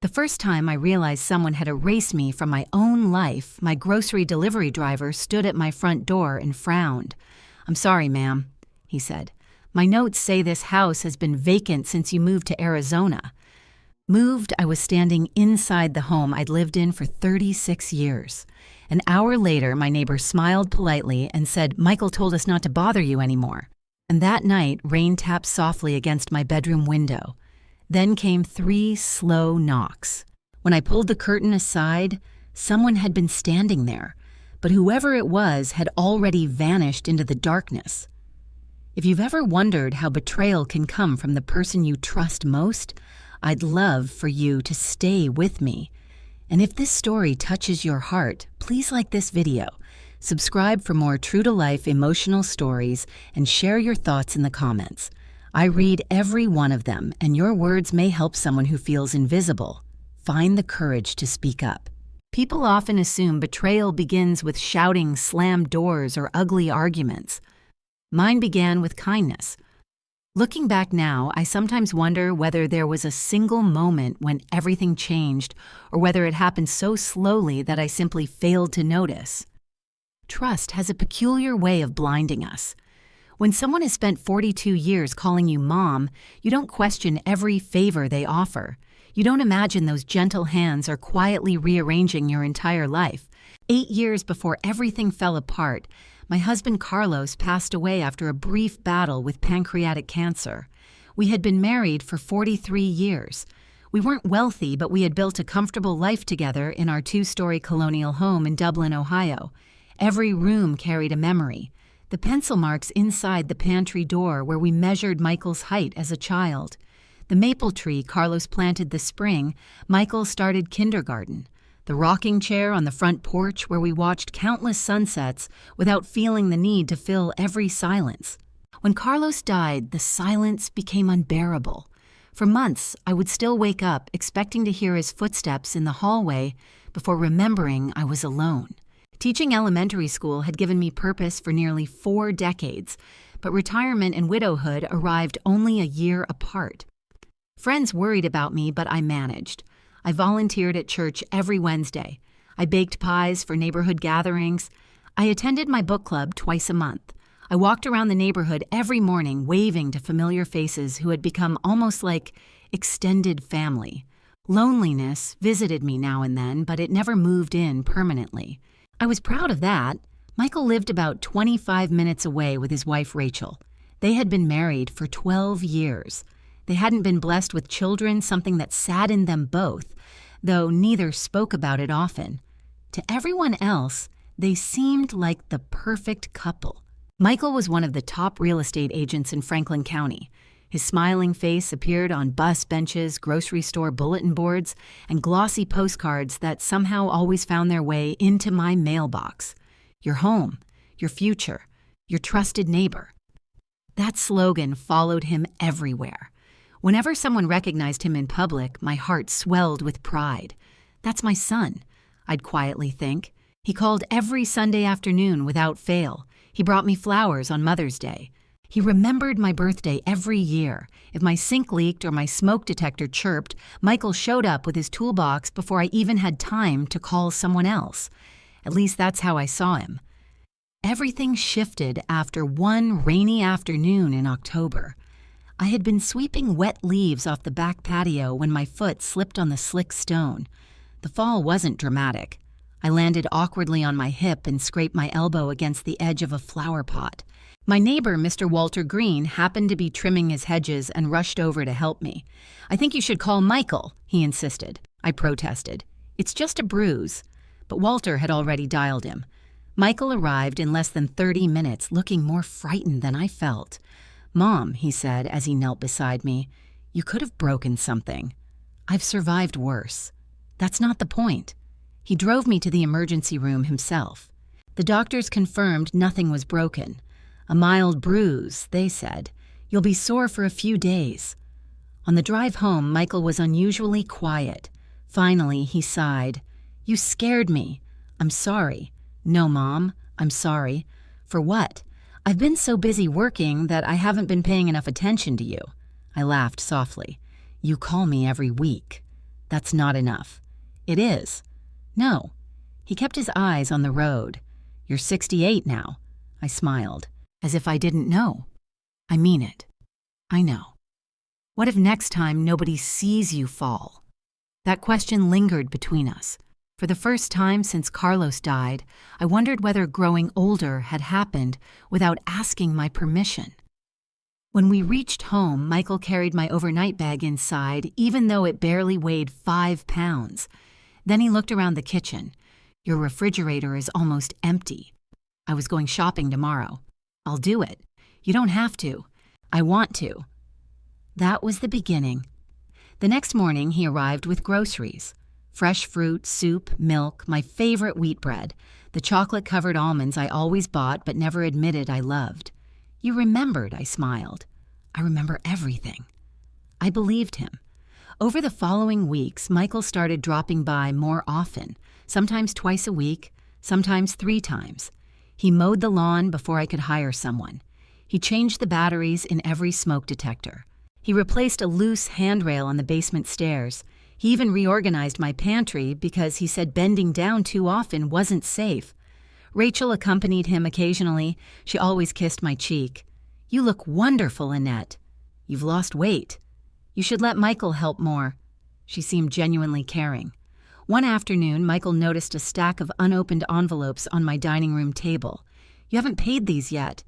The first time I realized someone had erased me from my own life, my grocery delivery driver stood at my front door and frowned. "I'm sorry, ma'am," he said. "My notes say this house has been vacant since you moved to Arizona." Moved, I was standing inside the home I'd lived in for 36 years. An hour later, my neighbor smiled politely and said, "Michael told us not to bother you anymore." And that night, rain tapped softly against my bedroom window. Then came 3 slow knocks. When I pulled the curtain aside, someone had been standing there, but whoever it was had already vanished into the darkness. If you've ever wondered how betrayal can come from the person you trust most, I'd love for you to stay with me. And if this story touches your heart, please like this video, subscribe for more true-to-life emotional stories, and share your thoughts in the comments. I read every one of them, and your words may help someone who feels invisible. Find the courage to speak up. People often assume betrayal begins with shouting, slammed doors, or ugly arguments. Mine began with kindness. Looking back now, I sometimes wonder whether there was a single moment when everything changed, or whether it happened so slowly that I simply failed to notice. Trust has a peculiar way of blinding us. When someone has spent 42 years calling you mom, you don't question every favor they offer. You don't imagine those gentle hands are quietly rearranging your entire life. 8 years before everything fell apart, my husband Carlos passed away after a brief battle with pancreatic cancer. We had been married for 43 years. We weren't wealthy, but we had built a comfortable life together in our 2-story colonial home in Dublin, Ohio. Every room carried a memory. The pencil marks inside the pantry door where we measured Michael's height as a child. The maple tree Carlos planted this spring, Michael started kindergarten. The rocking chair on the front porch where we watched countless sunsets without feeling the need to fill every silence. When Carlos died, the silence became unbearable. For months, I would still wake up expecting to hear his footsteps in the hallway before remembering I was alone. Teaching elementary school had given me purpose for nearly 4 decades, but retirement and widowhood arrived only a year apart. Friends worried about me, but I managed. I volunteered at church every Wednesday. I baked pies for neighborhood gatherings. I attended my book club twice a month. I walked around the neighborhood every morning waving to familiar faces who had become almost like extended family. Loneliness visited me now and then, but it never moved in permanently. I was proud of that. Michael lived about 25 minutes away with his wife Rachel. They had been married for 12 years. They hadn't been blessed with children, something that saddened them both, though neither spoke about it often. To everyone else, they seemed like the perfect couple. Michael was one of the top real estate agents in Franklin County. His smiling face appeared on bus benches, grocery store bulletin boards, and glossy postcards that somehow always found their way into my mailbox. Your home, your future, your trusted neighbor. That slogan followed him everywhere. Whenever someone recognized him in public, my heart swelled with pride. "That's my son," I'd quietly think. He called every Sunday afternoon without fail. He brought me flowers on Mother's Day. He remembered my birthday every year. If my sink leaked or my smoke detector chirped, Michael showed up with his toolbox before I even had time to call someone else. At least that's how I saw him. Everything shifted after one rainy afternoon in October. I had been sweeping wet leaves off the back patio when my foot slipped on the slick stone. The fall wasn't dramatic. I landed awkwardly on my hip and scraped my elbow against the edge of a flower pot. My neighbor, Mr. Walter Green, happened to be trimming his hedges and rushed over to help me. "I think you should call Michael," he insisted. I protested. "It's just a bruise." But Walter had already dialed him. Michael arrived in less than 30 minutes, looking more frightened than I felt. "Mom," he said as he knelt beside me, "you could have broken something. I've survived worse. That's not the point." He drove me to the emergency room himself. The doctors confirmed nothing was broken. "A mild bruise," they said. "You'll be sore for a few days." On the drive home, Michael was unusually quiet. Finally, he sighed. "You scared me. I'm sorry." "No, Mom, I'm sorry." "For what?" "I've been so busy working that I haven't been paying enough attention to you." I laughed softly. "You call me every week." That's not enough. It is. No. He kept his eyes on the road. You're 68 now. I smiled, as if I didn't know. I mean it. I know. What if next time nobody sees you fall? That question lingered between us. For the first time since Carlos died, I wondered whether growing older had happened without asking my permission. When we reached home, Michael carried my overnight bag inside, even though it barely weighed 5 pounds. Then he looked around the kitchen. Your refrigerator is almost empty. I was going shopping tomorrow. I'll do it. You don't have to. I want to. That was the beginning. The next morning, he arrived with groceries. Fresh fruit, soup, milk, my favorite wheat bread, the chocolate-covered almonds I always bought but never admitted I loved. You remembered, I smiled. I remember everything. I believed him. Over the following weeks, Michael started dropping by more often, sometimes twice a week, sometimes 3 times. He mowed the lawn before I could hire someone. He changed the batteries in every smoke detector. He replaced a loose handrail on the basement stairs. He even reorganized my pantry because he said bending down too often wasn't safe. Rachel accompanied him occasionally. She always kissed my cheek. You look wonderful, Annette. You've lost weight. You should let Michael help more. She seemed genuinely caring. One afternoon, Michael noticed a stack of unopened envelopes on my dining room table. You haven't paid these yet.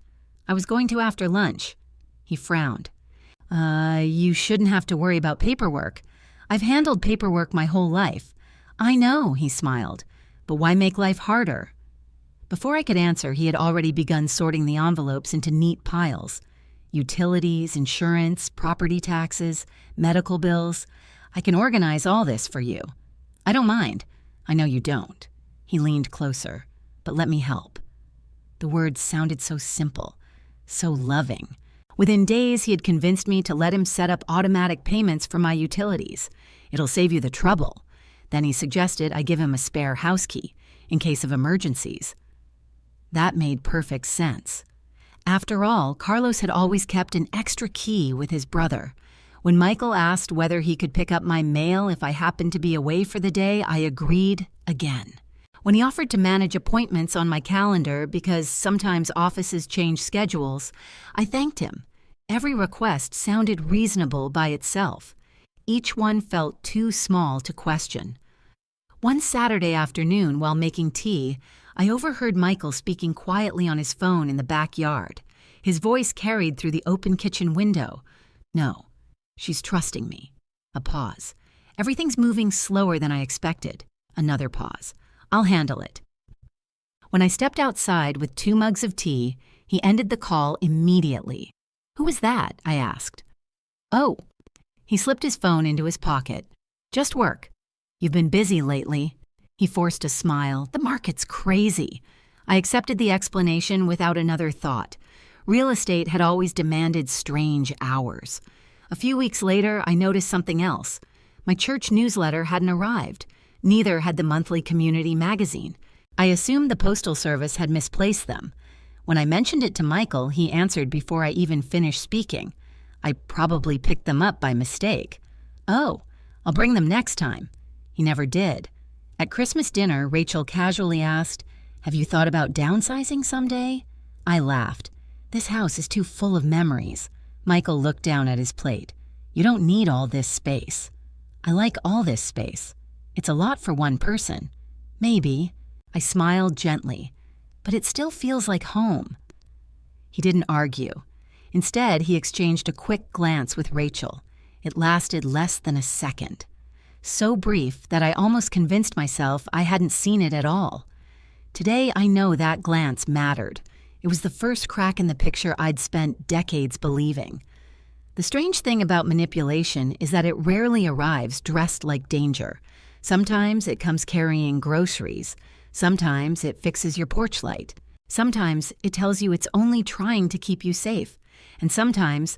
I was going to after lunch. He frowned. You shouldn't have to worry about paperwork. I've handled paperwork my whole life. I know, he smiled. But why make life harder? Before I could answer, he had already begun sorting the envelopes into neat piles. Utilities, insurance, property taxes, medical bills. I can organize all this for you. I don't mind. I know you don't. He leaned closer. But let me help. The words sounded so simple, so loving. Within days, he had convinced me to let him set up automatic payments for my utilities. It'll save you the trouble. Then he suggested I give him a spare house key in case of emergencies. That made perfect sense. After all, Carlos had always kept an extra key with his brother. When Michael asked whether he could pick up my mail if I happened to be away for the day, I agreed again. When he offered to manage appointments on my calendar because sometimes offices change schedules, I thanked him. Every request sounded reasonable by itself. Each one felt too small to question. One Saturday afternoon, while making tea, I overheard Michael speaking quietly on his phone in the backyard. His voice carried through the open kitchen window. No, she's trusting me. A pause. Everything's moving slower than I expected. Another pause. I'll handle it. When I stepped outside with 2 mugs of tea, he ended the call immediately. Who was that? I asked. Oh. He slipped his phone into his pocket. Just work. You've been busy lately. He forced a smile. The market's crazy. I accepted the explanation without another thought. Real estate had always demanded strange hours. A few weeks later, I noticed something else. My church newsletter hadn't arrived. Neither had the monthly community magazine. I assumed the postal service had misplaced them. When I mentioned it to Michael, he answered before I even finished speaking. I probably picked them up by mistake. Oh, I'll bring them next time. He never did. At Christmas dinner, Rachel casually asked, "Have you thought about downsizing someday?" I laughed. This house is too full of memories. Michael looked down at his plate. You don't need all this space. I like all this space. It's a lot for one person. Maybe. I smiled gently. But it still feels like home. He didn't argue. Instead, he exchanged a quick glance with Rachel. It lasted less than a second. So brief that I almost convinced myself I hadn't seen it at all. Today, I know that glance mattered. It was the first crack in the picture I'd spent decades believing. The strange thing about manipulation is that it rarely arrives dressed like danger. Sometimes it comes carrying groceries. Sometimes it fixes your porch light. Sometimes it tells you it's only trying to keep you safe. And sometimes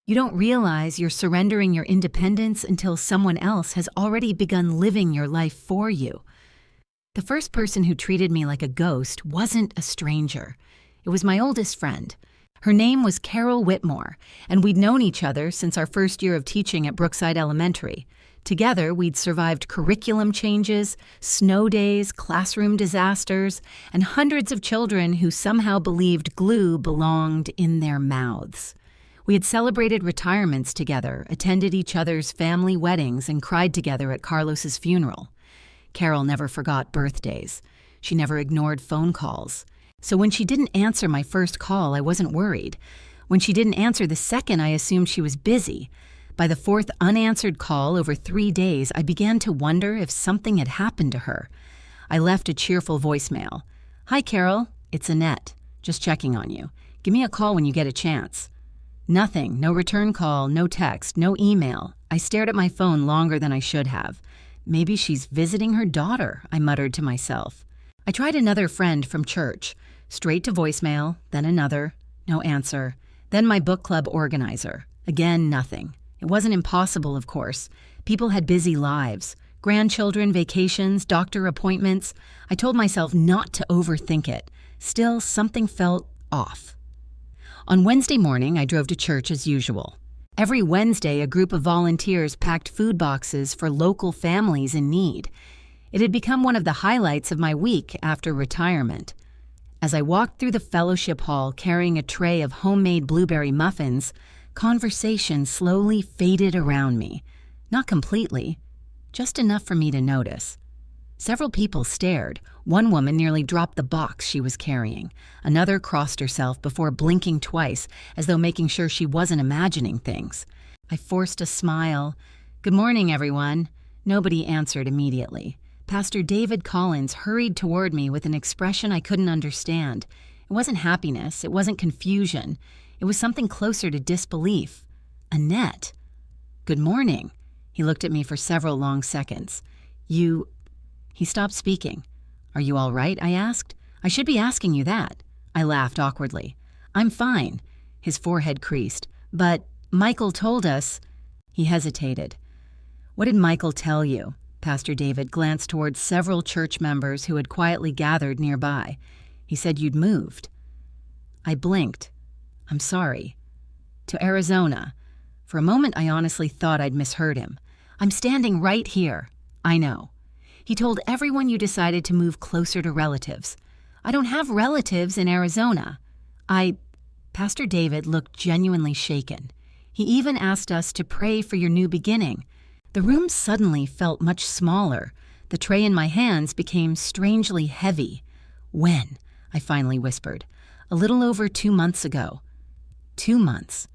you don't realize you're surrendering your independence until someone else has already begun living your life for you. The first person who treated me like a ghost wasn't a stranger. It was my oldest friend. Her name was Carol Whitmore, and we'd known each other since our first year of teaching at Brookside Elementary. Together, we'd survived curriculum changes, snow days, classroom disasters, and hundreds of children who somehow believed glue belonged in their mouths. We had celebrated retirements together, attended each other's family weddings, and cried together at Carlos's funeral. Carol never forgot birthdays. She never ignored phone calls. So when she didn't answer my first call, I wasn't worried. When she didn't answer the second, I assumed she was busy. By the fourth unanswered call over 3 days, I began to wonder if something had happened to her. I left a cheerful voicemail. "Hi, Carol. It's Annette. Just checking on you. Give me a call when you get a chance." Nothing. No return call, no text, no email. I stared at my phone longer than I should have. Maybe she's visiting her daughter, I muttered to myself. I tried another friend from church. Straight to voicemail, then another. No answer. Then my book club organizer. Again, nothing. It wasn't impossible, of course. People had busy lives. Grandchildren, vacations, doctor appointments. I told myself not to overthink it. Still, something felt off. On Wednesday morning, I drove to church as usual. Every Wednesday, a group of volunteers packed food boxes for local families in need. It had become one of the highlights of my week after retirement. As I walked through the fellowship hall carrying a tray of homemade blueberry muffins, conversation slowly faded around me. Not completely, just enough for me to notice. Several people stared. One woman nearly dropped the box she was carrying. Another crossed herself before blinking twice, as though making sure she wasn't imagining things. I forced a smile. "Good morning, everyone." Nobody answered immediately. Pastor David Collins hurried toward me with an expression I couldn't understand. It wasn't happiness. It wasn't confusion. It was something closer to disbelief. "Annette." "Good morning." He looked at me for several long seconds. "You—" He stopped speaking. "Are you all right?" I asked. "I should be asking you that." I laughed awkwardly. "I'm fine." His forehead creased. "But Michael told us—" He hesitated. "What did Michael tell you?" Pastor David glanced towards several church members who had quietly gathered nearby. "He said you'd moved." I blinked. "I'm sorry." "To Arizona." For a moment, I honestly thought I'd misheard him. "I'm standing right here." "I know." "He told everyone you decided to move closer to relatives." "I don't have relatives in Arizona." Pastor David looked genuinely shaken. "He even asked us to pray for your new beginning." The room suddenly felt much smaller. The tray in my hands became strangely heavy. "When?" I finally whispered. "A little over 2 months ago." 2 months.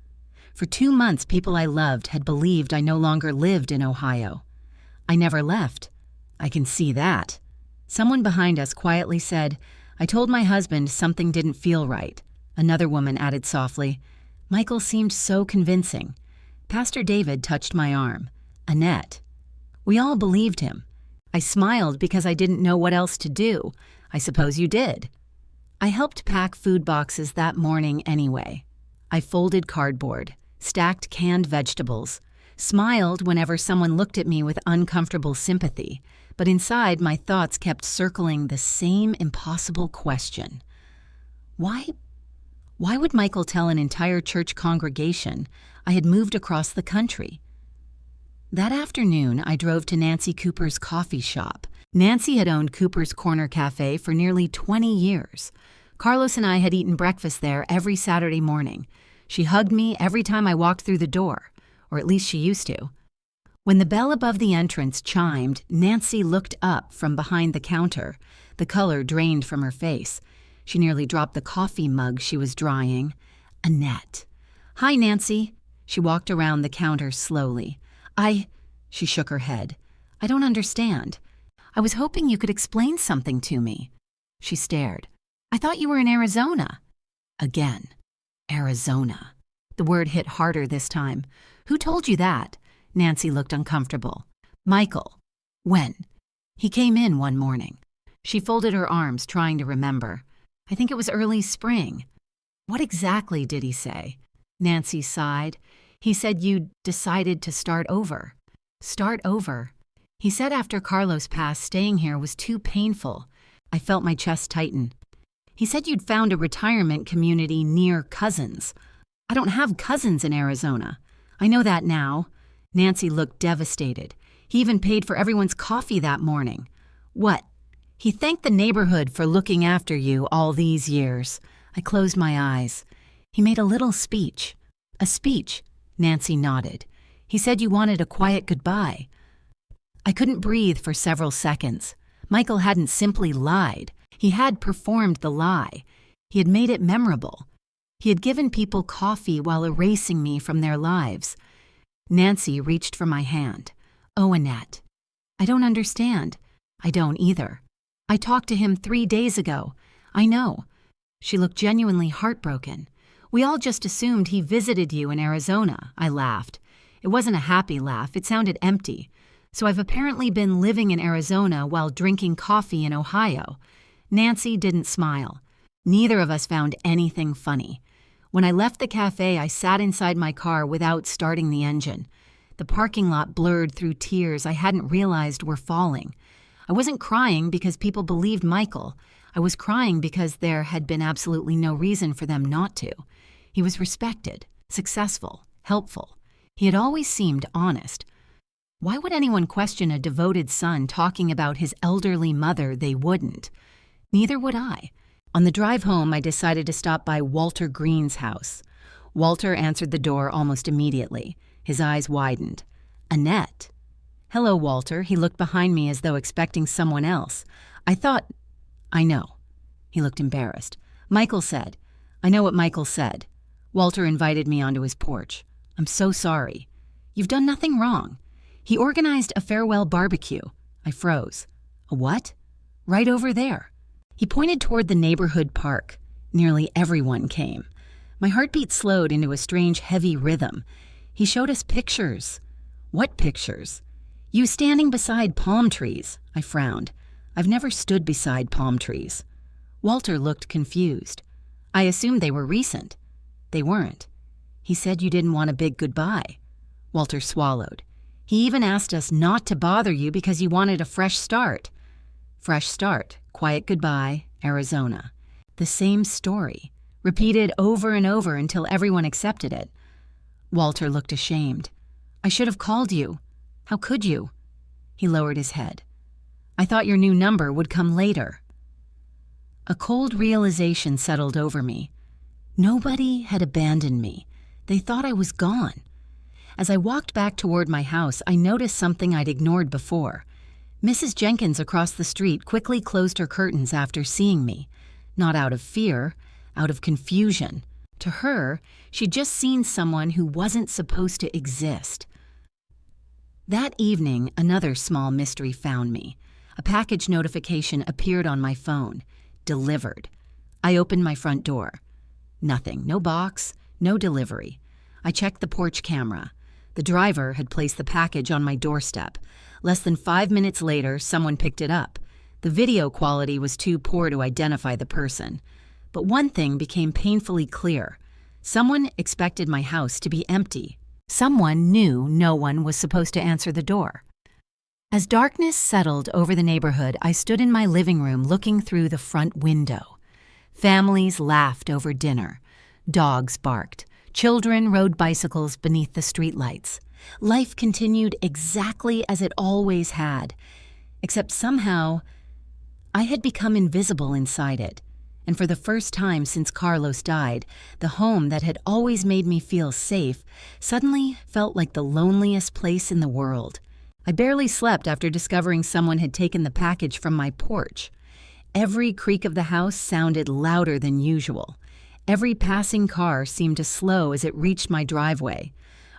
For 2 months, people I loved had believed I no longer lived in Ohio. "I never left." "I can see that." Someone behind us quietly said, "I told my husband something didn't feel right." Another woman added softly, "Michael seemed so convincing." Pastor David touched my arm. "Annette." We all believed him. I smiled because I didn't know what else to do. "I suppose you did." I helped pack food boxes that morning anyway. I folded cardboard, stacked canned vegetables, smiled whenever someone looked at me with uncomfortable sympathy, but inside my thoughts kept circling the same impossible question. Why would Michael tell an entire church congregation I had moved across the country? That afternoon, I drove to Nancy Cooper's coffee shop. Nancy had owned Cooper's Corner Cafe for nearly 20 years. Carlos and I had eaten breakfast there every Saturday morning. She hugged me every time I walked through the door, or at least she used to. When the bell above the entrance chimed, Nancy looked up from behind the counter. The color drained from her face. She nearly dropped the coffee mug she was drying. "Annette." "Hi, Nancy." She walked around the counter slowly. She shook her head. "I don't understand. I was hoping you could explain something to me." She stared. "I thought you were in Arizona." Again. Arizona. The word hit harder this time. "Who told you that?" Nancy looked uncomfortable. "Michael." "When?" "He came in one morning." She folded her arms, trying to remember. "I think it was early spring." "What exactly did he say?" Nancy sighed. "He said you'd decided to start over." "Start over?" "He said after Carlos passed, staying here was too painful." I felt my chest tighten. "He said you'd found a retirement community near cousins." "I don't have cousins in Arizona." "I know that now." Nancy looked devastated. He even paid for everyone's coffee that morning. What? He thanked the neighborhood for looking after you all these years. I closed my eyes. He made a little speech. A speech, Nancy nodded. He said you wanted a quiet goodbye. I couldn't breathe for several seconds. Michael hadn't simply lied. He had performed the lie. He had made it memorable. He had given people coffee while erasing me from their lives. Nancy reached for my hand. Oh, Annette. I don't understand. I don't either. I talked to him 3 days ago. I know. She looked genuinely heartbroken. We all just assumed he visited you in Arizona, I laughed. It wasn't a happy laugh. It sounded empty. So I've apparently been living in Arizona while drinking coffee in Ohio. Nancy didn't smile. Neither of us found anything funny. When I left the cafe, I sat inside my car without starting the engine. The parking lot blurred through tears I hadn't realized were falling. I wasn't crying because people believed Michael. I was crying because there had been absolutely no reason for them not to. He was respected, successful, helpful. He had always seemed honest. Why would anyone question a devoted son talking about his elderly mother? They wouldn't. Neither would I. On the drive home, I decided to stop by Walter Green's house. Walter answered the door almost immediately. His eyes widened. Annette. Hello, Walter. He looked behind me as though expecting someone else. I know. He looked embarrassed. Michael said. I know what Michael said. Walter invited me onto his porch. I'm so sorry. You've done nothing wrong. He organized a farewell barbecue. I froze. A what? Right over there. He pointed toward the neighborhood park. Nearly everyone came. My heartbeat slowed into a strange, heavy rhythm. He showed us pictures. What pictures? You standing beside palm trees. I frowned. I've never stood beside palm trees. Walter looked confused. I assumed they were recent. They weren't. He said you didn't want a big goodbye. Walter swallowed. He even asked us not to bother you because he wanted a fresh start. Fresh start, quiet goodbye, Arizona. The same story, repeated over and over until everyone accepted it. Walter looked ashamed. I should have called you. How could you? He lowered his head. I thought your new number would come later. A cold realization settled over me. Nobody had abandoned me. They thought I was gone. As I walked back toward my house, I noticed something I'd ignored before. Mrs. Jenkins across the street quickly closed her curtains after seeing me. Not out of fear, out of confusion. To her, she'd just seen someone who wasn't supposed to exist. That evening, another small mystery found me. A package notification appeared on my phone. Delivered. I opened my front door. Nothing. No box, no delivery. I checked the porch camera. The driver had placed the package on my doorstep. Less than 5 minutes later, someone picked it up. The video quality was too poor to identify the person. But one thing became painfully clear. Someone expected my house to be empty. Someone knew no one was supposed to answer the door. As darkness settled over the neighborhood, I stood in my living room looking through the front window. Families laughed over dinner. Dogs barked. Children rode bicycles beneath the streetlights. Life continued exactly as it always had, except somehow I had become invisible inside it. And for the first time since Carlos died, the home that had always made me feel safe suddenly felt like the loneliest place in the world. I barely slept after discovering someone had taken the package from my porch. Every creak of the house sounded louder than usual. Every passing car seemed to slow as it reached my driveway.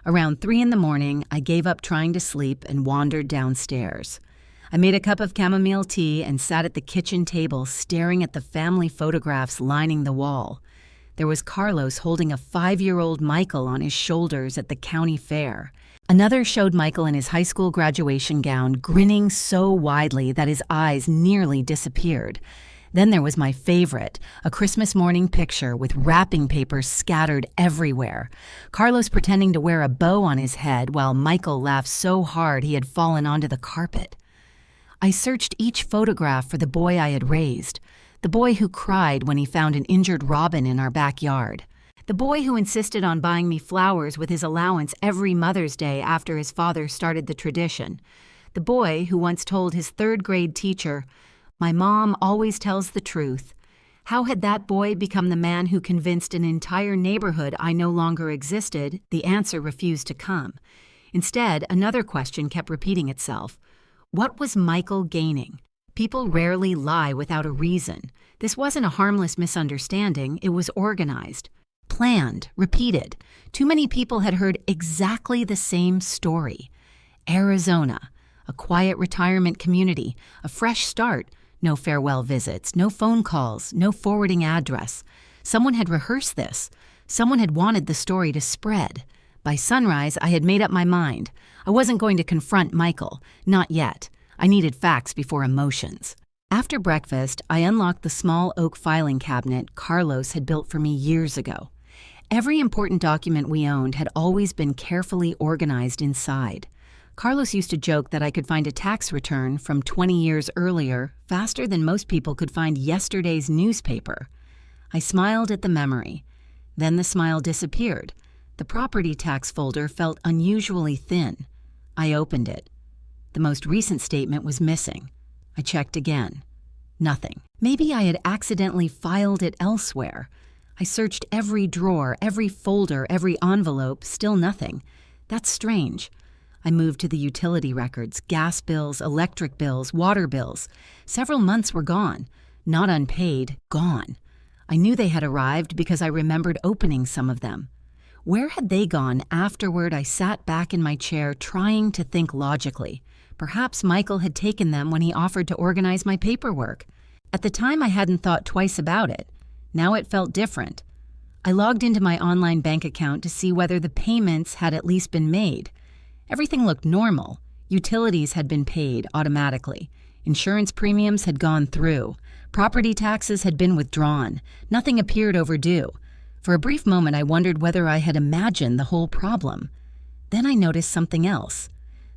Around 3 a.m, I gave up trying to sleep and wandered downstairs. I made a cup of chamomile tea and sat at the kitchen table staring at the family photographs lining the wall. There was Carlos holding a 5-year-old Michael on his shoulders at the county fair. Another showed Michael in his high school graduation gown, grinning so widely that his eyes nearly disappeared. Then there was my favorite, a Christmas morning picture with wrapping papers scattered everywhere. Carlos pretending to wear a bow on his head while Michael laughed so hard he had fallen onto the carpet. I searched each photograph for the boy I had raised, the boy who cried when he found an injured robin in our backyard, the boy who insisted on buying me flowers with his allowance every Mother's Day after his father started the tradition, The boy who once told his third-grade teacher, "My mom always tells the truth." How had that boy become the man who convinced an entire neighborhood I no longer existed? The answer refused to come. Instead, another question kept repeating itself. What was Michael gaining? People rarely lie without a reason. This wasn't a harmless misunderstanding, it was organized, planned, repeated. Too many people had heard exactly the same story. Arizona, a quiet retirement community, a fresh start, no farewell visits, no phone calls, no forwarding address. Someone had rehearsed this. Someone had wanted the story to spread. By sunrise, I had made up my mind. I wasn't going to confront Michael, not yet. I needed facts before emotions. After breakfast, I unlocked the small oak filing cabinet Carlos had built for me years ago. Every important document we owned had always been carefully organized inside. Carlos used to joke that I could find a tax return from 20 years earlier faster than most people could find yesterday's newspaper. I smiled at the memory. Then the smile disappeared. The property tax folder felt unusually thin. I opened it. The most recent statement was missing. I checked again. Nothing. Maybe I had accidentally filed it elsewhere. I searched every drawer, every folder, every envelope, still nothing. That's strange. I moved to the utility records, gas bills, electric bills, water bills. Several months were gone. Not unpaid, gone. I knew they had arrived because I remembered opening some of them. Where had they gone afterward? I sat back in my chair trying to think logically. Perhaps Michael had taken them when he offered to organize my paperwork. At the time, I hadn't thought twice about it. Now it felt different. I logged into my online bank account to see whether the payments had at least been made. Everything looked normal. Utilities had been paid automatically. Insurance premiums had gone through. Property taxes had been withdrawn. Nothing appeared overdue. For a brief moment, I wondered whether I had imagined the whole problem. Then I noticed something else.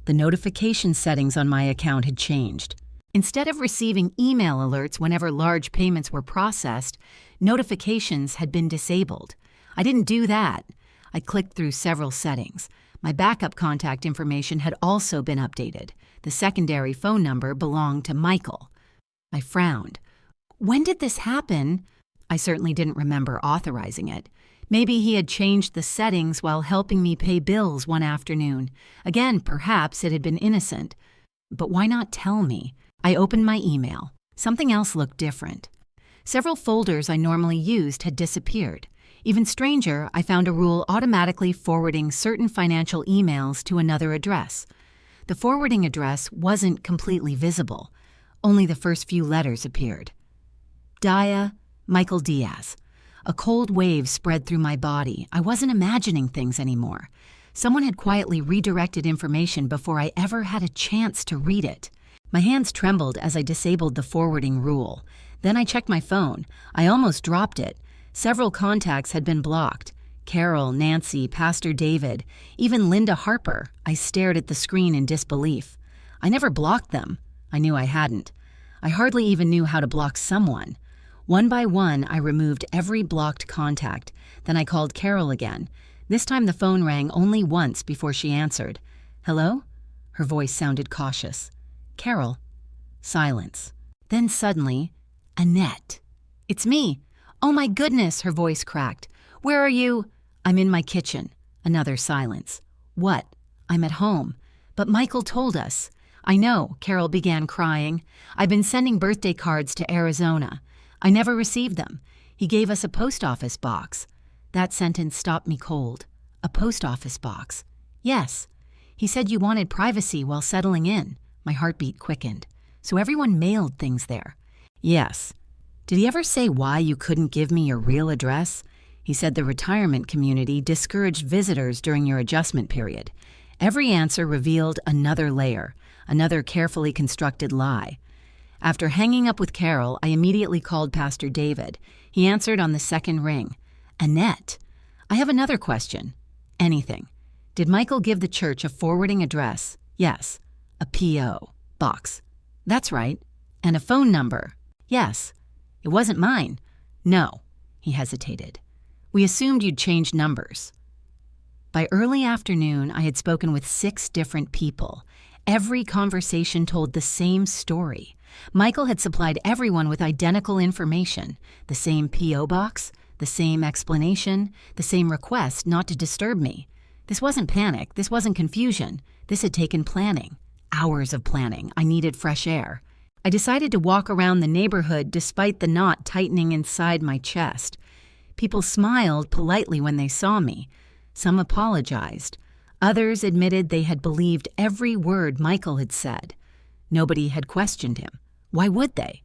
The notification settings on my account had changed. Instead of receiving email alerts whenever large payments were processed, notifications had been disabled. I didn't do that. I clicked through several settings. My backup contact information had also been updated. The secondary phone number belonged to Michael. I frowned. When did this happen? I certainly didn't remember authorizing it. Maybe he had changed the settings while helping me pay bills one afternoon. Again, perhaps it had been innocent. But why not tell me? I opened my email. Something else looked different. Several folders I normally used had disappeared. Even stranger, I found a rule automatically forwarding certain financial emails to another address. The forwarding address wasn't completely visible. Only the first few letters appeared. Michael Diaz. A cold wave spread through my body. I wasn't imagining things anymore. Someone had quietly redirected information before I ever had a chance to read it. My hands trembled as I disabled the forwarding rule. Then I checked my phone. I almost dropped it. Several contacts had been blocked. Carol, Nancy, Pastor David, even Linda Harper. I stared at the screen in disbelief. I never blocked them. I knew I hadn't. I hardly even knew how to block someone. One by one, I removed every blocked contact. Then I called Carol again. This time the phone rang only once before she answered. "Hello?" Her voice sounded cautious. "Carol." Silence. Then suddenly, "Annette." "It's me." "Oh my goodness," her voice cracked. "Where are you?" "I'm in my kitchen." Another silence. "What?" "I'm at home." "But Michael told us." "I know," Carol began crying. "I've been sending birthday cards to Arizona. I never received them. He gave us a post office box." That sentence stopped me cold. "A post office box?" "Yes. He said you wanted privacy while settling in." My heartbeat quickened. "So everyone mailed things there?" "Yes." "Did he ever say why you couldn't give me your real address?" "He said the retirement community discouraged visitors during your adjustment period." Every answer revealed another layer, another carefully constructed lie. After hanging up with Carol, I immediately called Pastor David. He answered on the second ring. "Annette, I have another question." "Anything." "Did Michael give the church a forwarding address?" "Yes." "A P.O. box?" "That's right." "And a phone number?" "Yes." "It wasn't mine." "No." He hesitated. "We assumed you'd changed numbers." By early afternoon, I had spoken with 6 different people. Every conversation told the same story. Michael had supplied everyone with identical information, the same P.O. box, the same explanation, the same request not to disturb me. This wasn't panic, this wasn't confusion. This had taken planning. Hours of planning. I needed fresh air. I decided to walk around the neighborhood despite the knot tightening inside my chest. People smiled politely when they saw me. Some apologized. Others admitted they had believed every word Michael had said. Nobody had questioned him. Why would they?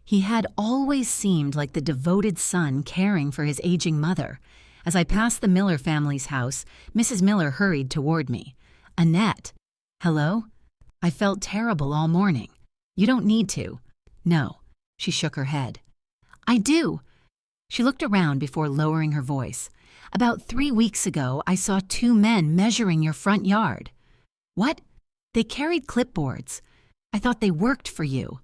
He had always seemed like the devoted son caring for his aging mother. As I passed the Miller family's house, Mrs. Miller hurried toward me. "Annette." "Hello?" I felt terrible all morning. "You don't need to." "No." She shook her head. "I do." She looked around before lowering her voice. "About 3 weeks ago, I saw 2 men measuring your front yard." "What?" "They carried clipboards. I thought they worked for you.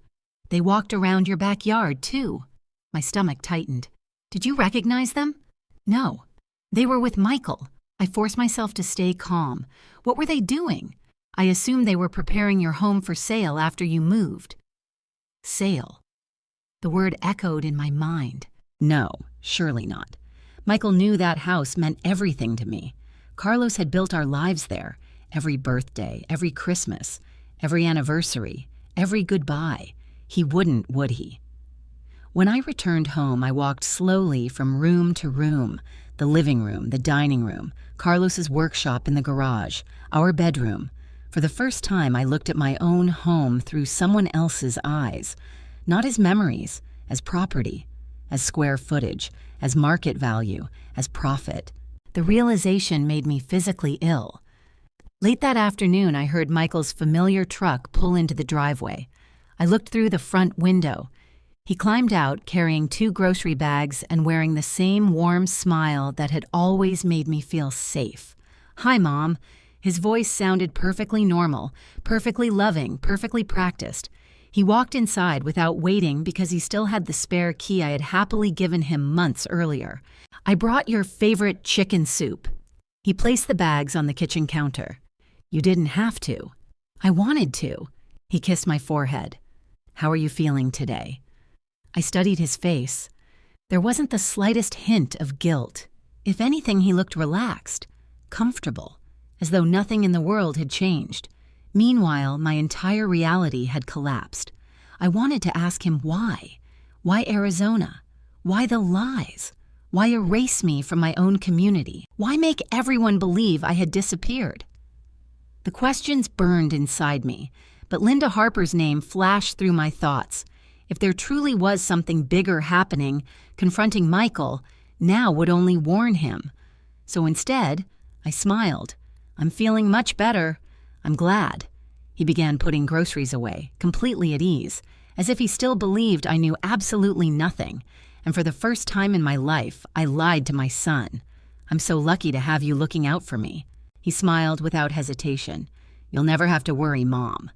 They walked around your backyard, too." My stomach tightened. "Did you recognize them?" "No." "They were with Michael." I forced myself to stay calm. "What were they doing?" "I assumed they were preparing your home for sale after you moved." Sale. The word echoed in my mind. No, surely not. Michael knew that house meant everything to me. Carlos had built our lives there. Every birthday, every Christmas, every anniversary, every goodbye. He wouldn't, would he? When I returned home, I walked slowly from room to room. The living room, the dining room, Carlos's workshop in the garage, our bedroom. For the first time, I looked at my own home through someone else's eyes. Not as memories, as property, as square footage, as market value, as profit. The realization made me physically ill. Late that afternoon, I heard Michael's familiar truck pull into the driveway. I looked through the front window. He climbed out, carrying 2 grocery bags and wearing the same warm smile that had always made me feel safe. "Hi, Mom." His voice sounded perfectly normal, perfectly loving, perfectly practiced. He walked inside without waiting because he still had the spare key I had happily given him months earlier. "I brought your favorite chicken soup." He placed the bags on the kitchen counter. "You didn't have to." "I wanted to." He kissed my forehead. "How are you feeling today?" I studied his face. There wasn't the slightest hint of guilt. If anything, he looked relaxed, comfortable, as though nothing in the world had changed. Meanwhile, my entire reality had collapsed. I wanted to ask him why. Why Arizona? Why the lies? Why erase me from my own community? Why make everyone believe I had disappeared? The questions burned inside me, but Linda Harper's name flashed through my thoughts. If there truly was something bigger happening, confronting Michael now would only warn him. So instead, I smiled. "I'm feeling much better. I'm glad." He began putting groceries away, completely at ease, as if he still believed I knew absolutely nothing. And for the first time in my life, I lied to my son. "I'm so lucky to have you looking out for me." He smiled without hesitation. "You'll never have to worry, Mom."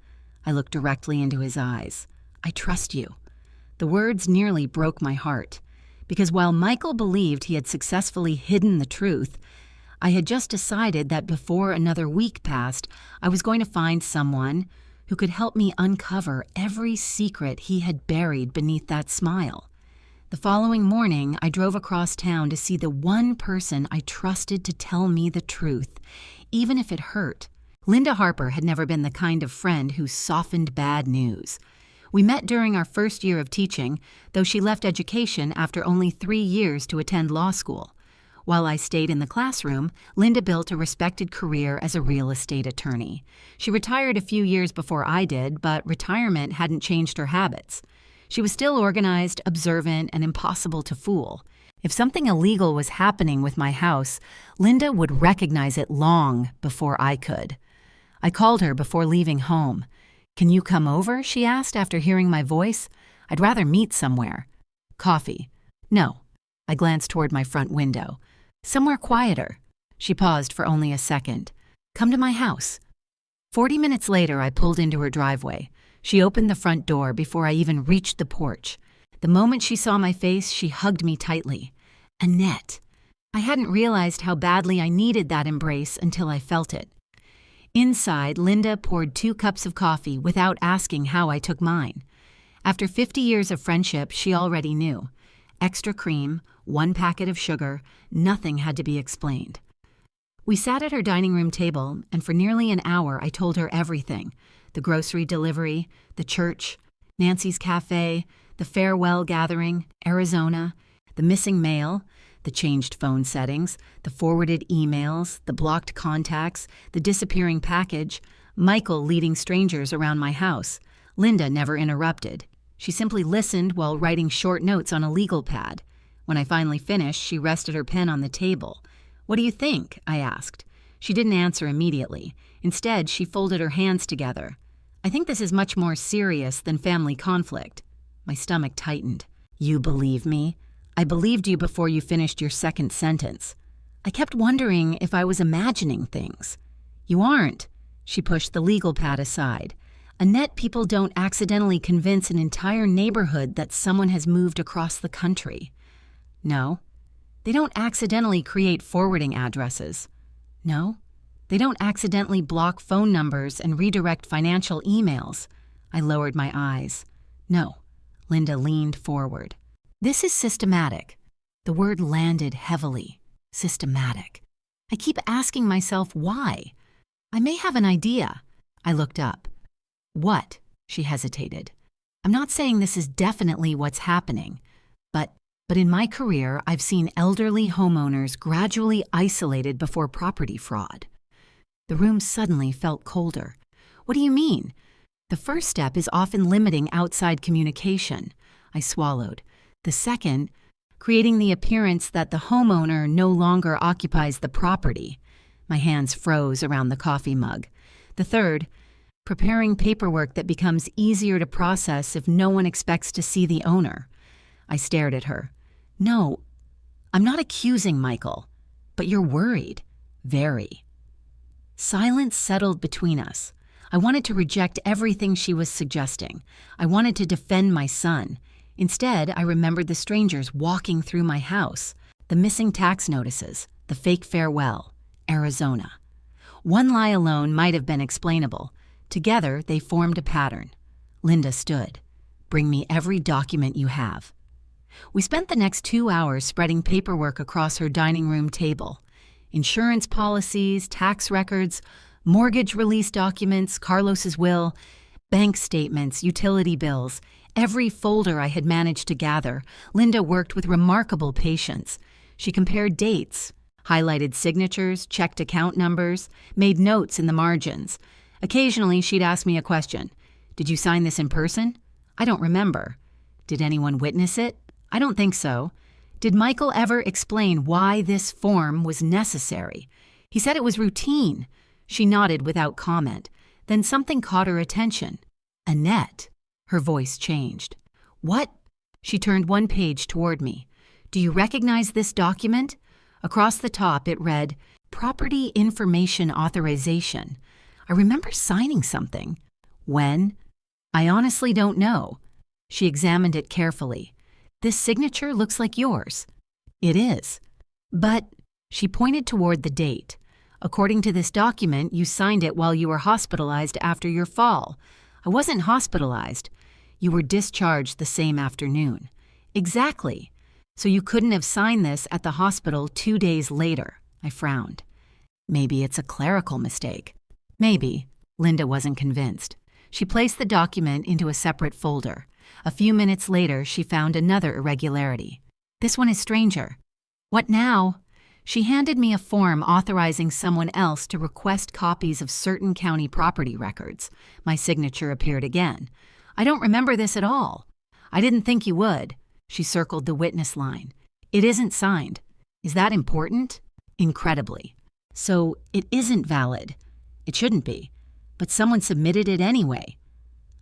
I looked directly into his eyes. "I trust you." The words nearly broke my heart, because while Michael believed he had successfully hidden the truth, I had just decided that before another week passed, I was going to find someone who could help me uncover every secret he had buried beneath that smile. The following morning, I drove across town to see the one person I trusted to tell me the truth, even if it hurt. Linda Harper had never been the kind of friend who softened bad news. We met during our first year of teaching, though she left education after only 3 years to attend law school. While I stayed in the classroom, Linda built a respected career as a real estate attorney. She retired a few years before I did, but retirement hadn't changed her habits. She was still organized, observant, and impossible to fool. If something illegal was happening with my house, Linda would recognize it long before I could. I called her before leaving home. "Can you come over?" she asked after hearing my voice. "I'd rather meet somewhere." "Coffee." "No." I glanced toward my front window. "Somewhere quieter." She paused for only a second. "Come to my house." 40 minutes later, I pulled into her driveway. She opened the front door before I even reached the porch. The moment she saw my face, she hugged me tightly. Annette. I hadn't realized how badly I needed that embrace until I felt it. Inside, Linda poured 2 cups of coffee without asking how I took mine. After 50 years of friendship, she already knew. Extra cream, 1 packet of sugar, nothing had to be explained. We sat at her dining room table, and for nearly an hour I told her everything. The grocery delivery, the church, Nancy's cafe, the farewell gathering, Arizona, the missing mail, the changed phone settings, the forwarded emails, the blocked contacts, the disappearing package, Michael leading strangers around my house. Linda never interrupted. She simply listened while writing short notes on a legal pad. When I finally finished, she rested her pen on the table. "What do you think?" I asked. She didn't answer immediately. Instead, she folded her hands together. "I think this is much more serious than family conflict." My stomach tightened. "You believe me?" "I believed you before you finished your second sentence." I kept wondering if I was imagining things. "You aren't." She pushed the legal pad aside. "Annette, people don't accidentally convince an entire neighborhood that someone has moved across the country." "No." "They don't accidentally create forwarding addresses." "No." "They don't accidentally block phone numbers and redirect financial emails." I lowered my eyes. "No." Linda leaned forward. "This is systematic." The word landed heavily. Systematic. I keep asking myself why. I may have an idea. I looked up. "What?" She hesitated. "I'm not saying this is definitely what's happening, but in my career, I've seen elderly homeowners gradually isolated before property fraud." The room suddenly felt colder. "What do you mean?" "The first step is often limiting outside communication." I swallowed. The second, creating the appearance that the homeowner no longer occupies the property. My hands froze around the coffee mug. The third, preparing paperwork that becomes easier to process if no one expects to see the owner. I stared at her. "No, I'm not accusing Michael, but you're worried. Very." Silence settled between us. I wanted to reject everything she was suggesting. I wanted to defend my son. Instead, I remembered the strangers walking through my house, the missing tax notices, the fake farewell, Arizona. One lie alone might have been explainable. Together, they formed a pattern. Linda stood. "Bring me every document you have." We spent the next 2 hours spreading paperwork across her dining room table. Insurance policies, tax records, mortgage release documents, Carlos's will, bank statements, utility bills. Every folder I had managed to gather, Linda worked with remarkable patience. She compared dates, highlighted signatures, checked account numbers, made notes in the margins. Occasionally, she'd ask me a question. "Did you sign this in person?" "I don't remember." "Did anyone witness it?" "I don't think so." "Did Michael ever explain why this form was necessary?" "He said it was routine." She nodded without comment. Then something caught her attention. "Annette." Her voice changed. "What?" She turned one page toward me. "Do you recognize this document?" Across the top it read, "Property Information Authorization." I remember signing something. "When?" "I honestly don't know." She examined it carefully. "This signature looks like yours." "It is." "But," she pointed toward the date. "According to this document, you signed it while you were hospitalized after your fall." "I wasn't hospitalized." "You were discharged the same afternoon." "Exactly. So you couldn't have signed this at the hospital 2 days later." I frowned. "Maybe it's a clerical mistake." "Maybe." Linda wasn't convinced. She placed the document into a separate folder. A few minutes later, she found another irregularity. "This one is stranger." "What now?" She handed me a form authorizing someone else to request copies of certain county property records. My signature appeared again. "I don't remember this at all." "I didn't think you would." She circled the witness line. "It isn't signed." "Is that important?" "Incredibly." "So it isn't valid." "It shouldn't be. But someone submitted it anyway."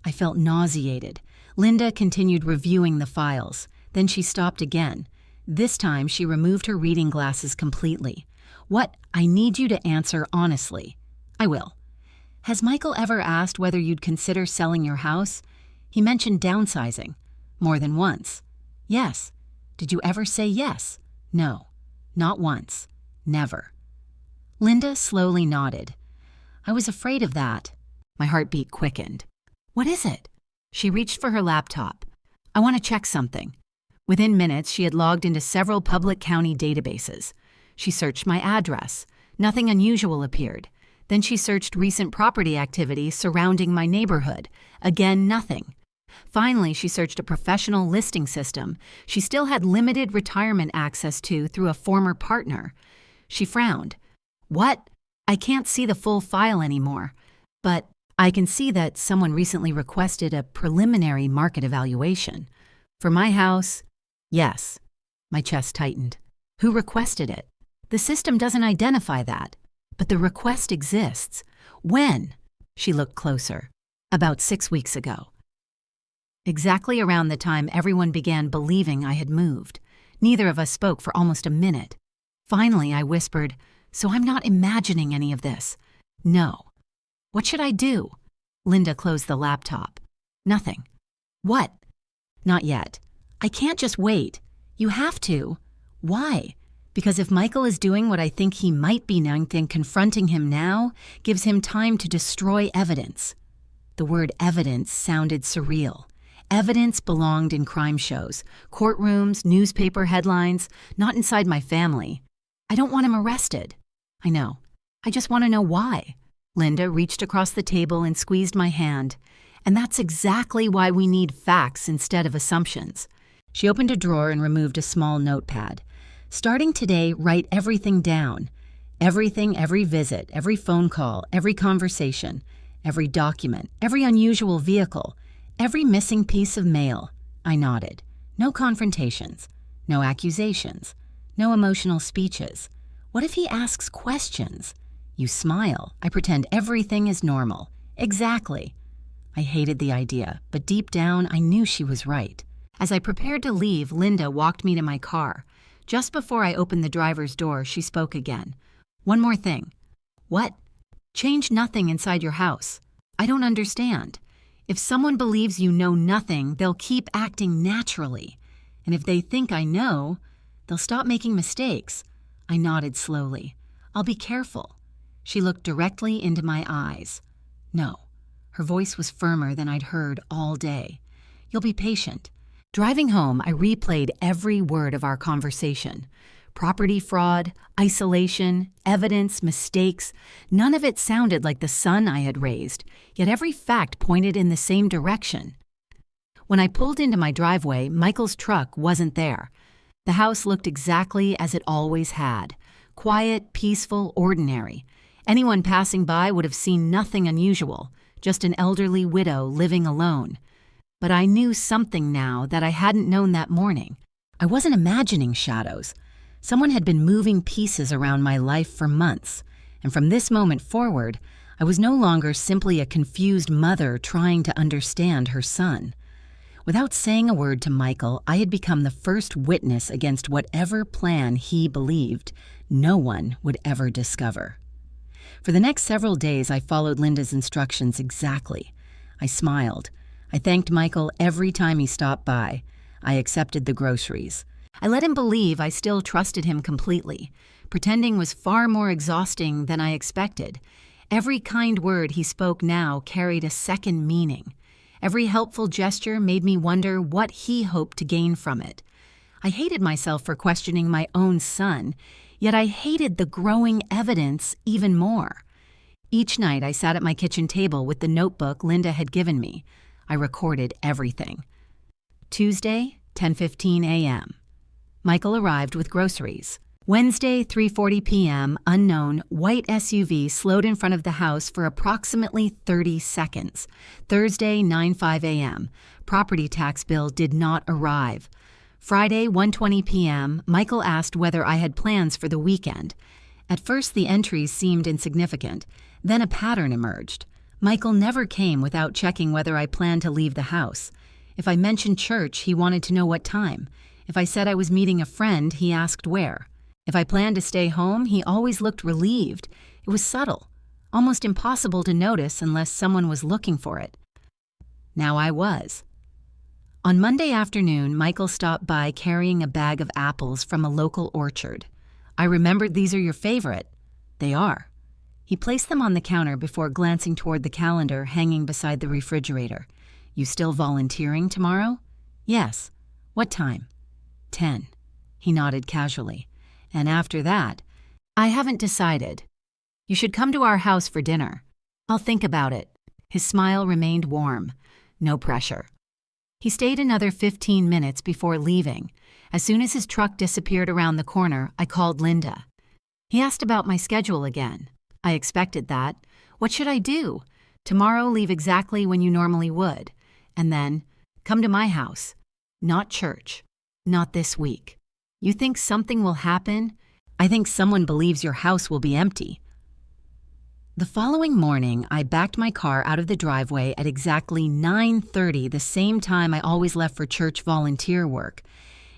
I felt nauseated. Linda continued reviewing the files. Then she stopped again. This time she removed her reading glasses completely. "What? I need you to answer honestly." "I will." "Has Michael ever asked whether you'd consider selling your house?" "He mentioned downsizing." "More than once?" "Yes." "Did you ever say yes?" "No. Not once. Never." Linda slowly nodded. I was afraid of that. My heartbeat quickened. What is it? She reached for her laptop. I want to check something. Within minutes, she had logged into several public county databases. She searched my address. Nothing unusual appeared. Then she searched recent property activity surrounding my neighborhood. Again, nothing. Finally, she searched a professional listing system she still had limited retirement access to through a former partner. She frowned. What? I can't see the full file anymore, but I can see that someone recently requested a preliminary market evaluation. For my house, yes. My chest tightened. Who requested it? The system doesn't identify that, but the request exists. When? She looked closer. About 6 weeks ago. Exactly around the time everyone began believing I had moved. Neither of us spoke for almost a minute. Finally, I whispered, "So I'm not imagining any of this." "No." "What should I do?" Linda closed the laptop. "Nothing." "What?" "Not yet. I can't just wait. You have to." "Why?" "Because if Michael is doing what I think he might be now, then confronting him now gives him time to destroy evidence." The word evidence sounded surreal. Evidence belonged in crime shows, courtrooms, newspaper headlines, not inside my family. I don't want him arrested. I know. I just want to know why. Linda reached across the table and squeezed my hand. And that's exactly why we need facts instead of assumptions. She opened a drawer and removed a small notepad. Starting today, write everything down. Everything, every visit, every phone call, every conversation, every document, every unusual vehicle, every missing piece of mail. I nodded. No confrontations. No accusations. No emotional speeches. What if he asks questions? You smile. I pretend everything is normal. Exactly. I hated the idea, but deep down I knew she was right. As I prepared to leave, Linda walked me to my car. Just before I opened the driver's door, she spoke again. "One more thing." "What?" "Change nothing inside your house." "I don't understand." "If someone believes you know nothing, they'll keep acting naturally. And if they think I know, they'll stop making mistakes." I nodded slowly. "I'll be careful." She looked directly into my eyes. "No." Her voice was firmer than I'd heard all day. "You'll be patient." Driving home, I replayed every word of our conversation. Property fraud, isolation, evidence, mistakes. None of it sounded like the son I had raised, yet every fact pointed in the same direction. When I pulled into my driveway, Michael's truck wasn't there. The house looked exactly as it always had. Quiet, peaceful, ordinary. Anyone passing by would have seen nothing unusual, just an elderly widow living alone. But I knew something now that I hadn't known that morning. I wasn't imagining shadows. Someone had been moving pieces around my life for months, and from this moment forward, I was no longer simply a confused mother trying to understand her son. Without saying a word to Michael, I had become the first witness against whatever plan he believed no one would ever discover. For the next several days, I followed Linda's instructions exactly. I smiled. I thanked Michael every time he stopped by. I accepted the groceries. I let him believe I still trusted him completely. Pretending was far more exhausting than I expected. Every kind word he spoke now carried a second meaning. Every helpful gesture made me wonder what he hoped to gain from it. I hated myself for questioning my own son, yet I hated the growing evidence even more. Each night I sat at my kitchen table with the notebook Linda had given me. I recorded everything. Tuesday, 10:15 a.m. Michael arrived with groceries. Wednesday, 3:40 p.m., unknown, white SUV slowed in front of the house for approximately 30 seconds. Thursday, 9:05 a.m., property tax bill did not arrive. Friday, 1:20 p.m., Michael asked whether I had plans for the weekend. At first, the entries seemed insignificant. Then a pattern emerged. Michael never came without checking whether I planned to leave the house. If I mentioned church, he wanted to know what time. If I said I was meeting a friend, he asked where. If I planned to stay home, he always looked relieved. It was subtle, almost impossible to notice unless someone was looking for it. Now I was. On Monday afternoon, Michael stopped by carrying a bag of apples from a local orchard. "I remembered these are your favorite." "They are." He placed them on the counter before glancing toward the calendar hanging beside the refrigerator. You still volunteering tomorrow? Yes. What time? 10. He nodded casually. And after that, I haven't decided. You should come to our house for dinner. I'll think about it. His smile remained warm. No pressure. He stayed another 15 minutes before leaving. As soon as his truck disappeared around the corner, I called Linda. He asked about my schedule again. I expected that. What should I do? Tomorrow leave exactly when you normally would. And then, come to my house. Not church. Not this week. You think something will happen? I think someone believes your house will be empty. The following morning, I backed my car out of the driveway at exactly 9:30, the same time I always left for church volunteer work.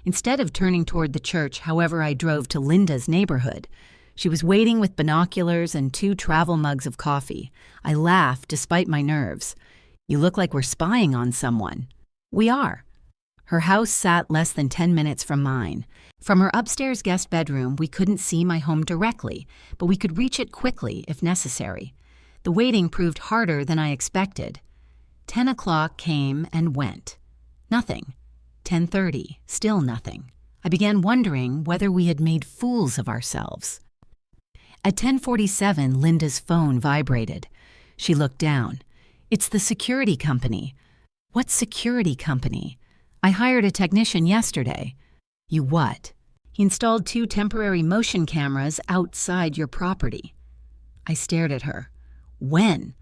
Instead of turning toward the church, however, I drove to Linda's neighborhood. She was waiting with binoculars and 2 travel mugs of coffee. I laughed despite my nerves. You look like we're spying on someone. We are. Her house sat less than 10 minutes from mine. From her upstairs guest bedroom, we couldn't see my home directly, but we could reach it quickly if necessary. The waiting proved harder than I expected. 10 o'clock came and went. Nothing. 10:30, still nothing. I began wondering whether we had made fools of ourselves. At 10:47, Linda's phone vibrated. She looked down. It's the security company. What security company? I hired a technician yesterday. You what? He installed 2 temporary motion cameras outside your property. I stared at her. When?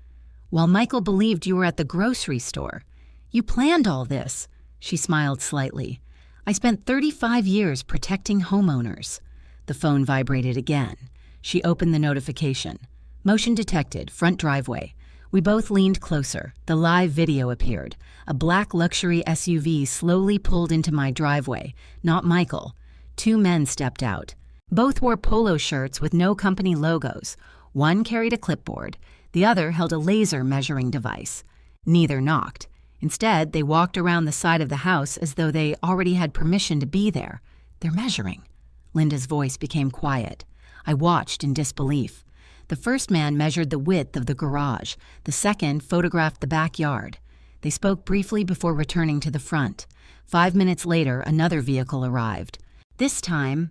While Michael believed you were at the grocery store. You planned all this. She smiled slightly. I spent 35 years protecting homeowners. The phone vibrated again. She opened the notification. Motion detected, front driveway. We both leaned closer. The live video appeared. A black luxury SUV slowly pulled into my driveway. Not Michael. 2 men stepped out. Both wore polo shirts with no company logos. One carried a clipboard. The other held a laser measuring device. Neither knocked. Instead, they walked around the side of the house as though they already had permission to be there. They're measuring. Linda's voice became quiet. I watched in disbelief. The first man measured the width of the garage. The second photographed the backyard. They spoke briefly before returning to the front. 5 minutes later, another vehicle arrived. This time,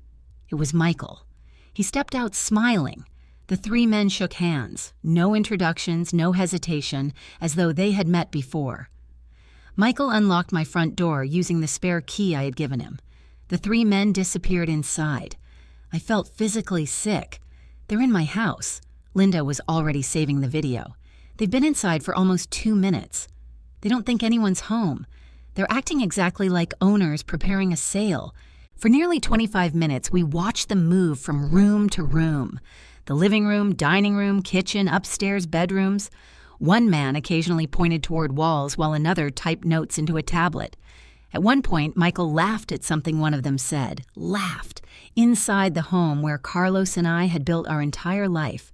it was Michael. He stepped out smiling. The 3 men shook hands. No introductions, no hesitation, as though they had met before. Michael unlocked my front door using the spare key I had given him. The 3 men disappeared inside. I felt physically sick. They're in my house. Linda was already saving the video. They've been inside for almost 2 minutes. They don't think anyone's home. They're acting exactly like owners preparing a sale. For nearly 25 minutes, we watched them move from room to room. The living room, dining room, kitchen, upstairs bedrooms. One man occasionally pointed toward walls while another typed notes into a tablet. At one point, Michael laughed at something one of them said. Laughed. Inside the home where Carlos and I had built our entire life.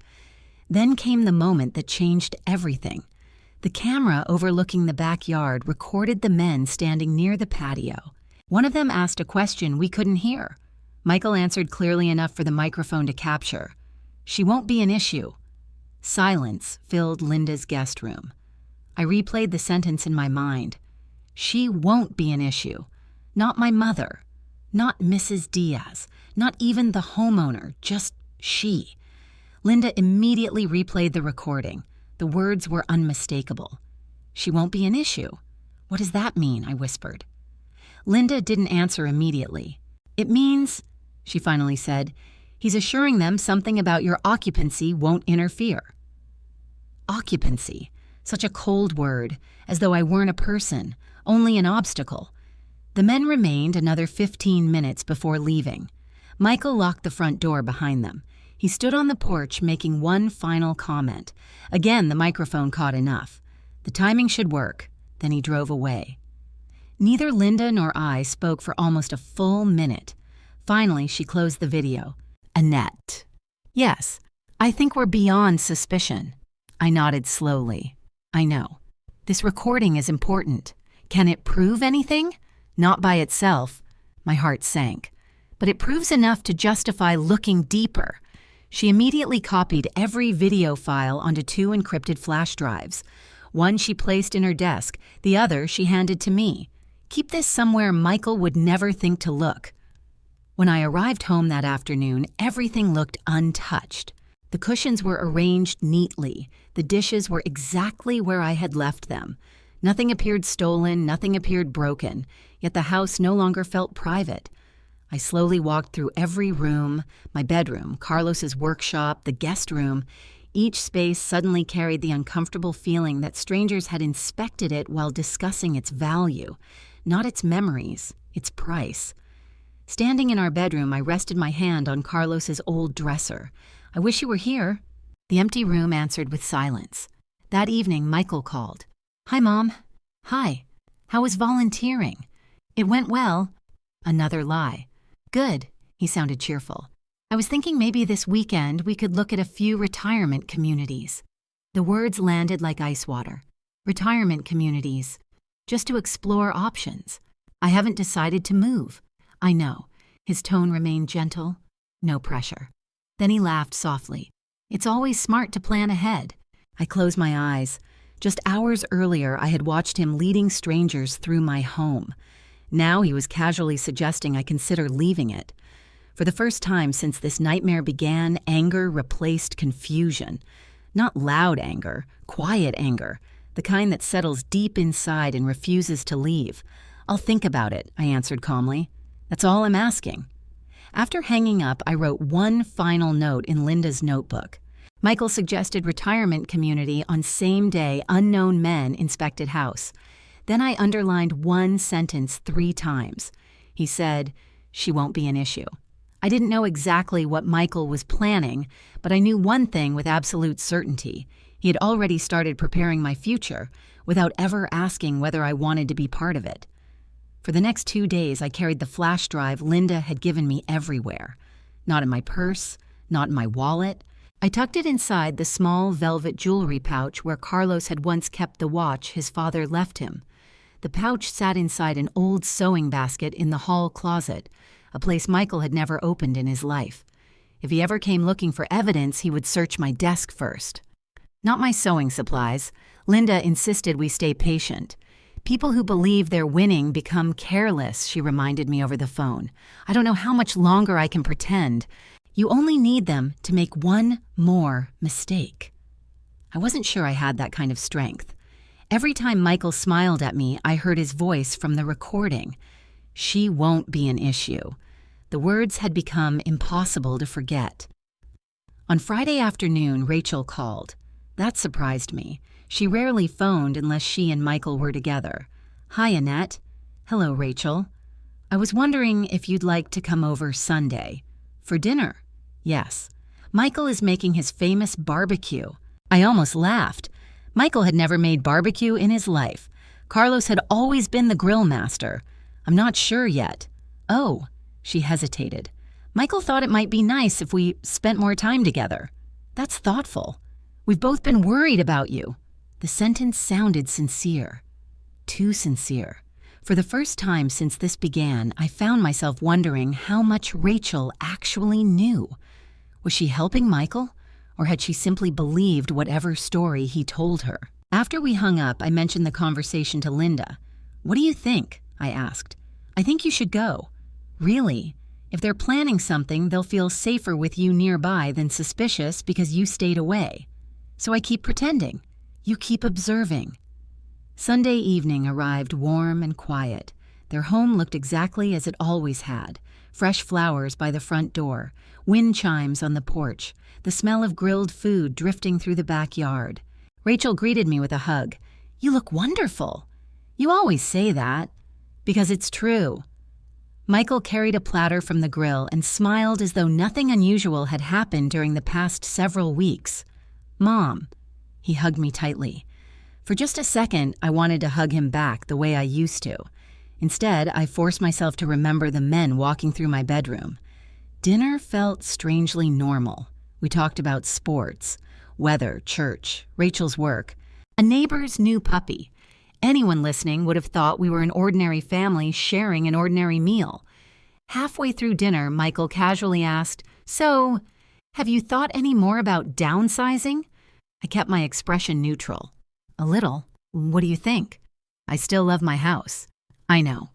Then came the moment that changed everything. The camera overlooking the backyard recorded the men standing near the patio. One of them asked a question we couldn't hear. Michael answered clearly enough for the microphone to capture. She won't be an issue. Silence filled Linda's guest room. I replayed the sentence in my mind. She won't be an issue. Not my mother. Not Mrs. Diaz. Not even the homeowner. Just she. Linda immediately replayed the recording. The words were unmistakable. She won't be an issue. What does that mean? I whispered. Linda didn't answer immediately. It means, she finally said, he's assuring them something about your occupancy won't interfere. Occupancy. Such a cold word, as though I weren't a person, only an obstacle. The men remained another 15 minutes before leaving. Michael locked the front door behind them. He stood on the porch making one final comment. Again, the microphone caught enough. The timing should work. Then he drove away. Neither Linda nor I spoke for almost a full minute. Finally, she closed the video. Annette. Yes, I think we're beyond suspicion. I nodded slowly. I know. This recording is important. Can it prove anything? Not by itself. My heart sank. But it proves enough to justify looking deeper. She immediately copied every video file onto 2 encrypted flash drives. One she placed in her desk, the other she handed to me. Keep this somewhere Michael would never think to look. When I arrived home that afternoon, everything looked untouched. The cushions were arranged neatly. The dishes were exactly where I had left them. Nothing appeared stolen, nothing appeared broken, yet the house no longer felt private. I slowly walked through every room, my bedroom, Carlos's workshop, the guest room. Each space suddenly carried the uncomfortable feeling that strangers had inspected it while discussing its value, not its memories, its price. Standing in our bedroom, I rested my hand on Carlos's old dresser. I wish you were here. The empty room answered with silence. That evening, Michael called. Hi, Mom. Hi. How was volunteering? It went well. Another lie. Good. He sounded cheerful. I was thinking maybe this weekend we could look at a few retirement communities. The words landed like ice water. Retirement communities. Just to explore options. I haven't decided to move. I know. His tone remained gentle. No pressure. Then he laughed softly. It's always smart to plan ahead. I closed my eyes. Just hours earlier, I had watched him leading strangers through my home. Now he was casually suggesting I consider leaving it. For the first time since this nightmare began, anger replaced confusion. Not loud anger, quiet anger, the kind that settles deep inside and refuses to leave. I'll think about it, I answered calmly. That's all I'm asking. After hanging up, I wrote one final note in Linda's notebook. Michael suggested retirement community on same day unknown men inspected house. Then I underlined one sentence 3 times. He said, she won't be an issue. I didn't know exactly what Michael was planning, but I knew one thing with absolute certainty. He had already started preparing my future without ever asking whether I wanted to be part of it. For the next 2 days, I carried the flash drive Linda had given me everywhere. Not in my purse, not in my wallet. I tucked it inside the small velvet jewelry pouch where Carlos had once kept the watch his father left him. The pouch sat inside an old sewing basket in the hall closet, a place Michael had never opened in his life. If he ever came looking for evidence, he would search my desk first. Not my sewing supplies. Linda insisted we stay patient. People who believe they're winning become careless, she reminded me over the phone. I don't know how much longer I can pretend. You only need them to make one more mistake. I wasn't sure I had that kind of strength. Every time Michael smiled at me, I heard his voice from the recording. She won't be an issue. The words had become impossible to forget. On Friday afternoon, Rachel called. That surprised me. She rarely phoned unless she and Michael were together. Hi, Annette. Hello, Rachel. I was wondering if you'd like to come over Sunday. For dinner? Yes. Michael is making his famous barbecue. I almost laughed. Michael had never made barbecue in his life. Carlos had always been the grill master. I'm not sure yet. Oh, she hesitated. Michael thought it might be nice if we spent more time together. That's thoughtful. We've both been worried about you. The sentence sounded sincere. Too sincere. For the first time since this began, I found myself wondering how much Rachel actually knew. Was she helping Michael, or had she simply believed whatever story he told her? After we hung up, I mentioned the conversation to Linda. What do you think? I asked. I think you should go. Really? If they're planning something, they'll feel safer with you nearby than suspicious because you stayed away. So I keep pretending. You keep observing. Sunday evening arrived warm and quiet. Their home looked exactly as it always had. Fresh flowers by the front door, wind chimes on the porch, the smell of grilled food drifting through the backyard. Rachel greeted me with a hug. You look wonderful. You always say that. Because it's true. Michael carried a platter from the grill and smiled as though nothing unusual had happened during the past several weeks. Mom. He hugged me tightly. For just a second, I wanted to hug him back the way I used to. Instead, I forced myself to remember the men walking through my bedroom. Dinner felt strangely normal. We talked about sports, weather, church, Rachel's work, a neighbor's new puppy. Anyone listening would have thought we were an ordinary family sharing an ordinary meal. Halfway through dinner, Michael casually asked, So, Have you thought any more about downsizing? I kept my expression neutral. A little. What do you think? I still love my house. I know.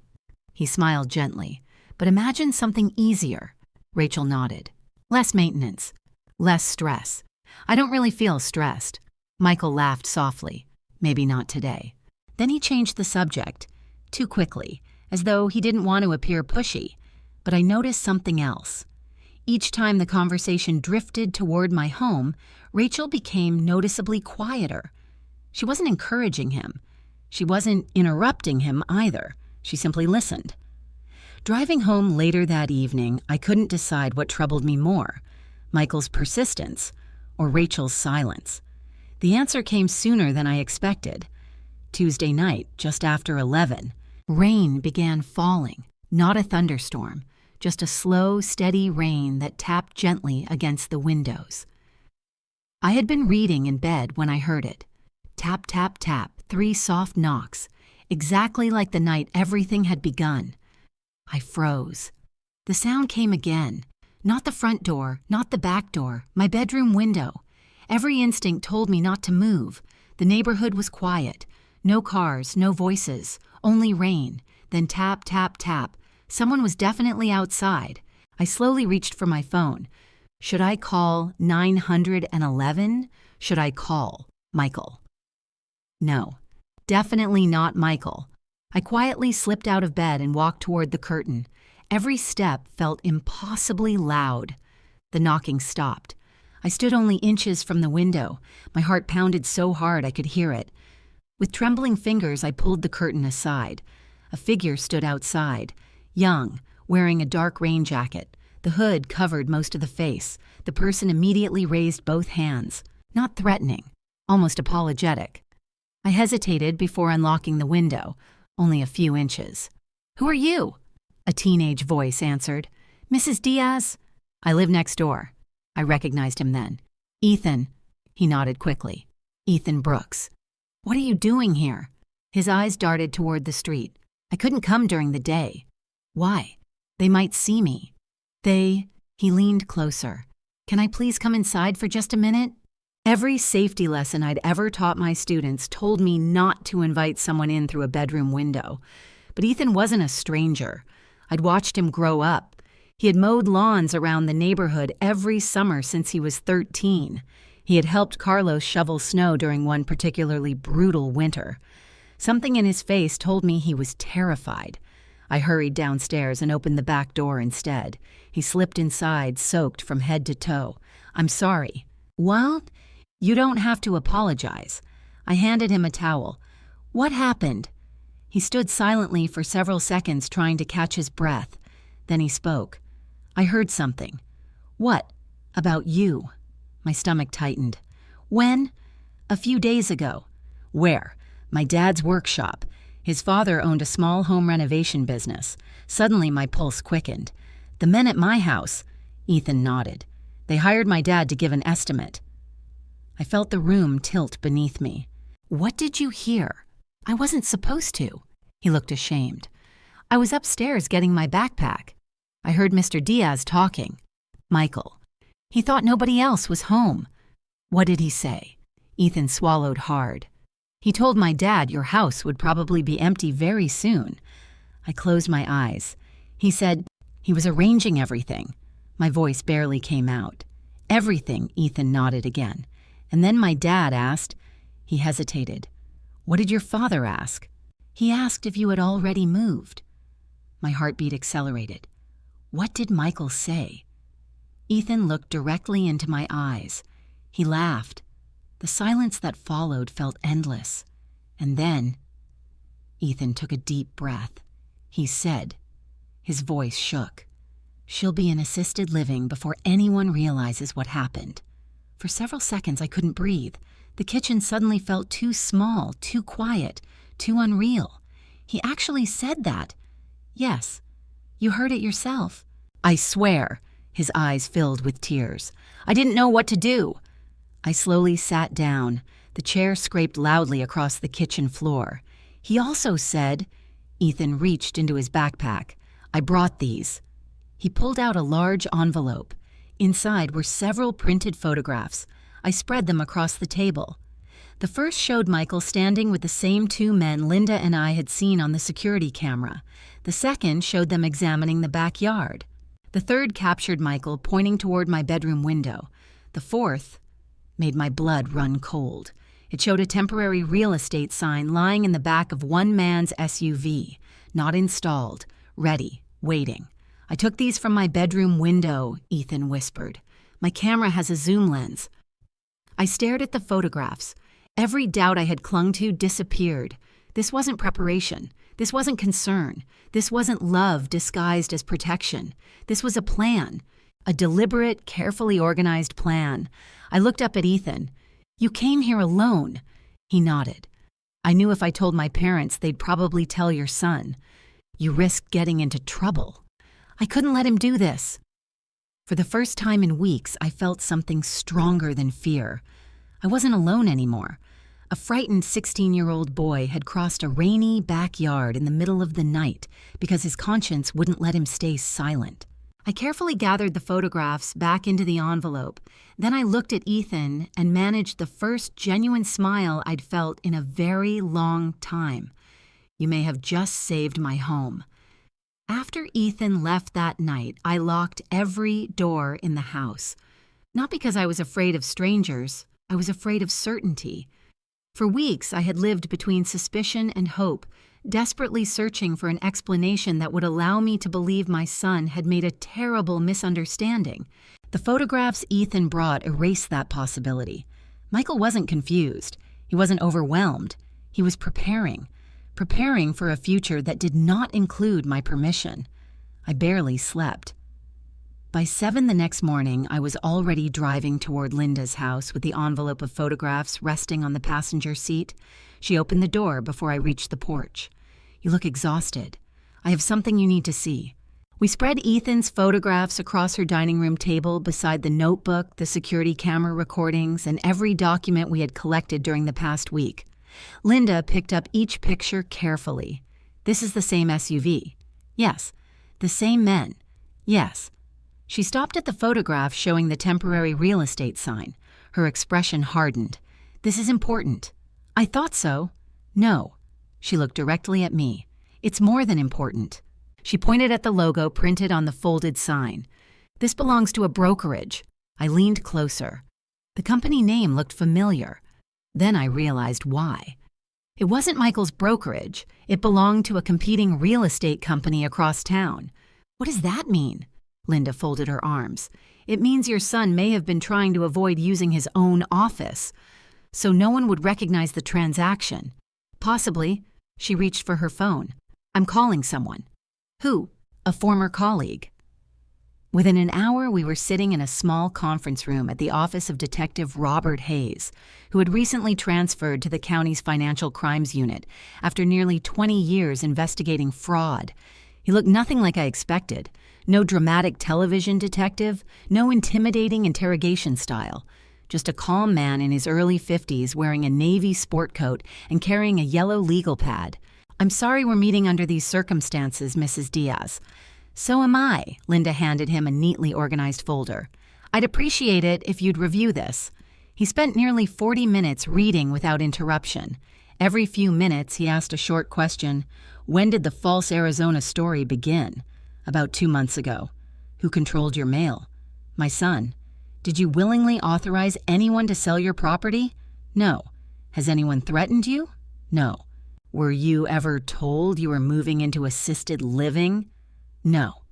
He smiled gently. But imagine something easier. Rachel nodded. Less maintenance. Less stress. I don't really feel stressed. Michael laughed softly. Maybe not today. Then he changed the subject. Too quickly, as though he didn't want to appear pushy. But I noticed something else. Each time the conversation drifted toward my home, Rachel became noticeably quieter. She wasn't encouraging him. She wasn't interrupting him either. She simply listened. Driving home later that evening, I couldn't decide what troubled me more, Michael's persistence or Rachel's silence. The answer came sooner than I expected. Tuesday night, just after 11, rain began falling, not a thunderstorm, just a slow, steady rain that tapped gently against the windows. I had been reading in bed when I heard it. Tap, tap, tap, 3 soft knocks, exactly like the night everything had begun. I froze. The sound came again. Not the front door, not the back door, my bedroom window. Every instinct told me not to move. The neighborhood was quiet. No cars, no voices, only rain. Then tap, tap, tap. Someone was definitely outside. I slowly reached for my phone. Should I call 911? Should I call Michael? No, definitely not Michael. I quietly slipped out of bed and walked toward the curtain. Every step felt impossibly loud. The knocking stopped. I stood only inches from the window. My heart pounded so hard I could hear it. With trembling fingers, I pulled the curtain aside. A figure stood outside, young, wearing a dark rain jacket. The hood covered most of the face. The person immediately raised both hands, not threatening, almost apologetic. I hesitated before unlocking the window, only a few inches. "Who are you?" A teenage voice answered. "Mrs. Diaz?" "I live next door." I recognized him then. "Ethan." He nodded quickly. "Ethan Brooks." "What are you doing here?" His eyes darted toward the street. "I couldn't come during the day." "Why?" "They might see me." "They..." He leaned closer. "Can I please come inside for just a minute?" Every safety lesson I'd ever taught my students told me not to invite someone in through a bedroom window. But Ethan wasn't a stranger. I'd watched him grow up. He had mowed lawns around the neighborhood every summer since he was 13. He had helped Carlos shovel snow during one particularly brutal winter. Something in his face told me he was terrified. I hurried downstairs and opened the back door instead. He slipped inside, soaked from head to toe. "I'm sorry." "Well, you don't have to apologize." I handed him a towel. "What happened?" He stood silently for several seconds trying to catch his breath. Then he spoke. "I heard something." "What?" "About you." My stomach tightened. "When?" "A few days ago." "Where?" "My dad's workshop." His father owned a small home renovation business. Suddenly my pulse quickened. "The men at my house." Ethan nodded. "They hired my dad to give an estimate." I felt the room tilt beneath me. "What did you hear?" "I wasn't supposed to." He looked ashamed. "I was upstairs getting my backpack. I heard Mr. Diaz talking." "Michael." "He thought nobody else was home." "What did he say?" Ethan swallowed hard. "He told my dad your house would probably be empty very soon." I closed my eyes. He said he was arranging everything. My voice barely came out. "Everything," Ethan nodded again. "And then my dad asked..." He hesitated. "What did your father ask?" "He asked if you had already moved." My heartbeat accelerated. What did Michael say? Ethan looked directly into my eyes. He laughed. The silence that followed felt endless. And then, Ethan took a deep breath. He said, his voice shook, "She'll be in assisted living before anyone realizes what happened." For several seconds I couldn't breathe. The kitchen suddenly felt too small, too quiet, too unreal. He actually said that. "Yes, you heard it yourself." "I swear." His eyes filled with tears. "I didn't know what to do." I slowly sat down. The chair scraped loudly across the kitchen floor. "He also said..." Ethan reached into his backpack. "I brought these." He pulled out a large envelope. Inside were several printed photographs. I spread them across the table. The first showed Michael standing with the same two men Linda and I had seen on the security camera. The second showed them examining the backyard. The third captured Michael pointing toward my bedroom window. The fourth made my blood run cold. It showed a temporary real estate sign lying in the back of one man's SUV, not installed, ready, waiting. "I took these from my bedroom window," Ethan whispered. "My camera has a zoom lens." I stared at the photographs. Every doubt I had clung to disappeared. This wasn't preparation. This wasn't concern. This wasn't love disguised as protection. This was a plan. A deliberate, carefully organized plan. I looked up at Ethan. "You came here alone." He nodded. "I knew if I told my parents, they'd probably tell your son. You risked getting into trouble." I couldn't let him do this. For the first time in weeks, I felt something stronger than fear. I wasn't alone anymore. A frightened 16-year-old boy had crossed a rainy backyard in the middle of the night because his conscience wouldn't let him stay silent. I carefully gathered the photographs back into the envelope. Then I looked at Ethan and managed the first genuine smile I'd felt in a very long time. "You may have just saved my home." After Ethan left that night, I locked every door in the house. Not because I was afraid of strangers, I was afraid of certainty. For weeks, I had lived between suspicion and hope, desperately searching for an explanation that would allow me to believe my son had made a terrible misunderstanding. The photographs Ethan brought erased that possibility. Michael wasn't confused. He wasn't overwhelmed. He was preparing for a future that did not include my permission. I barely slept. By 7 the next morning, I was already driving toward Linda's house with the envelope of photographs resting on the passenger seat. She opened the door before I reached the porch. "You look exhausted. I have something you need to see." We spread Ethan's photographs across her dining room table beside the notebook, the security camera recordings, and every document we had collected during the past week. Linda picked up each picture carefully. "This is the same SUV." "Yes." "The same men." "Yes." She stopped at the photograph showing the temporary real estate sign. Her expression hardened. "This is important." "I thought so." "No." She looked directly at me. "It's more than important." She pointed at the logo printed on the folded sign. "This belongs to a brokerage." I leaned closer. The company name looked familiar. Then I realized why. It wasn't Michael's brokerage. It belonged to a competing real estate company across town. "What does that mean?" Linda folded her arms. "It means your son may have been trying to avoid using his own office, so no one would recognize the transaction. Possibly." She reached for her phone. "I'm calling someone." "Who?" "A former colleague." Within an hour, we were sitting in a small conference room at the office of Detective Robert Hayes, who had recently transferred to the county's Financial Crimes Unit after nearly 20 years investigating fraud. He looked nothing like I expected. No dramatic television detective, no intimidating interrogation style. Just a calm man in his early 50s wearing a navy sport coat and carrying a yellow legal pad. "I'm sorry we're meeting under these circumstances, Mrs. Diaz." "So am I." Linda handed him a neatly organized folder. "I'd appreciate it if you'd review this." He spent nearly 40 minutes reading without interruption. Every few minutes, he asked a short question. "When did the false Arizona story begin?" "About 2 months ago." "Who controlled your mail?" "My son." "Did you willingly authorize anyone to sell your property?" "No." "Has anyone threatened you?" "No." "Were you ever told you were moving into assisted living?" "No."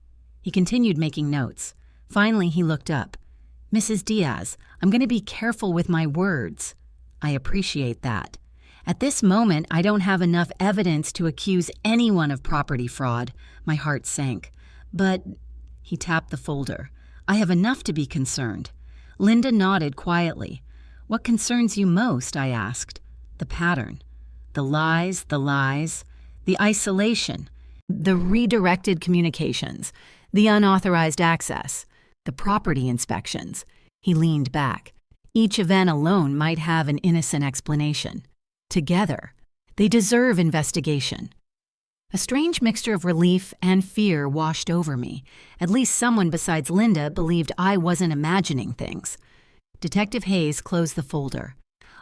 He continued making notes. Finally, he looked up. "Mrs. Diaz, I'm going to be careful with my words." "I appreciate that. At this moment, I don't have enough evidence to accuse anyone of property fraud." My heart sank. "But," he tapped the folder, "I have enough to be concerned." Linda nodded quietly. "What concerns you most?" I asked. "The pattern. The lies, the isolation, the redirected communications, the unauthorized access, the property inspections." He leaned back. "Each event alone might have an innocent explanation. Together, they deserve investigation." A strange mixture of relief and fear washed over me. At least someone besides Linda believed I wasn't imagining things. Detective Hayes closed the folder.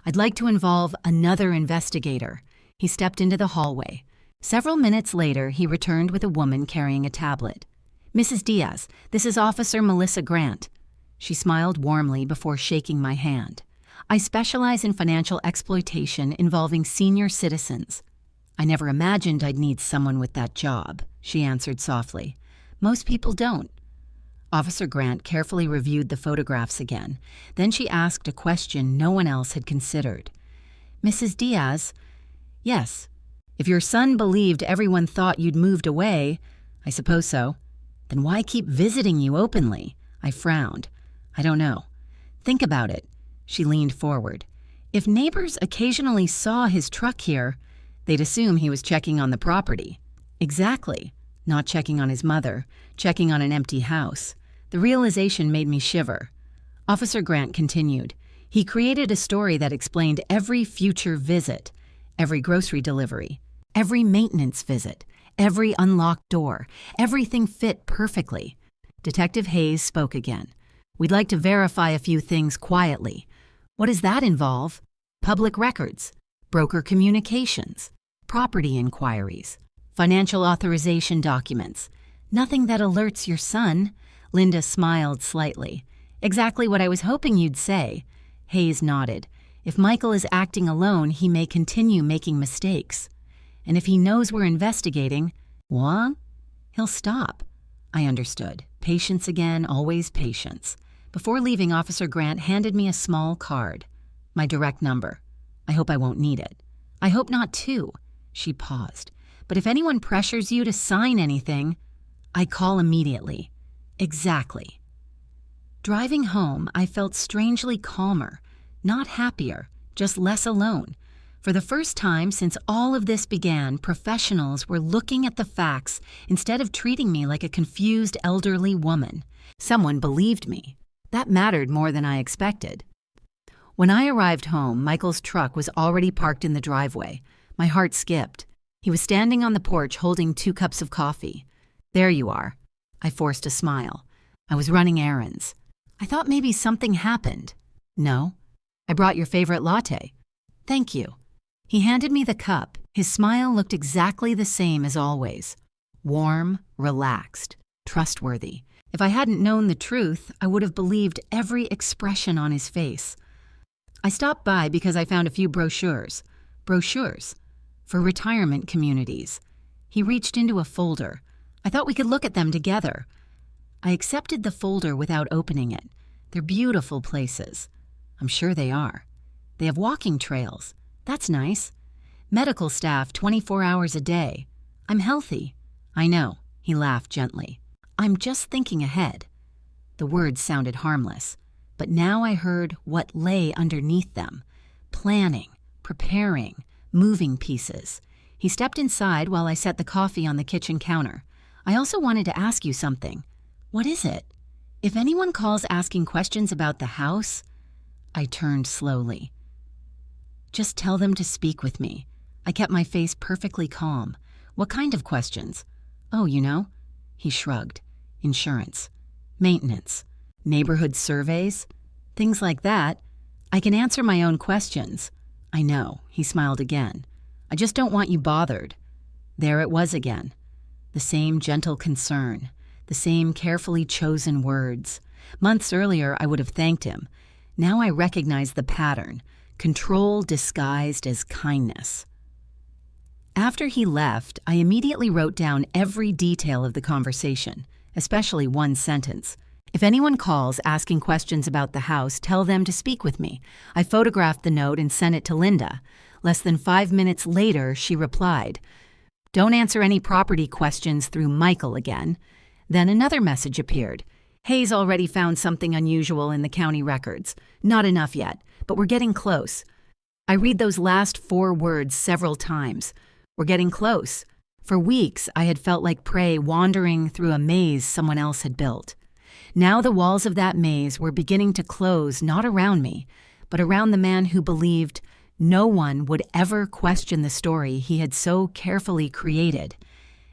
I'd like to involve another investigator. He stepped into the hallway. Several minutes later, he returned with a woman carrying a tablet. Mrs. Diaz, this is Officer Melissa Grant. She smiled warmly before shaking my hand. I specialize in financial exploitation involving senior citizens. I never imagined I'd need someone with that job, she answered softly. Most people don't. Officer Grant carefully reviewed the photographs again. Then she asked a question no one else had considered. Mrs. Diaz, yes. If your son believed everyone thought you'd moved away, I suppose so. Then why keep visiting you openly? I frowned. I don't know. Think about it. She leaned forward. If neighbors occasionally saw his truck here, they'd assume he was checking on the property. Exactly. Not checking on his mother, checking on an empty house. The realization made me shiver. Officer Grant continued. He created a story that explained every future visit, every grocery delivery, every maintenance visit, every unlocked door. Everything fit perfectly. Detective Hayes spoke again. We'd like to verify a few things quietly. What does that involve? Public records, broker communications, property inquiries, financial authorization documents. Nothing that alerts your son. Linda smiled slightly. Exactly what I was hoping you'd say. Hayes nodded. If Michael is acting alone, he may continue making mistakes. And if he knows we're investigating, what? He'll stop. I understood. Patience again, always patience. Before leaving, Officer Grant handed me a small card. My direct number. I hope I won't need it. I hope not, too. She paused. But if anyone pressures you to sign anything, I call immediately. Exactly. Driving home, I felt strangely calmer, not happier, just less alone. For the first time since all of this began, professionals were looking at the facts instead of treating me like a confused elderly woman. Someone believed me. That mattered more than I expected. When I arrived home, Michael's truck was already parked in the driveway. My heart skipped. He was standing on the porch holding 2 cups of coffee. There you are. I forced a smile. I was running errands. I thought maybe something happened. No. I brought your favorite latte. Thank you. He handed me the cup. His smile looked exactly the same as always. Warm, relaxed, trustworthy. If I hadn't known the truth, I would have believed every expression on his face. I stopped by because I found a few brochures. Brochures? For retirement communities. He reached into a folder. I thought we could look at them together. I accepted the folder without opening it. They're beautiful places. I'm sure they are. They have walking trails. That's nice. Medical staff 24 hours a day. I'm healthy. I know. He laughed gently. I'm just thinking ahead. The words sounded harmless, but now I heard what lay underneath them. Planning, preparing, moving pieces. He stepped inside while I set the coffee on the kitchen counter. I also wanted to ask you something. What is it? If anyone calls asking questions about the house, I turned slowly. Just tell them to speak with me. I kept my face perfectly calm. What kind of questions? Oh, you know. He shrugged. Insurance. Maintenance. Neighborhood surveys. Things like that. I can answer my own questions. I know. He smiled again. I just don't want you bothered. There it was again. The same gentle concern. The same carefully chosen words. Months earlier, I would have thanked him. Now I recognize the pattern. Control disguised as kindness. After he left, I immediately wrote down every detail of the conversation, especially one sentence. If anyone calls asking questions about the house, tell them to speak with me. I photographed the note and sent it to Linda. Less than 5 minutes later, she replied, "Don't answer any property questions through Michael again." Then another message appeared. "Hayes already found something unusual in the county records. Not enough yet, but we're getting close." I read those last 4 words several times. We're getting close. For weeks, I had felt like prey wandering through a maze someone else had built. Now the walls of that maze were beginning to close not around me, but around the man who believed no one would ever question the story he had so carefully created.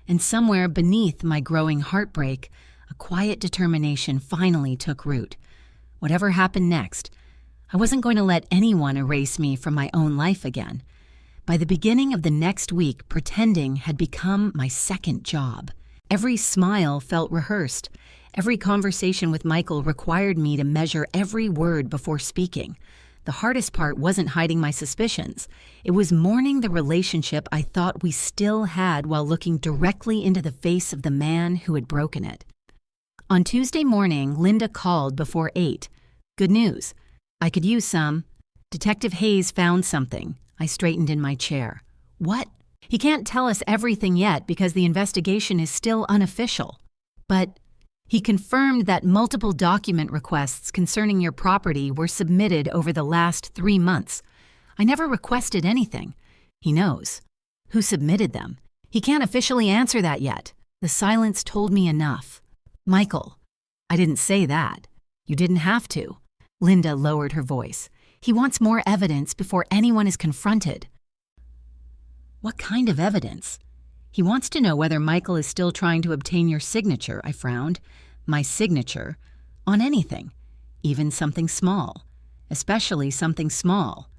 And somewhere beneath my growing heartbreak, a quiet determination finally took root. Whatever happened next, I wasn't going to let anyone erase me from my own life again. By the beginning of the next week, pretending had become my second job. Every smile felt rehearsed. Every conversation with Michael required me to measure every word before speaking. The hardest part wasn't hiding my suspicions. It was mourning the relationship I thought we still had while looking directly into the face of the man who had broken it. On Tuesday morning, Linda called before 8. Good news. I could use some. Detective Hayes found something. I straightened in my chair. What? He can't tell us everything yet because the investigation is still unofficial. But he confirmed that multiple document requests concerning your property were submitted over the last 3 months. I never requested anything. He knows. Who submitted them? He can't officially answer that yet. The silence told me enough. Michael. I didn't say that. You didn't have to. Linda lowered her voice. He wants more evidence before anyone is confronted. What kind of evidence? He wants to know whether Michael is still trying to obtain your signature, I frowned. My signature? On anything. Even something small. Especially something small.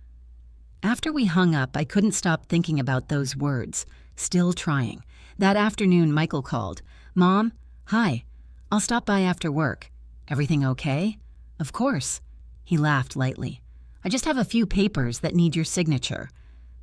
After we hung up, I couldn't stop thinking about those words. Still trying. That afternoon, Michael called. Mom? Hi. I'll stop by after work. Everything okay? Of course. He laughed lightly. I just have a few papers that need your signature.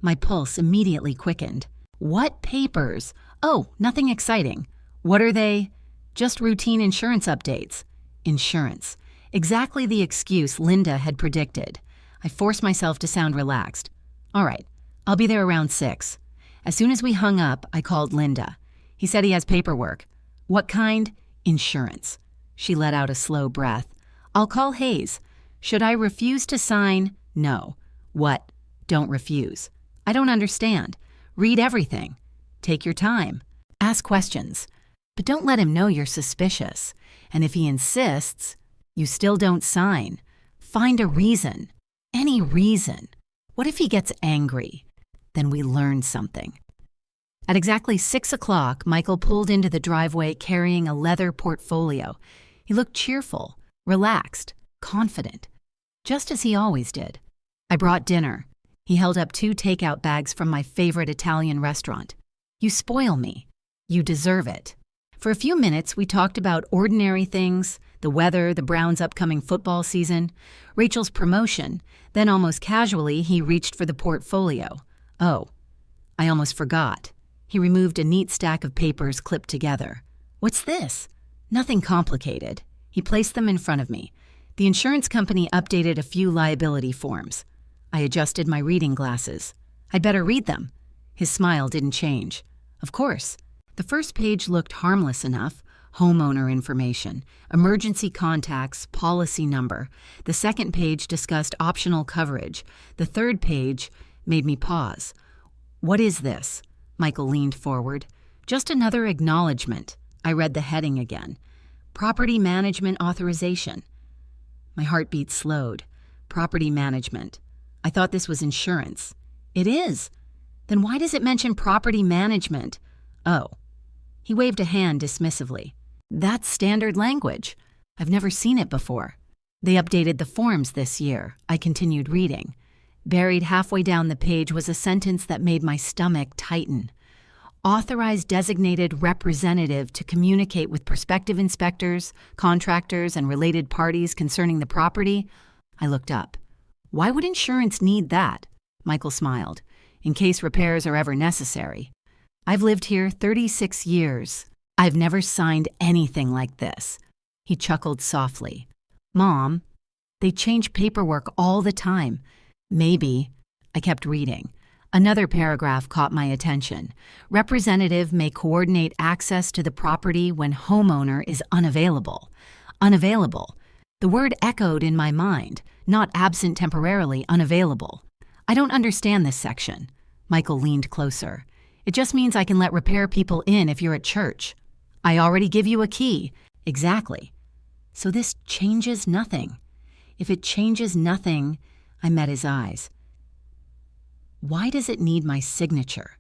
My pulse immediately quickened. What papers? Oh, nothing exciting. What are they? Just routine insurance updates. Insurance. Exactly the excuse Linda had predicted. I forced myself to sound relaxed. All right, I'll be there around 6. As soon as we hung up, I called Linda. He said he has paperwork. What kind? Insurance. She let out a slow breath. I'll call Hayes. Should I refuse to sign? No. What? Don't refuse. I don't understand. Read everything. Take your time. Ask questions. But don't let him know you're suspicious. And if he insists, you still don't sign. Find a reason. Any reason. What if he gets angry? Then we learn something. At exactly 6 o'clock, Michael pulled into the driveway carrying a leather portfolio. He looked cheerful, relaxed, confident, just as he always did. I brought dinner. He held up 2 takeout bags from my favorite Italian restaurant. You spoil me. You deserve it. For a few minutes, we talked about ordinary things, the weather, the Browns' upcoming football season, Rachel's promotion. Then almost casually, he reached for the portfolio. Oh, I almost forgot. He removed a neat stack of papers clipped together. What's this? Nothing complicated. He placed them in front of me. The insurance company updated a few liability forms. I adjusted my reading glasses. I'd better read them. His smile didn't change. Of course. The first page looked harmless enough. Homeowner information, emergency contacts, policy number. The second page discussed optional coverage. The third page made me pause. What is this? Michael leaned forward. Just another acknowledgement. I read the heading again. Property management authorization. My heartbeat slowed. Property management. I thought this was insurance. It is. Then why does it mention property management? Oh. He waved a hand dismissively. That's standard language. I've never seen it before. They updated the forms this year. I continued reading. Buried halfway down the page was a sentence that made my stomach tighten. Authorized designated representative to communicate with prospective inspectors, contractors, and related parties concerning the property. I looked up. Why would insurance need that? Michael smiled. In case repairs are ever necessary. I've lived here 36 years. I've never signed anything like this. He chuckled softly. Mom, they change paperwork all the time. Maybe. I kept reading. Another paragraph caught my attention. Representative may coordinate access to the property when homeowner is unavailable. Unavailable. The word echoed in my mind, not absent temporarily, unavailable. I don't understand this section. Michael leaned closer. It just means I can let repair people in if you're at church. I already give you a key. Exactly. So this changes nothing. If it changes nothing, I met his eyes. Why does it need my signature?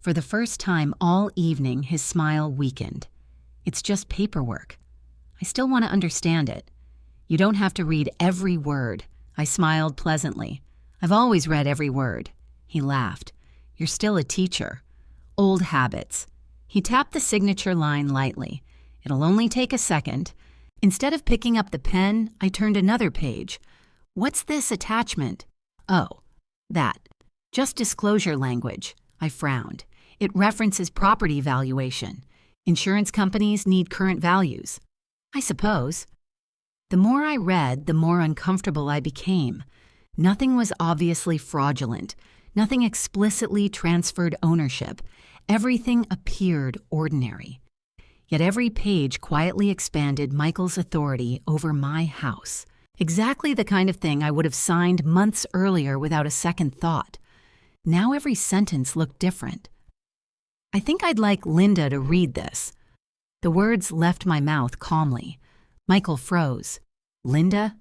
For the first time all evening, his smile weakened. It's just paperwork. I still want to understand it. You don't have to read every word. I smiled pleasantly. I've always read every word. He laughed. You're still a teacher. Old habits. He tapped the signature line lightly. It'll only take a second. Instead of picking up the pen, I turned another page. What's this attachment? Oh, that. Just disclosure language. I frowned. It references property valuation. Insurance companies need current values. I suppose. The more I read, the more uncomfortable I became. Nothing was obviously fraudulent. Nothing explicitly transferred ownership. Everything appeared ordinary. Yet every page quietly expanded Michael's authority over my house. Exactly the kind of thing I would have signed months earlier without a second thought. Now every sentence looked different. I think I'd like Linda to read this. The words left my mouth calmly. Michael froze. Linda?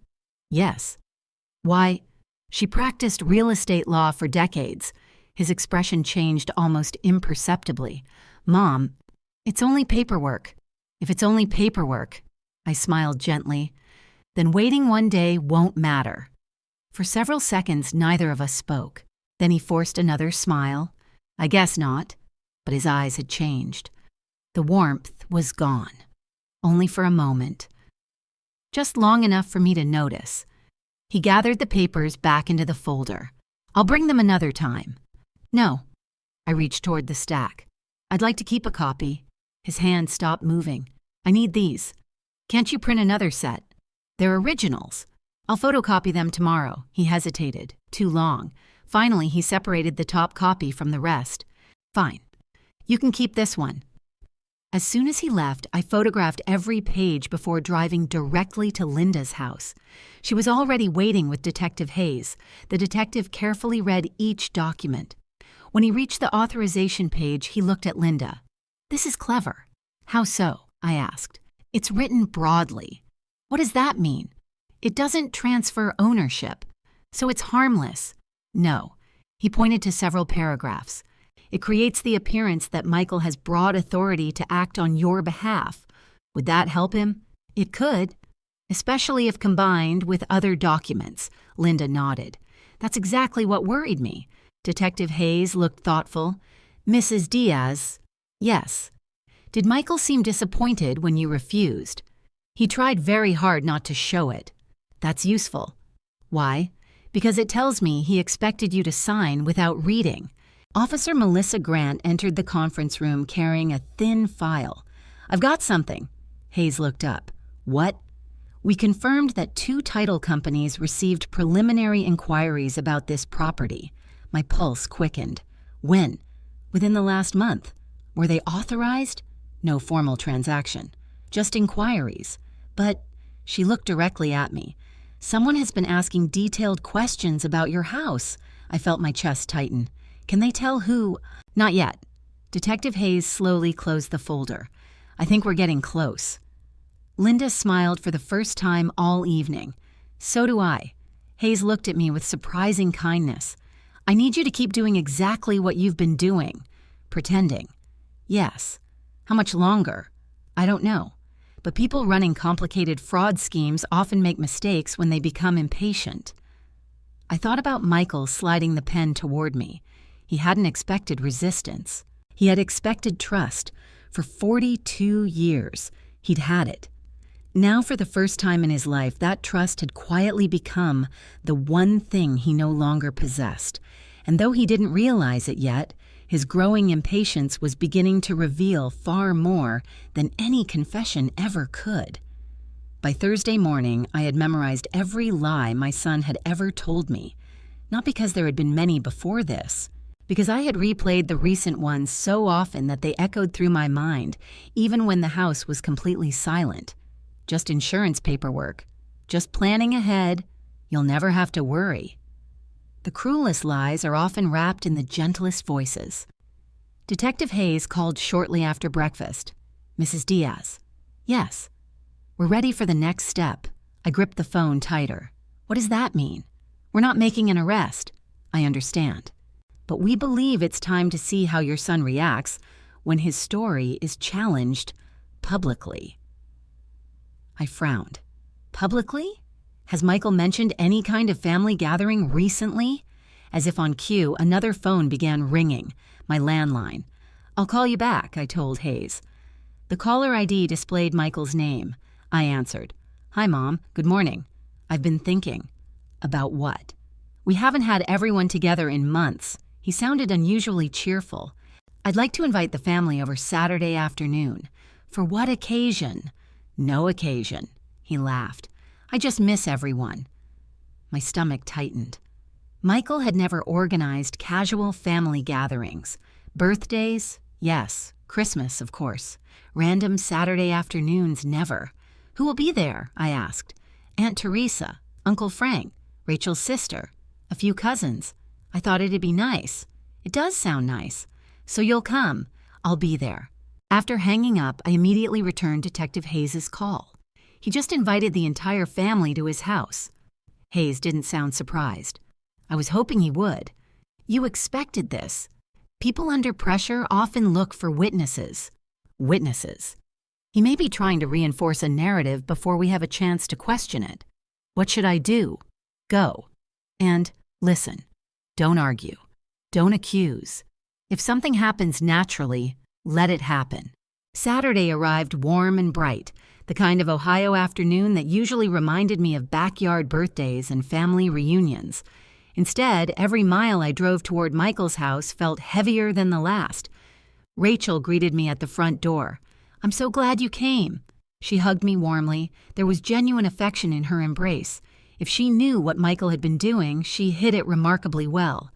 Yes. Why, she practiced real estate law for decades. His expression changed almost imperceptibly. Mom, it's only paperwork. If it's only paperwork, I smiled gently, then waiting one day won't matter. For several seconds, neither of us spoke. Then he forced another smile. I guess not, but his eyes had changed. The warmth was gone, only for a moment. Just long enough for me to notice. He gathered the papers back into the folder. I'll bring them another time. No. I reached toward the stack. I'd like to keep a copy. His hand stopped moving. I need these. Can't you print another set? They're originals. I'll photocopy them tomorrow. He hesitated. Too long. Finally, he separated the top copy from the rest. Fine. You can keep this one. As soon as he left, I photographed every page before driving directly to Linda's house. She was already waiting with Detective Hayes. The detective carefully read each document. When he reached the authorization page, he looked at Linda. This is clever. How so? I asked. It's written broadly. What does that mean? It doesn't transfer ownership. So it's harmless. No. He pointed to several paragraphs. It creates the appearance that Michael has broad authority to act on your behalf. Would that help him? It could, especially if combined with other documents. Linda nodded. That's exactly what worried me. Detective Hayes looked thoughtful. Mrs. Diaz, yes. Did Michael seem disappointed when you refused? He tried very hard not to show it. That's useful. Why? Because it tells me he expected you to sign without reading. Officer Melissa Grant entered the conference room carrying a thin file. I've got something. Hayes looked up. What? We confirmed that 2 title companies received preliminary inquiries about this property. My pulse quickened. When? Within the last month. Were they authorized? No formal transaction. Just inquiries. But she looked directly at me. Someone has been asking detailed questions about your house. I felt my chest tighten. Can they tell who? Not yet. Detective Hayes slowly closed the folder. I think we're getting close. Linda smiled for the first time all evening. So do I. Hayes looked at me with surprising kindness. I need you to keep doing exactly what you've been doing. Pretending. Yes. How much longer? I don't know. But people running complicated fraud schemes often make mistakes when they become impatient. I thought about Michael sliding the pen toward me. He hadn't expected resistance. He had expected trust. For 42 years, he'd had it. Now, for the first time in his life, that trust had quietly become the one thing he no longer possessed. And though he didn't realize it yet, his growing impatience was beginning to reveal far more than any confession ever could. By Thursday morning, I had memorized every lie my son had ever told me. Not because there had been many before this, because I had replayed the recent ones so often that they echoed through my mind, even when the house was completely silent. Just insurance paperwork. Just planning ahead. You'll never have to worry. The cruelest lies are often wrapped in the gentlest voices. Detective Hayes called shortly after breakfast. Mrs. Diaz. Yes. We're ready for the next step. I gripped the phone tighter. What does that mean? We're not making an arrest. I understand. but we believe it's time to see how your son reacts when his story is challenged publicly." I frowned. Publicly? Has Michael mentioned any kind of family gathering recently? As if on cue, another phone began ringing, my landline. "I'll call you back," I told Hayes. The caller ID displayed Michael's name. I answered. "Hi, Mom. Good morning. I've been thinking." "About what?" "We haven't had everyone together in months." He sounded unusually cheerful. "I'd like to invite the family over Saturday afternoon." "For what occasion?" "No occasion." He laughed. "I just miss everyone." My stomach tightened. Michael had never organized casual family gatherings. Birthdays? Yes. Christmas, of course. Random Saturday afternoons, never. "Who will be there?" I asked. "Aunt Teresa, Uncle Frank, Rachel's sister, a few cousins. I thought it'd be nice." "It does sound nice. So you'll come." "I'll be there." After hanging up, I immediately returned Detective Hayes' call. He just invited the entire family to his house. Hayes didn't sound surprised. I was hoping he would. "You expected this. People under pressure often look for witnesses." Witnesses. He may be trying to reinforce a narrative before we have a chance to question it. What should I do? Go. And listen. Don't argue. Don't accuse. If something happens naturally, let it happen. Saturday arrived warm and bright, the kind of Ohio afternoon that usually reminded me of backyard birthdays and family reunions. Instead, every mile I drove toward Michael's house felt heavier than the last. Rachel greeted me at the front door. "I'm so glad you came." She hugged me warmly. There was genuine affection in her embrace. If she knew what Michael had been doing, she hid it remarkably well.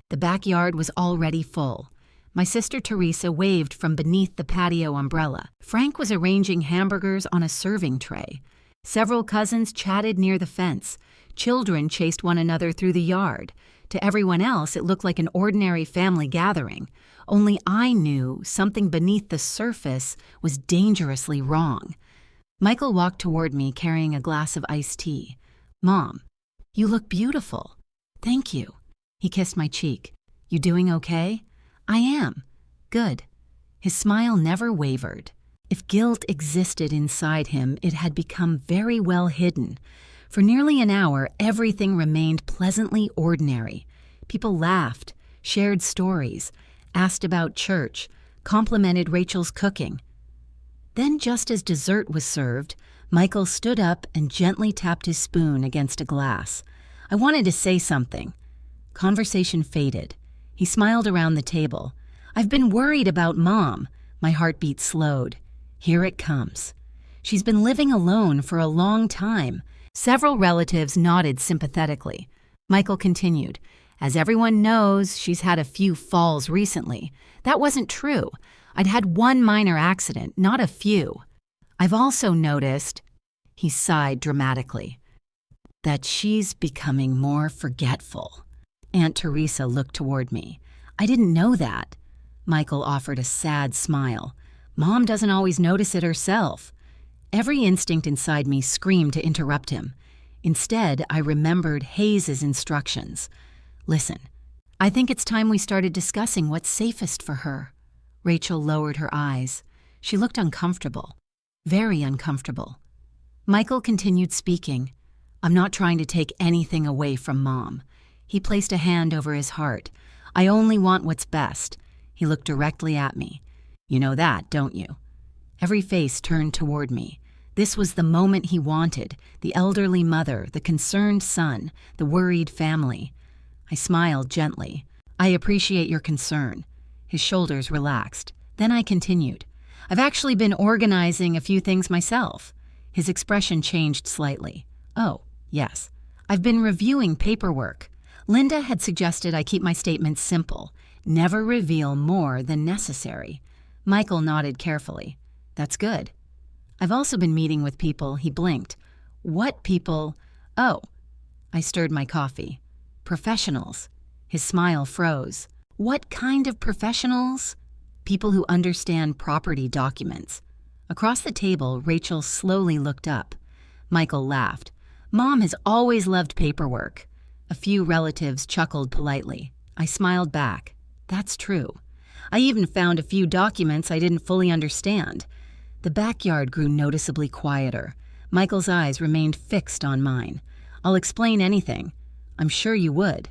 The backyard was already full. My sister Teresa waved from beneath the patio umbrella. Frank was arranging hamburgers on a serving tray. Several cousins chatted near the fence. Children chased one another through the yard. To everyone else, it looked like an ordinary family gathering. Only I knew something beneath the surface was dangerously wrong. Michael walked toward me carrying a glass of iced tea. "Mom, you look beautiful." "Thank you." He kissed my cheek. "You doing okay?" "I am." "Good." His smile never wavered. If guilt existed inside him, it had become very well hidden. For nearly an hour, everything remained pleasantly ordinary. People laughed, shared stories, asked about church, complimented Rachel's cooking. Then, just as dessert was served, Michael stood up and gently tapped his spoon against a glass. I wanted to say something. Conversation faded. He smiled around the table. "I've been worried about Mom." My heartbeat slowed. Here it comes. "She's been living alone for a long time." Several relatives nodded sympathetically. Michael continued, "As everyone knows, she's had a few falls recently. That wasn't true. I'd had one minor accident, not a few. I've also noticed," he sighed dramatically, "that she's becoming more forgetful." Aunt Teresa looked toward me. "I didn't know that." Michael offered a sad smile. "Mom doesn't always notice it herself." Every instinct inside me screamed to interrupt him. Instead, I remembered Hayes' instructions. "Listen, I think it's time we started discussing what's safest for her." Rachel lowered her eyes. She looked uncomfortable. Very uncomfortable. Michael continued speaking. "I'm not trying to take anything away from Mom." He placed a hand over his heart. "I only want what's best." He looked directly at me. "You know that, don't you?" Every face turned toward me. This was the moment he wanted, the elderly mother, the concerned son, the worried family. I smiled gently. "I appreciate your concern." His shoulders relaxed. Then I continued. "I've actually been organizing a few things myself." His expression changed slightly. "Oh, yes. I've been reviewing paperwork. Linda had suggested I keep my statements simple. Never reveal more than necessary." Michael nodded carefully. "That's good." "I've also been meeting with people." He blinked. "What people?" "Oh." I stirred my coffee. "Professionals." His smile froze. "What kind of professionals?" "People who understand property documents." Across the table, Rachel slowly looked up. Michael laughed. "Mom has always loved paperwork." A few relatives chuckled politely. I smiled back. That's true. I even found a few documents I didn't fully understand. The backyard grew noticeably quieter. Michael's eyes remained fixed on mine. I'll explain anything. I'm sure you would.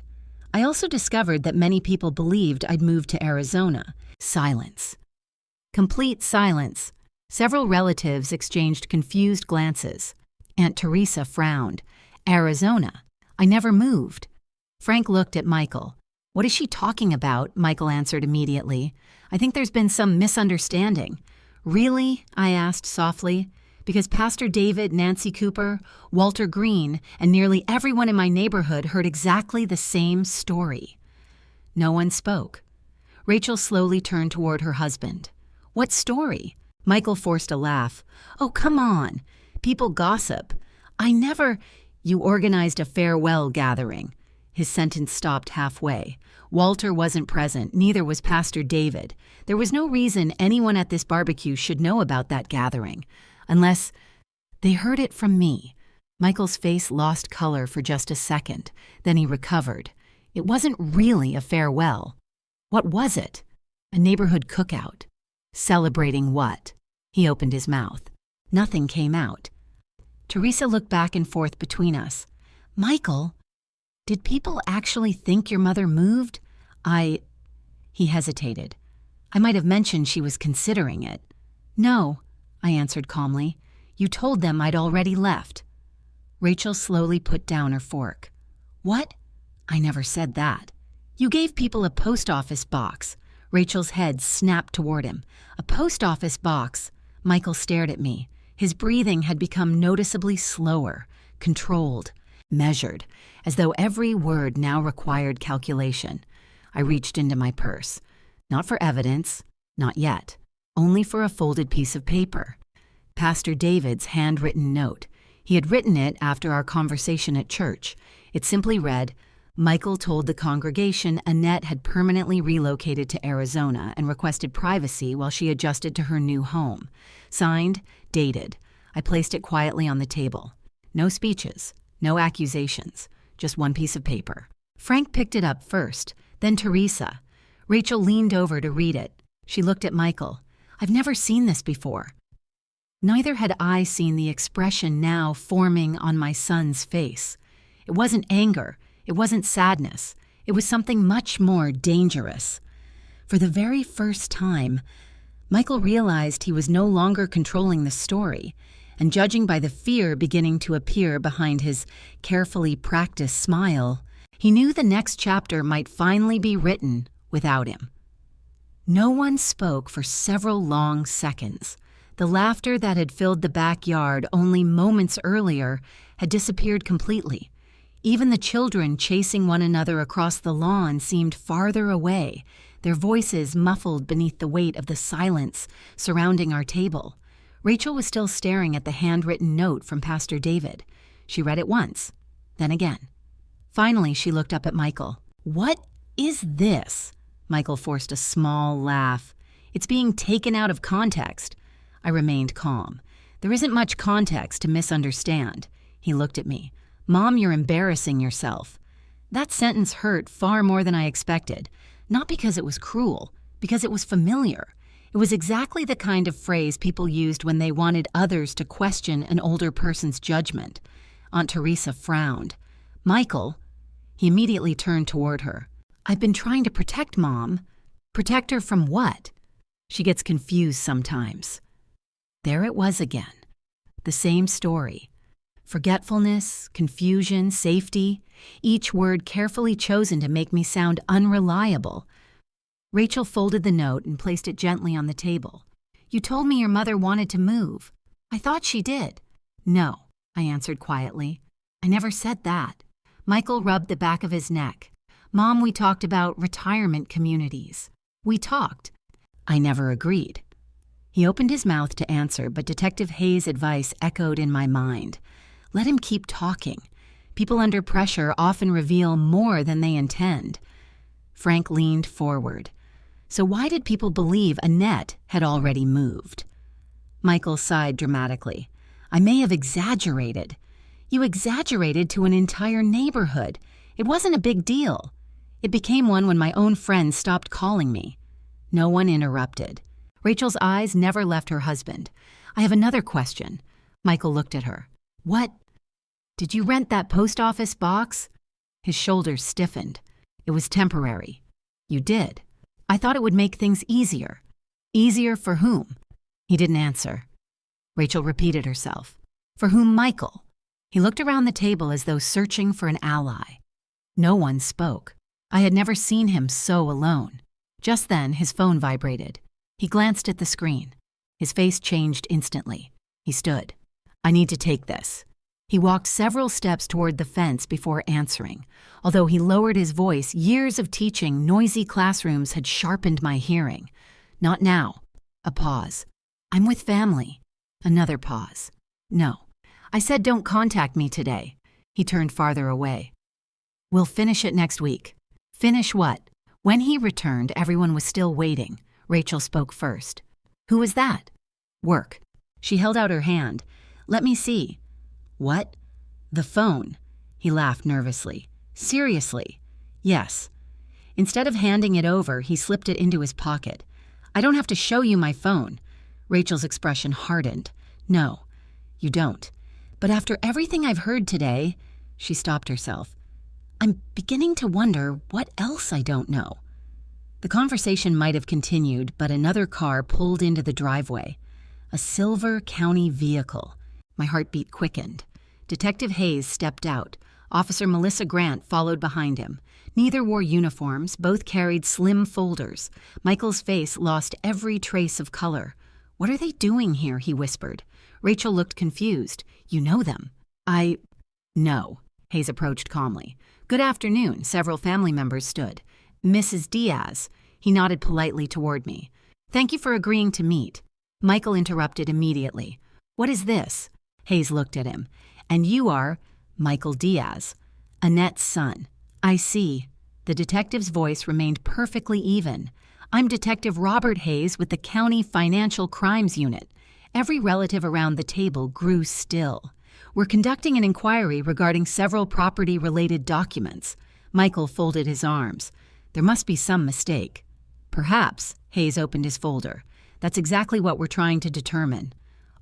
I also discovered that many people believed I'd moved to Arizona. Silence. Complete silence. Several relatives exchanged confused glances. Aunt Teresa frowned. Arizona. I never moved. Frank looked at Michael. What is she talking about? Michael answered immediately. I think there's been some misunderstanding. Really? I asked softly. Because Pastor David, Nancy Cooper, Walter Green, and nearly everyone in my neighborhood heard exactly the same story. No one spoke. Rachel slowly turned toward her husband. What story? Michael forced a laugh. Oh, come on. People gossip. You organized a farewell gathering. His sentence stopped halfway. Walter wasn't present, neither was Pastor David. There was no reason anyone at this barbecue should know about that gathering. Unless they heard it from me. Michael's face lost color for just a second. Then he recovered. It wasn't really a farewell. What was it? A neighborhood cookout. Celebrating what? He opened his mouth. Nothing came out. Teresa looked back and forth between us. Michael, did people actually think your mother moved? He hesitated. I might have mentioned she was considering it. No, I answered calmly. You told them I'd already left. Rachel slowly put down her fork. What? I never said that. You gave people a post office box. Rachel's head snapped toward him. A post office box. Michael stared at me. His breathing had become noticeably slower, controlled, measured, as though every word now required calculation. I reached into my purse. Not for evidence, not yet. Only for a folded piece of paper. Pastor David's handwritten note. He had written it after our conversation at church. It simply read, Michael told the congregation Annette had permanently relocated to Arizona and requested privacy while she adjusted to her new home. Signed, dated. I placed it quietly on the table. No speeches, no accusations, just one piece of paper. Frank picked it up first, then Teresa. Rachel leaned over to read it. She looked at Michael. I've never seen this before. Neither had I seen the expression now forming on my son's face. It wasn't anger. It wasn't sadness. It was something much more dangerous. For the very first time, Michael realized he was no longer controlling the story, and judging by the fear beginning to appear behind his carefully practiced smile, he knew the next chapter might finally be written without him. No one spoke for several long seconds. The laughter that had filled the backyard only moments earlier had disappeared completely. Even the children chasing one another across the lawn seemed farther away, their voices muffled beneath the weight of the silence surrounding our table. Rachel was still staring at the handwritten note from Pastor David. She read it once, then again. Finally, she looked up at Michael. What is this? Michael forced a small laugh. It's being taken out of context. I remained calm. There isn't much context to misunderstand. He looked at me. Mom, you're embarrassing yourself. That sentence hurt far more than I expected. Not because it was cruel, because it was familiar. It was exactly the kind of phrase people used when they wanted others to question an older person's judgment. Aunt Teresa frowned. Michael, he immediately turned toward her. I've been trying to protect Mom. Protect her from what? She gets confused sometimes. There it was again. The same story. Forgetfulness, confusion, safety, each word carefully chosen to make me sound unreliable. Rachel folded the note and placed it gently on the table. You told me your mother wanted to move. I thought she did. No, I answered quietly. I never said that. Michael rubbed the back of his neck. Mom, we talked about retirement communities. We talked. I never agreed. He opened his mouth to answer, but Detective Hayes' advice echoed in my mind. Let him keep talking. People under pressure often reveal more than they intend. Frank leaned forward. So why did people believe Annette had already moved? Michael sighed dramatically. I may have exaggerated. You exaggerated to an entire neighborhood. It wasn't a big deal. It became one when my own friends stopped calling me. No one interrupted. Rachel's eyes never left her husband. I have another question. Michael looked at her. What? Did you rent that post office box? His shoulders stiffened. It was temporary. You did. I thought it would make things easier. Easier for whom? He didn't answer. Rachel repeated herself. For whom, Michael? He looked around the table as though searching for an ally. No one spoke. I had never seen him so alone. Just then, his phone vibrated. He glanced at the screen. His face changed instantly. He stood. I need to take this. He walked several steps toward the fence before answering. Although he lowered his voice, years of teaching noisy classrooms had sharpened my hearing. Not now. A pause. I'm with family. Another pause. No. I said don't contact me today. He turned farther away. We'll finish it next week. Finish what? When he returned, everyone was still waiting. Rachel spoke first. Who was that? Work. She held out her hand. Let me see. What? The phone. He laughed nervously. Seriously? Yes. Instead of handing it over, he slipped it into his pocket. I don't have to show you my phone. Rachel's expression hardened. No, you don't. But after everything I've heard today, she stopped herself. I'm beginning to wonder what else I don't know. The conversation might have continued, but another car pulled into the driveway. A silver county vehicle. My heartbeat quickened. Detective Hayes stepped out. Officer Melissa Grant followed behind him. Neither wore uniforms, both carried slim folders. Michael's face lost every trace of color. What are they doing here? He whispered. Rachel looked confused. You know them. No. Hayes approached calmly. Good afternoon. Several family members stood. Mrs. Diaz. He nodded politely toward me. Thank you for agreeing to meet. Michael interrupted immediately. What is this? Hayes looked at him. And you are Michael Diaz, Annette's son. I see. The detective's voice remained perfectly even. I'm Detective Robert Hayes with the County Financial Crimes Unit. Every relative around the table grew still. We're conducting an inquiry regarding several property-related documents. Michael folded his arms. There must be some mistake. Perhaps. Hayes opened his folder. That's exactly what we're trying to determine.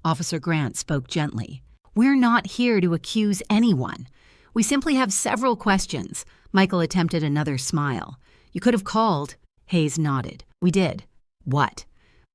Officer Grant spoke gently. We're not here to accuse anyone. We simply have several questions. Michael attempted another smile. You could have called. Hayes nodded. We did. What?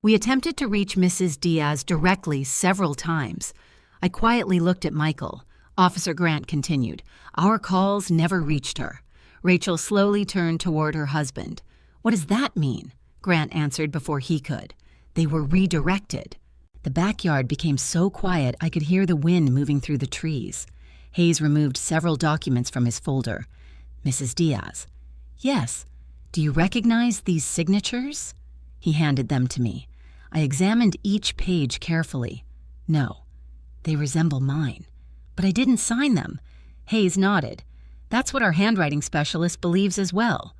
We attempted to reach Mrs. Diaz directly several times. I quietly looked at Michael. Officer Grant continued. Our calls never reached her. Rachel slowly turned toward her husband. What does that mean? Grant answered before he could. They were redirected. The backyard became so quiet I could hear the wind moving through the trees. Hayes removed several documents from his folder. Mrs. Diaz. Yes. Do you recognize these signatures? He handed them to me. I examined each page carefully. No. They resemble mine. But I didn't sign them. Hayes nodded. That's what our handwriting specialist believes as well.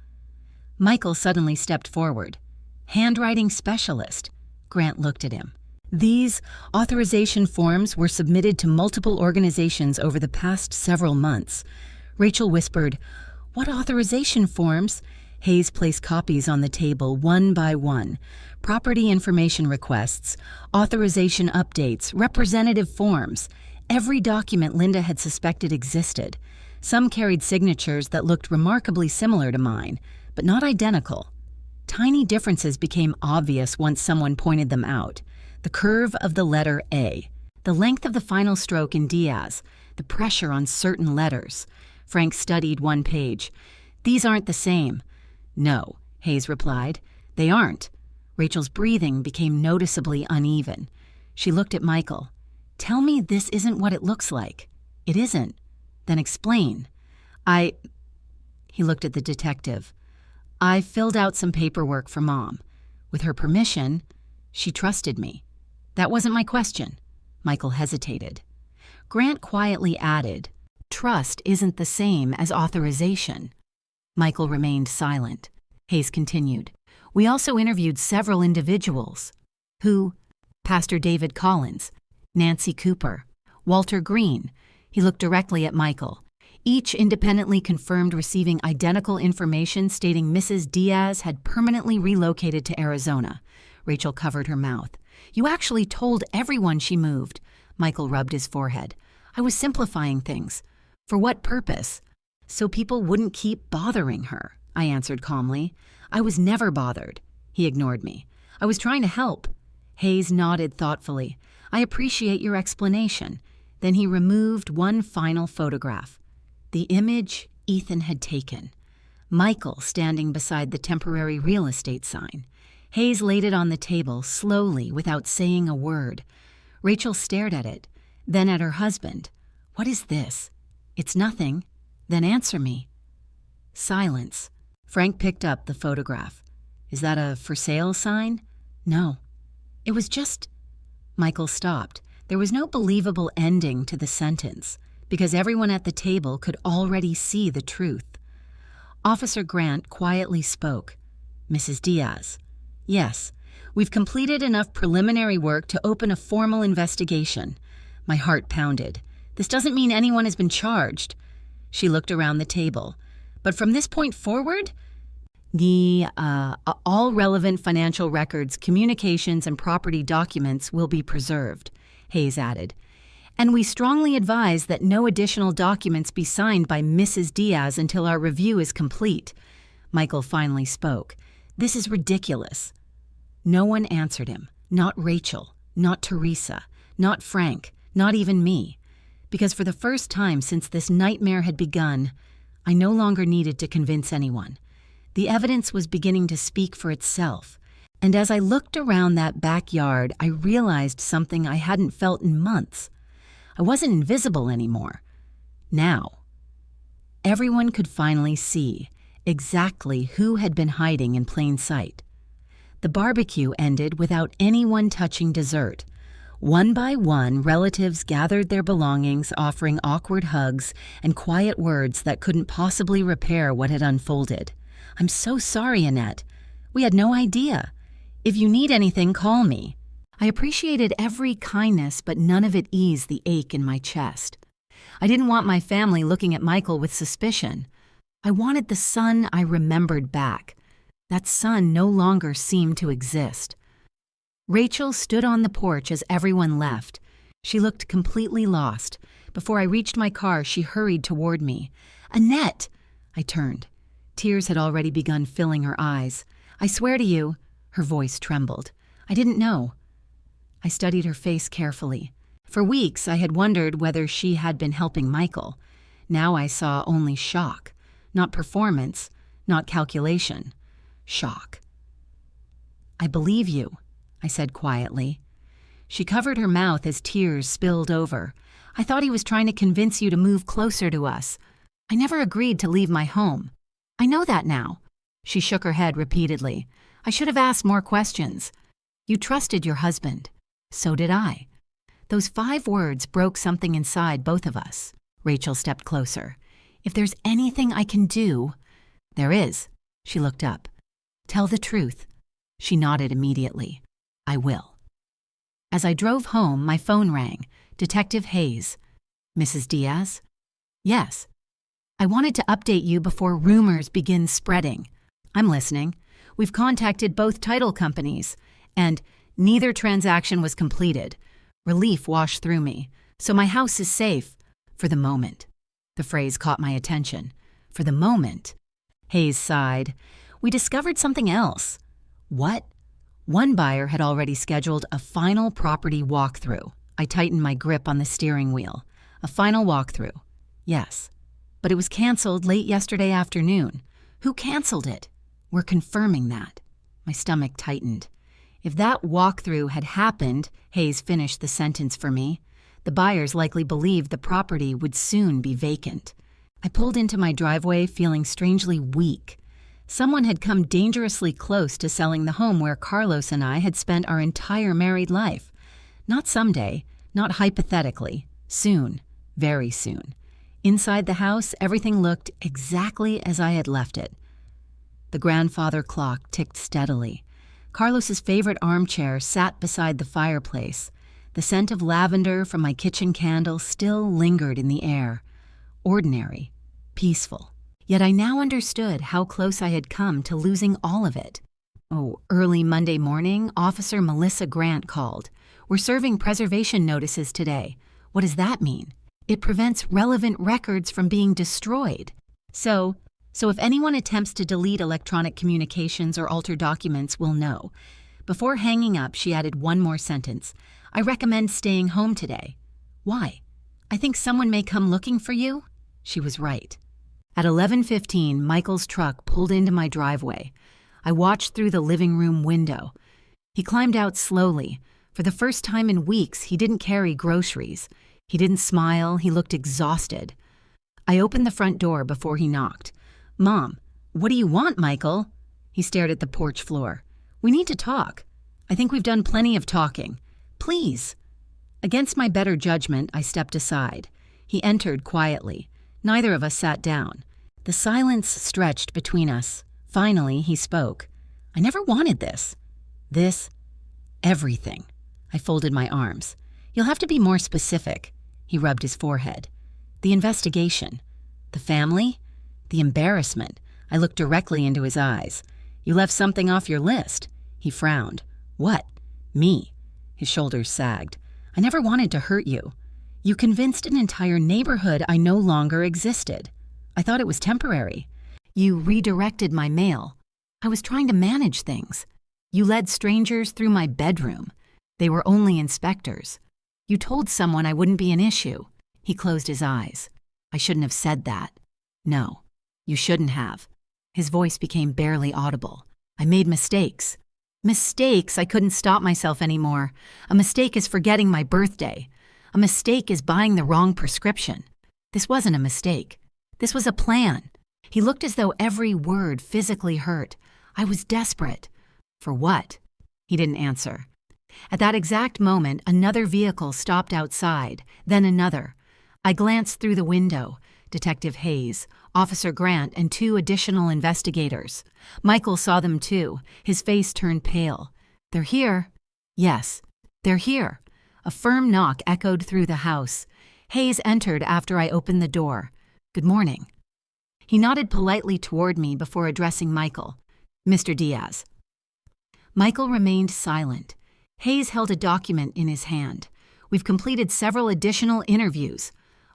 Michael suddenly stepped forward. Handwriting specialist. Grant looked at him. These authorization forms were submitted to multiple organizations over the past several months. Rachel whispered, What authorization forms? Hayes placed copies on the table one by one. Property information requests, authorization updates, representative forms. Every document Linda had suspected existed. Some carried signatures that looked remarkably similar to mine, but not identical. Tiny differences became obvious once someone pointed them out. The curve of the letter A, the length of the final stroke in Diaz, the pressure on certain letters. Frank studied one page. These aren't the same. No, Hayes replied. They aren't. Rachel's breathing became noticeably uneven. She looked at Michael. Tell me this isn't what it looks like. It isn't. Then explain. He looked at the detective. I filled out some paperwork for Mom. With her permission, she trusted me. That wasn't my question. Michael hesitated. Grant quietly added, Trust isn't the same as authorization. Michael remained silent. Hayes continued. We also interviewed several individuals. Who? Pastor David Collins, Nancy Cooper, Walter Green. He looked directly at Michael. each independently confirmed receiving identical information stating Mrs. Diaz had permanently relocated to Arizona. Rachel covered her mouth. You actually told everyone she moved. Michael rubbed his forehead. I was simplifying things. For what purpose? So people wouldn't keep bothering her, I answered calmly. I was never bothered. He ignored me. I was trying to help. Hayes nodded thoughtfully. I appreciate your explanation. Then he removed one final photograph. The image Ethan had taken. Michael standing beside the temporary real estate sign. Hayes laid it on the table slowly without saying a word. Rachel stared at it, then at her husband. What is this? It's nothing. Then answer me. Silence. Frank picked up the photograph. Is that a for sale sign? No. It was just... Michael stopped. There was no believable ending to the sentence, because everyone at the table could already see the truth. Officer Grant quietly spoke. Mrs. Diaz. Yes, we've completed enough preliminary work to open a formal investigation. My heart pounded. This doesn't mean anyone has been charged. She looked around the table. But from this point forward, all relevant financial records, communications, and property documents will be preserved, Hayes added. And we strongly advise that no additional documents be signed by Mrs. Diaz until our review is complete. Michael finally spoke. This is ridiculous. No one answered him. Not Rachel, not Teresa, not Frank, not even me. Because for the first time since this nightmare had begun, I no longer needed to convince anyone. The evidence was beginning to speak for itself. And as I looked around that backyard, I realized something I hadn't felt in months. I wasn't invisible anymore. Now, everyone could finally see exactly who had been hiding in plain sight. The barbecue ended without anyone touching dessert. One by one, relatives gathered their belongings, offering awkward hugs and quiet words that couldn't possibly repair what had unfolded. I'm so sorry, Annette. We had no idea. If you need anything, call me. I appreciated every kindness, but none of it eased the ache in my chest. I didn't want my family looking at Michael with suspicion. I wanted the son I remembered back. That son no longer seemed to exist. Rachel stood on the porch as everyone left. She looked completely lost. Before I reached my car, she hurried toward me. Annette! I turned. Tears had already begun filling her eyes. I swear to you, her voice trembled. I didn't know. I studied her face carefully. For weeks, I had wondered whether she had been helping Michael. Now I saw only shock. Not performance, not calculation. Shock. I believe you, I said quietly. She covered her mouth as tears spilled over. I thought he was trying to convince you to move closer to us. I never agreed to leave my home. I know that now. She shook her head repeatedly. I should have asked more questions. You trusted your husband. So did I. Those 5 words broke something inside both of us. Rachel stepped closer. If there's anything I can do... There is. She looked up. Tell the truth. She nodded immediately. I will. As I drove home, my phone rang. Detective Hayes. Mrs. Diaz? Yes. I wanted to update you before rumors begin spreading. I'm listening. We've contacted both title companies, and neither transaction was completed. Relief washed through me. So my house is safe. For the moment. The phrase caught my attention. For the moment. Hayes sighed. We discovered something else. What? One buyer had already scheduled a final property walkthrough. I tightened my grip on the steering wheel. A final walkthrough. Yes. But it was canceled late yesterday afternoon. Who canceled it? We're confirming that. My stomach tightened. If that walkthrough had happened, Hayes finished the sentence for me, the buyers likely believed the property would soon be vacant. I pulled into my driveway feeling strangely weak. Someone had come dangerously close to selling the home where Carlos and I had spent our entire married life. Not someday, not hypothetically. Soon, very soon. Inside the house, everything looked exactly as I had left it. The grandfather clock ticked steadily. Carlos's favorite armchair sat beside the fireplace. The scent of lavender from my kitchen candle still lingered in the air. Ordinary, peaceful. Yet I now understood how close I had come to losing all of it. Oh, early Monday morning, Officer Melissa Grant called. We're serving preservation notices today. What does that mean? It prevents relevant records from being destroyed. So if anyone attempts to delete electronic communications or alter documents, we'll know. Before hanging up, she added one more sentence. I recommend staying home today. Why? I think someone may come looking for you? She was right. At 11:15, Michael's truck pulled into my driveway. I watched through the living room window. He climbed out slowly. For the first time in weeks, he didn't carry groceries. He didn't smile. He looked exhausted. I opened the front door before he knocked. Mom, what do you want, Michael? He stared at the porch floor. We need to talk. I think we've done plenty of talking. Please. Against my better judgment, I stepped aside. He entered quietly. Neither of us sat down. The silence stretched between us. Finally, he spoke. I never wanted this. This, everything. I folded my arms. You'll have to be more specific. He rubbed his forehead. The investigation. The family? The embarrassment. I looked directly into his eyes. You left something off your list. He frowned. What? Me. His shoulders sagged. I never wanted to hurt you. You convinced an entire neighborhood I no longer existed. I thought it was temporary. You redirected my mail. I was trying to manage things. You led strangers through my bedroom. They were only inspectors. You told someone I wouldn't be an issue. He closed his eyes. I shouldn't have said that. No, you shouldn't have. His voice became barely audible. I made mistakes. Mistakes? I couldn't stop myself anymore. A mistake is forgetting my birthday. A mistake is buying the wrong prescription. This wasn't a mistake. This was a plan. He looked as though every word physically hurt. I was desperate. For what? He didn't answer. At that exact moment, another vehicle stopped outside, then another. I glanced through the window. Detective Hayes, Officer Grant, and 2 additional investigators. Michael saw them too. His face turned pale. They're here. Yes, they're here. A firm knock echoed through the house. Hayes entered after I opened the door. Good morning. He nodded politely toward me before addressing Michael. Mr. Diaz. Michael remained silent. Hayes held a document in his hand. We've completed several additional interviews.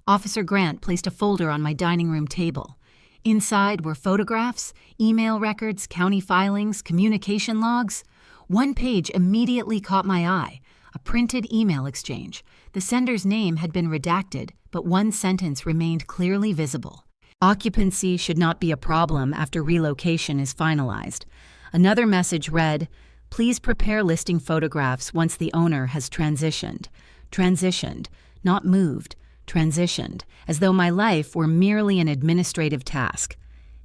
Officer Grant placed a folder on my dining room table. Inside were photographs, email records, county filings, communication logs. One page immediately caught my eye, a printed email exchange. The sender's name had been redacted, but one sentence remained clearly visible. Occupancy should not be a problem after relocation is finalized. Another message read, please prepare listing photographs once the owner has transitioned. Transitioned, not moved. Transitioned, as though my life were merely an administrative task.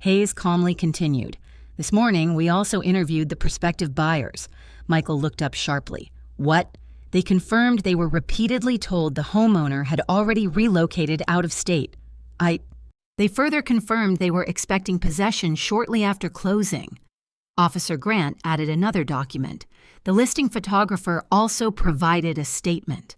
Hayes calmly continued. This morning, we also interviewed the prospective buyers. Michael looked up sharply. What? They confirmed they were repeatedly told the homeowner had already relocated out of state. They further confirmed they were expecting possession shortly after closing. Officer Grant added another document. The listing photographer also provided a statement.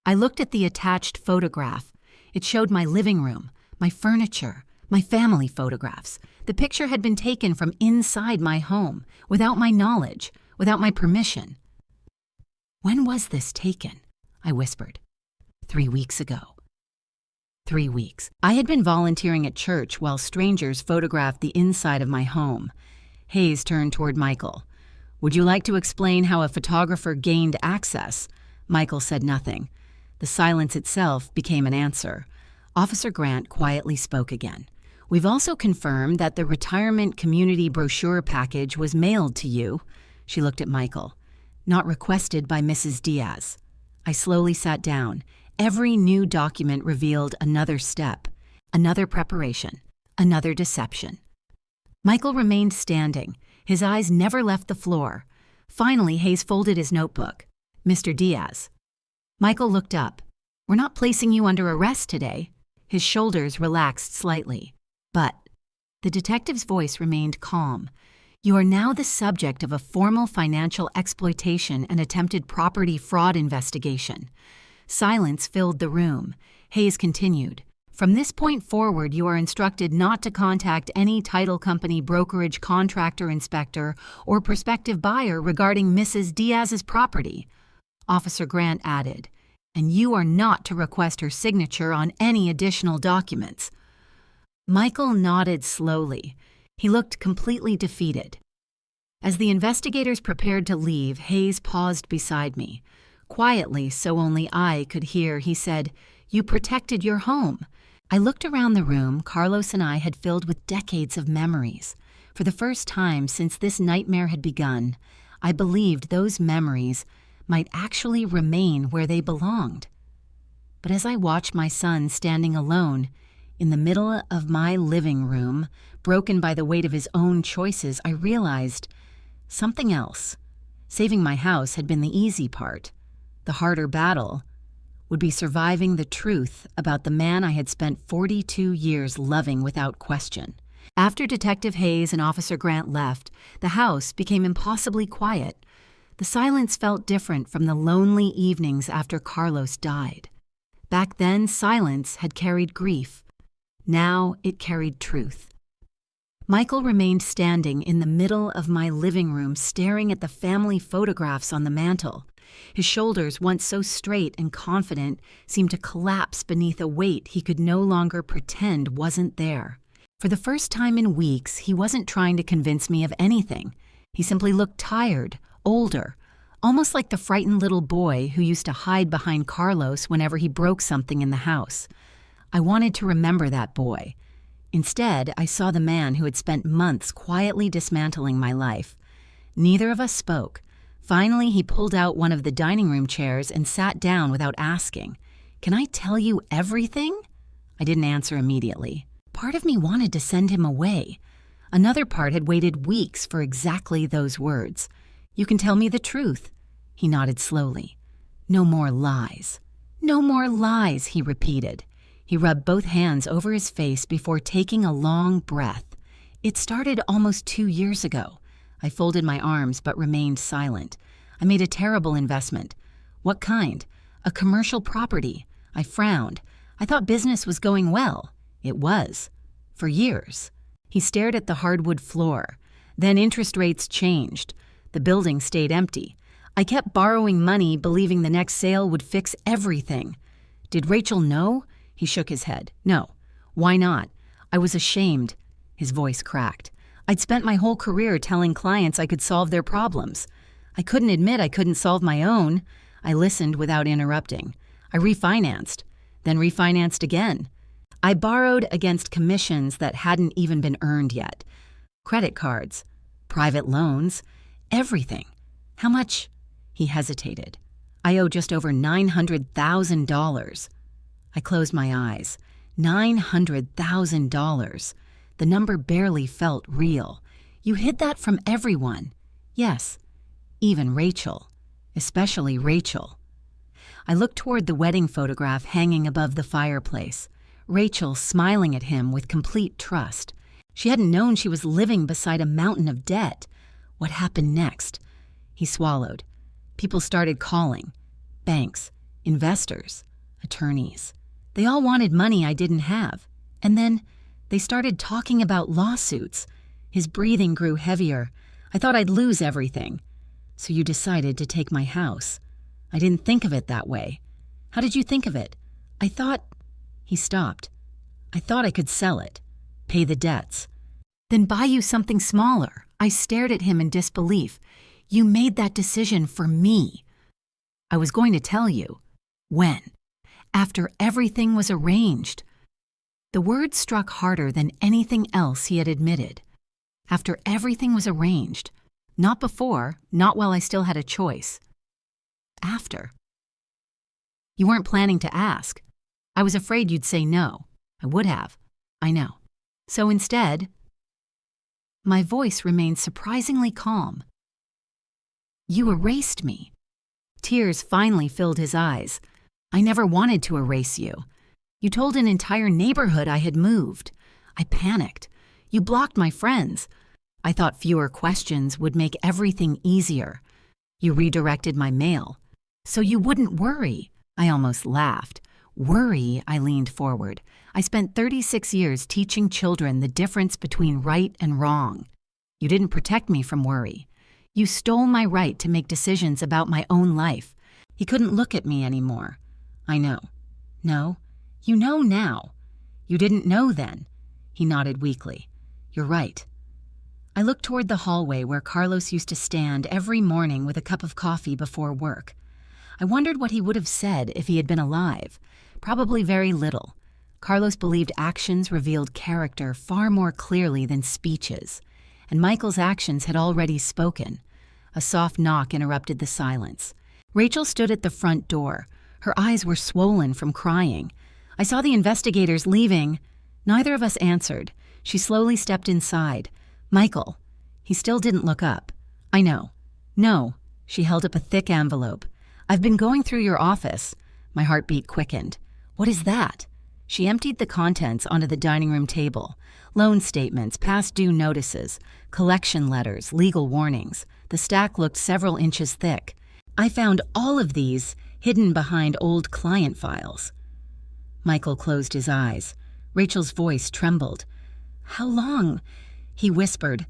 I looked at the attached photograph. It showed my living room, my furniture, my family photographs. The picture had been taken from inside my home, without my knowledge, without my permission. When was this taken? I whispered. 3 weeks ago. 3 weeks. I had been volunteering at church while strangers photographed the inside of my home. Hayes turned toward Michael. Would you like to explain how a photographer gained access? Michael said nothing. The silence itself became an answer. Officer Grant quietly spoke again. We've also confirmed that the retirement community brochure package was mailed to you. She looked at Michael. Not requested by Mrs. Diaz. I slowly sat down. Every new document revealed another step, another preparation, another deception. Michael remained standing. His eyes never left the floor. Finally, Hayes folded his notebook. Mr. Diaz. Michael looked up. We're not placing you under arrest today. His shoulders relaxed slightly. But the detective's voice remained calm. You are now the subject of a formal financial exploitation and attempted property fraud investigation. Silence filled the room. Hayes continued. From this point forward, you are instructed not to contact any title company, brokerage, contractor, inspector, or prospective buyer regarding Mrs. Diaz's property," Officer Grant added, "and you are not to request her signature on any additional documents." Michael nodded slowly. He looked completely defeated. As the investigators prepared to leave, Hayes paused beside me. Quietly, so only I could hear, he said, "You protected your home." I looked around the room Carlos and I had filled with decades of memories. For the first time since this nightmare had begun, I believed those memories might actually remain where they belonged. But as I watched my son standing alone in the middle of my living room, broken by the weight of his own choices, I realized something else. Saving my house had been the easy part. The harder battle would be surviving the truth about the man I had spent 42 years loving without question. After Detective Hayes and Officer Grant left, the house became impossibly quiet. The silence felt different from the lonely evenings after Carlos died. Back then, silence had carried grief. Now it carried truth. Michael remained standing in the middle of my living room, staring at the family photographs on the mantel. His shoulders, once so straight and confident, seemed to collapse beneath a weight he could no longer pretend wasn't there. For the first time in weeks, he wasn't trying to convince me of anything. He simply looked tired, older, almost like the frightened little boy who used to hide behind Carlos whenever he broke something in the house. I wanted to remember that boy. Instead, I saw the man who had spent months quietly dismantling my life. Neither of us spoke. Finally, he pulled out one of the dining room chairs and sat down without asking, "Can I tell you everything?" I didn't answer immediately. Part of me wanted to send him away. Another part had waited weeks for exactly those words. "You can tell me the truth." He nodded slowly. "No more lies." "No more lies," he repeated. He rubbed both hands over his face before taking a long breath. "It started almost 2 years ago." I folded my arms but remained silent. "I made a terrible investment." "What kind?" "A commercial property." I frowned. I thought business was going well. It was. For years. He stared at the hardwood floor. Then interest rates changed. The building stayed empty. I kept borrowing money, believing the next sale would fix everything. "Did Rachel know?" He shook his head. "No." "Why not?" "I was ashamed." His voice cracked. "I'd spent my whole career telling clients I could solve their problems. I couldn't admit I couldn't solve my own." I listened without interrupting. "I refinanced, then refinanced again. I borrowed against commissions that hadn't even been earned yet. Credit cards, private loans, everything." "How much?" He hesitated. "I owe just over $900,000. I closed my eyes. $900,000. The number barely felt real. "You hid that from everyone." "Yes, even Rachel. Especially Rachel." I looked toward the wedding photograph hanging above the fireplace. Rachel smiling at him with complete trust. She hadn't known she was living beside a mountain of debt. What happened next? He swallowed. People started calling. Banks, investors, attorneys. They all wanted money I didn't have. And then they started talking about lawsuits. His breathing grew heavier. I thought I'd lose everything. "So you decided to take my house." "I didn't think of it that way." "How did you think of it?" "I thought—" He stopped. "I thought I could sell it, pay the debts, then buy you something smaller." I stared at him in disbelief. "You made that decision for me." "I was going to tell you." "When?" "After everything was arranged." The word struck harder than anything else he had admitted. After everything was arranged. Not before, not while I still had a choice. After. "You weren't planning to ask." "I was afraid you'd say no." "I would have." "I know." "So instead—" My voice remained surprisingly calm. "You erased me." Tears finally filled his eyes. "I never wanted to erase you. You told an entire neighborhood I had moved. I panicked. You blocked my friends. I thought fewer questions would make everything easier. You redirected my mail. So you wouldn't worry." I almost laughed. Worry, I leaned forward. I spent 36 years teaching children the difference between right and wrong. You didn't protect me from worry. You stole my right to make decisions about my own life. He couldn't look at me anymore. I know. No, you know now. You didn't know then. He nodded weakly. You're right. I looked toward the hallway where Carlos used to stand every morning with a cup of coffee before work. I wondered what he would have said if he had been alive. Probably very little. Carlos believed actions revealed character far more clearly than speeches, and Michael's actions had already spoken. A soft knock interrupted the silence. Rachel stood at the front door. Her eyes were swollen from crying. I saw the investigators leaving. Neither of us answered. She slowly stepped inside. Michael. He still didn't look up. I know. No. She held up a thick envelope. I've been going through your office. My heartbeat quickened. What is that? She emptied the contents onto the dining room table. Loan statements, past due notices, collection letters, legal warnings. The stack looked several inches thick. I found all of these hidden behind old client files. Michael closed his eyes. Rachel's voice trembled. How long? He whispered.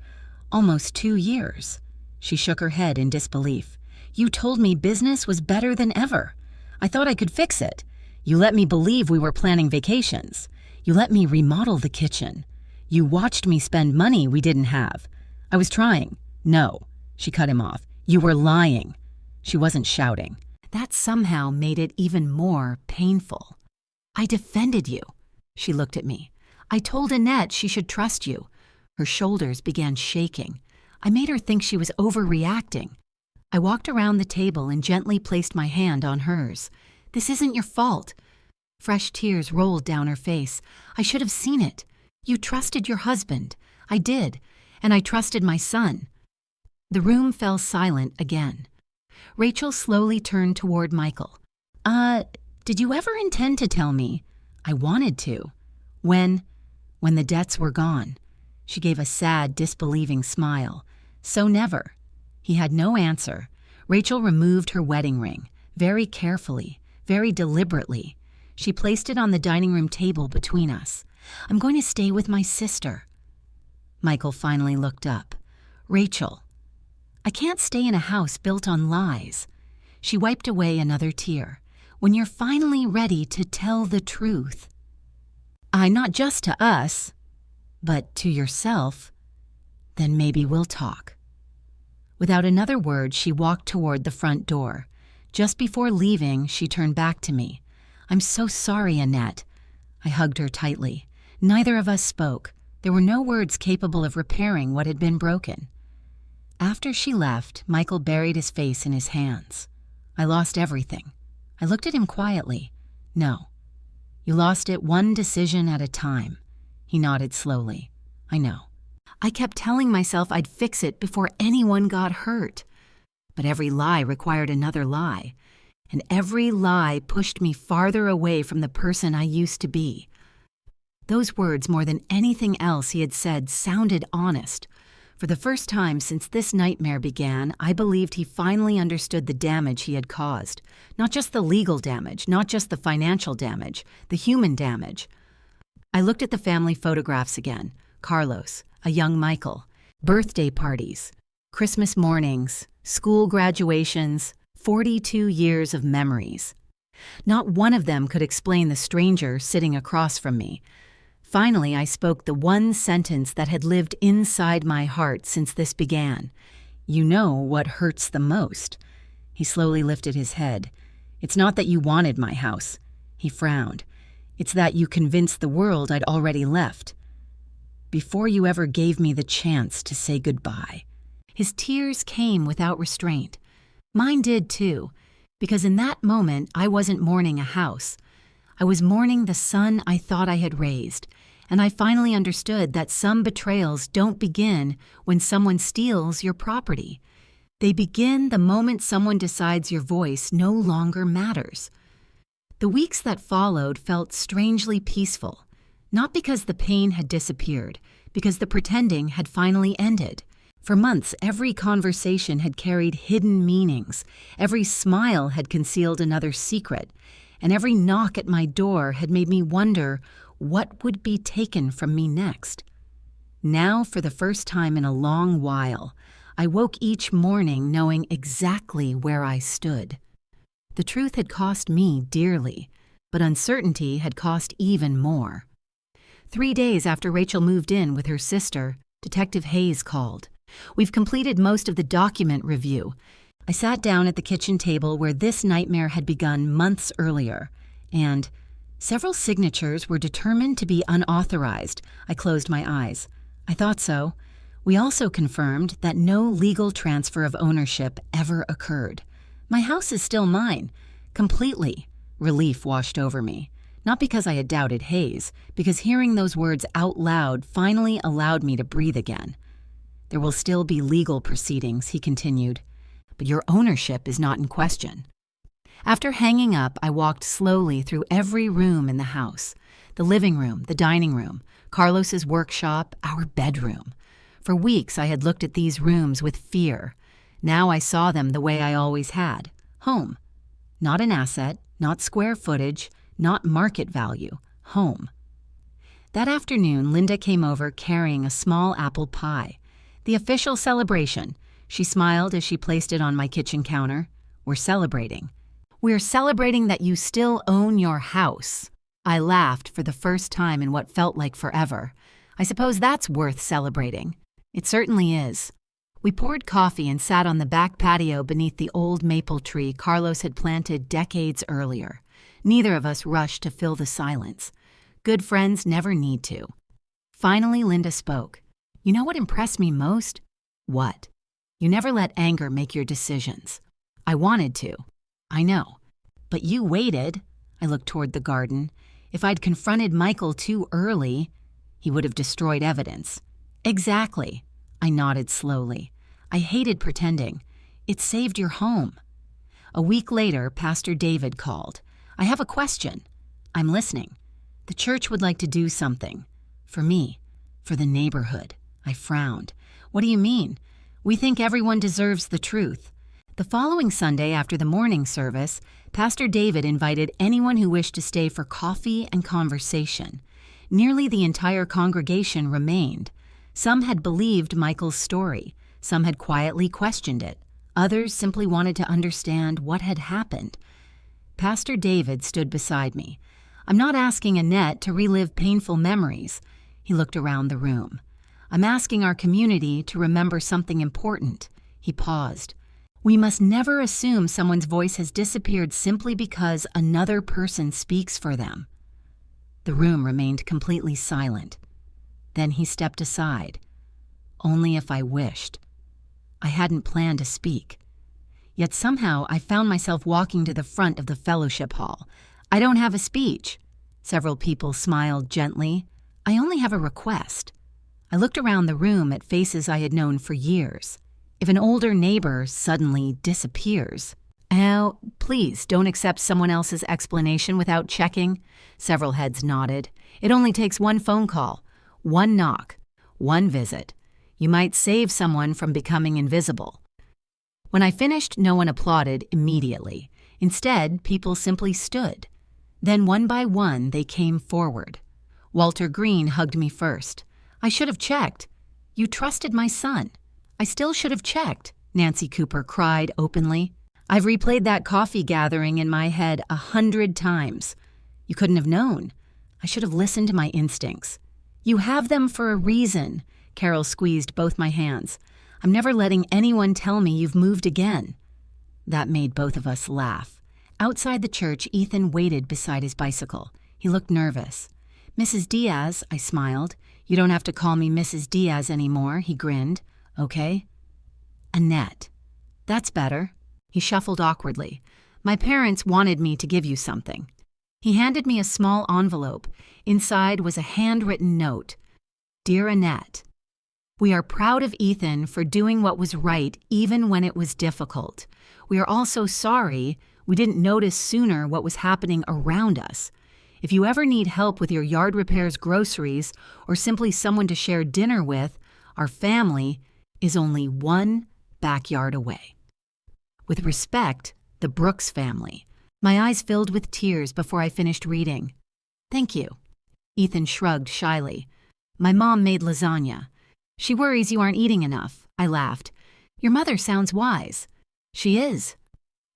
Almost 2 years. She shook her head in disbelief. You told me business was better than ever. I thought I could fix it. You let me believe we were planning vacations. You let me remodel the kitchen. You watched me spend money we didn't have. I was trying. No. She cut him off. You were lying. She wasn't shouting. That somehow made it even more painful. I defended you. She looked at me. I told Annette she should trust you. Her shoulders began shaking. I made her think she was overreacting. I walked around the table and gently placed my hand on hers. This isn't your fault. Fresh tears rolled down her face. I should have seen it. You trusted your husband. I did. And I trusted my son. The room fell silent again. Rachel slowly turned toward Michael. Did you ever intend to tell me? I wanted to. When the debts were gone. She gave a sad, disbelieving smile. So never. He had no answer. Rachel removed her wedding ring, very carefully, very deliberately. She placed it on the dining room table between us. I'm going to stay with my sister. Michael finally looked up. Rachel. I can't stay in a house built on lies. She wiped away another tear. When you're finally ready to tell the truth. Not just to us, but to yourself, then maybe we'll talk. Without another word, she walked toward the front door. Just before leaving, she turned back to me. I'm so sorry, Annette. I hugged her tightly. Neither of us spoke. There were no words capable of repairing what had been broken. After she left, Michael buried his face in his hands. I lost everything. I looked at him quietly. No. You lost it one decision at a time. He nodded slowly. I know. I kept telling myself I'd fix it before anyone got hurt. But every lie required another lie. And every lie pushed me farther away from the person I used to be. Those words, more than anything else he had said, sounded honest. For the first time since this nightmare began, I believed he finally understood the damage he had caused. Not just the legal damage, not just the financial damage, the human damage. I looked at the family photographs again. Carlos, a young Michael, birthday parties, Christmas mornings, school graduations, 42 years of memories. Not one of them could explain the stranger sitting across from me. Finally, I spoke the one sentence that had lived inside my heart since this began. You know what hurts the most. He slowly lifted his head. It's not that you wanted my house. He frowned. It's that you convinced the world I'd already left. Before you ever gave me the chance to say goodbye. His tears came without restraint. Mine did too, because in that moment I wasn't mourning a house. I was mourning the son I thought I had raised, and I finally understood that some betrayals don't begin when someone steals your property. They begin the moment someone decides your voice no longer matters. The weeks that followed felt strangely peaceful, not because the pain had disappeared, because the pretending had finally ended. For months, every conversation had carried hidden meanings. Every smile had concealed another secret. and every knock at my door had made me wonder what would be taken from me next. Now, for the first time in a long while, I woke each morning knowing exactly where I stood. The truth had cost me dearly, but uncertainty had cost even more. 3 days after Rachel moved in with her sister, Detective Hayes called. "We've completed most of the document review." I sat down at the kitchen table where this nightmare had begun months earlier, and several signatures were determined to be unauthorized. I closed my eyes. I thought so. We also confirmed that no legal transfer of ownership ever occurred. My house is still mine, completely. Relief washed over me. Not because I had doubted Hayes, because hearing those words out loud finally allowed me to breathe again. "There will still be legal proceedings," he continued, "but your ownership is not in question." After hanging up, I walked slowly through every room in the house. The living room, the dining room, Carlos's workshop, our bedroom. For weeks I had looked at these rooms with fear. Now I saw them the way I always had. Home. Not an asset, not square footage, not market value. Home. That afternoon, Linda came over carrying a small apple pie. The official celebration. She smiled as she placed it on my kitchen counter. "We're celebrating. We're celebrating that you still own your house." I laughed for the first time in what felt like forever. I suppose that's worth celebrating. It certainly is. We poured coffee and sat on the back patio beneath the old maple tree Carlos had planted decades earlier. Neither of us rushed to fill the silence. Good friends never need to. Finally, Linda spoke. "You know what impressed me most?" "What?" "You never let anger make your decisions." "I wanted to." "I know. But you waited." I looked toward the garden. "If I'd confronted Michael too early, he would have destroyed evidence." "Exactly." I nodded slowly. "I hated pretending. It saved your home." A week later, Pastor David called. "I have a question." "I'm listening." "The church would like to do something. For me. For the neighborhood." I frowned. "What do you mean?" "We think everyone deserves the truth." The following Sunday after the morning service, Pastor David invited anyone who wished to stay for coffee and conversation. Nearly the entire congregation remained. Some had believed Michael's story. Some had quietly questioned it. Others simply wanted to understand what had happened. Pastor David stood beside me. "I'm not asking Annette to relive painful memories." He looked around the room. "I'm asking our community to remember something important." He paused. "We must never assume someone's voice has disappeared simply because another person speaks for them." The room remained completely silent. Then he stepped aside. "Only if I wished." I hadn't planned to speak. Yet somehow I found myself walking to the front of the fellowship hall. "I don't have a speech." Several people smiled gently. "I only have a request." I looked around the room at faces I had known for years. If an older neighbor suddenly disappears, "Oh, please don't accept someone else's explanation without checking." Several heads nodded. "It only takes one phone call, one knock, one visit. You might save someone from becoming invisible." When I finished, no one applauded immediately. Instead, people simply stood. Then one by one, they came forward. Walter Green hugged me first. "I should have checked." "You trusted my son." "I still should have checked," Nancy Cooper cried openly. "I've replayed that coffee gathering in my head 100 times. You couldn't have known. I should have listened to my instincts." "You have them for a reason." Carol squeezed both my hands. "I'm never letting anyone tell me you've moved again." That made both of us laugh. Outside the church, Ethan waited beside his bicycle. He looked nervous. "Mrs. Diaz," I smiled. "You don't have to call me Mrs. Diaz anymore," he grinned. "Okay." "Annette." "That's better." He shuffled awkwardly. "My parents wanted me to give you something." He handed me a small envelope. Inside was a handwritten note. "Dear Annette, we are proud of Ethan for doing what was right even when it was difficult. We are also sorry we didn't notice sooner what was happening around us. If you ever need help with your yard repairs, groceries, or simply someone to share dinner with, our family is only one backyard away. With respect, the Brooks family." My eyes filled with tears before I finished reading. "Thank you." Ethan shrugged shyly. "My mom made lasagna. She worries you aren't eating enough." I laughed. "Your mother sounds wise." "She is."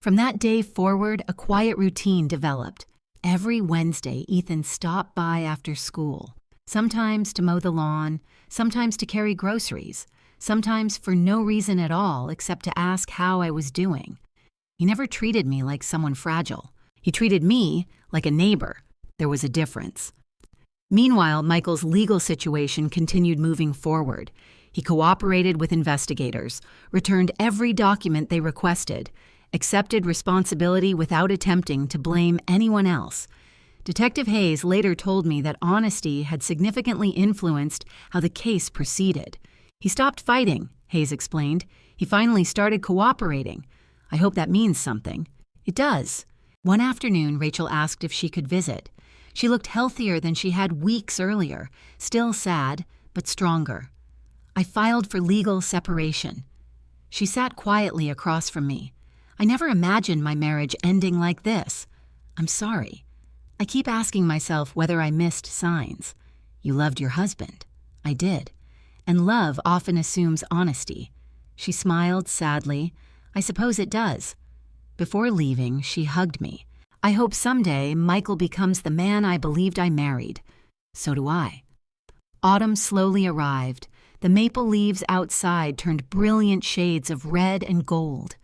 From that day forward, a quiet routine developed. Every Wednesday, Ethan stopped by after school, sometimes to mow the lawn, sometimes to carry groceries, sometimes for no reason at all except to ask how I was doing. He never treated me like someone fragile. He treated me like a neighbor. There was a difference. Meanwhile, Michael's legal situation continued moving forward. He cooperated with investigators, returned every document they requested, accepted responsibility without attempting to blame anyone else. Detective Hayes later told me that honesty had significantly influenced how the case proceeded. "He stopped fighting," Hayes explained. "He finally started cooperating. I hope that means something." "It does." One afternoon, Rachel asked if she could visit. She looked healthier than she had weeks earlier, still sad, but stronger. I filed for legal separation. She sat quietly across from me. "I never imagined my marriage ending like this. I'm sorry. I keep asking myself whether I missed signs. You loved your husband." I did. And love often assumes honesty. She smiled sadly. "I suppose it does." Before leaving, she hugged me. "I hope someday Michael becomes the man I believed I married." So do I. Autumn slowly arrived. The maple leaves outside turned brilliant shades of red and gold.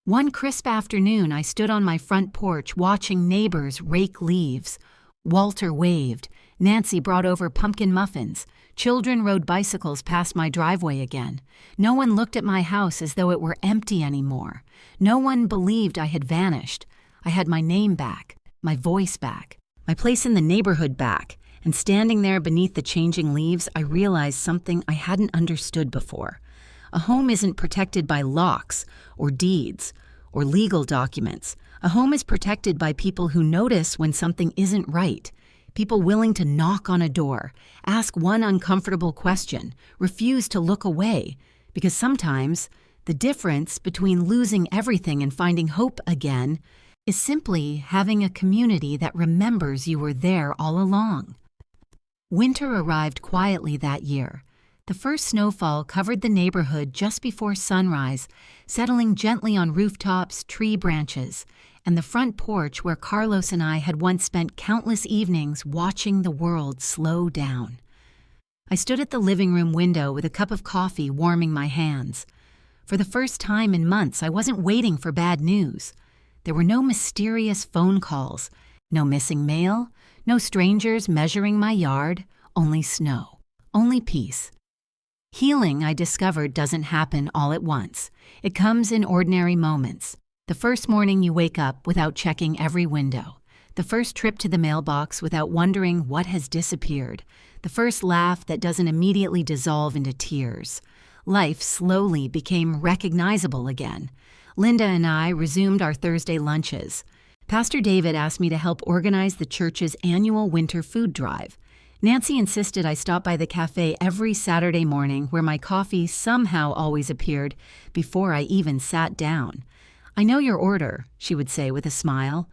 One crisp afternoon, I stood on my front porch watching neighbors rake leaves. Walter waved. Nancy brought over pumpkin muffins. Children rode bicycles past my driveway again. No one looked at my house as though it were empty anymore. No one believed I had vanished. I had my name back, my voice back, my place in the neighborhood back, and standing there beneath the changing leaves, I realized something I hadn't understood before. A home isn't protected by locks or deeds or legal documents. A home is protected by people who notice when something isn't right, people willing to knock on a door, ask one uncomfortable question, refuse to look away, because sometimes the difference between losing everything and finding hope again is simply having a community that remembers you were there all along. Winter arrived quietly that year. The first snowfall covered the neighborhood just before sunrise, settling gently on rooftops, tree branches, and the front porch where Carlos and I had once spent countless evenings watching the world slow down. I stood at the living room window with a cup of coffee warming my hands. For the first time in months, I wasn't waiting for bad news. There were no mysterious phone calls, no missing mail, no strangers measuring my yard, only snow, only peace. Healing, I discovered, doesn't happen all at once. It comes in ordinary moments. The first morning you wake up without checking every window. The first trip to the mailbox without wondering what has disappeared. The first laugh that doesn't immediately dissolve into tears. Life slowly became recognizable again. Linda and I resumed our Thursday lunches. Pastor David asked me to help organize the church's annual winter food drive. Nancy insisted I stop by the cafe every Saturday morning where my coffee somehow always appeared before I even sat down. "I know your order," she would say with a smile.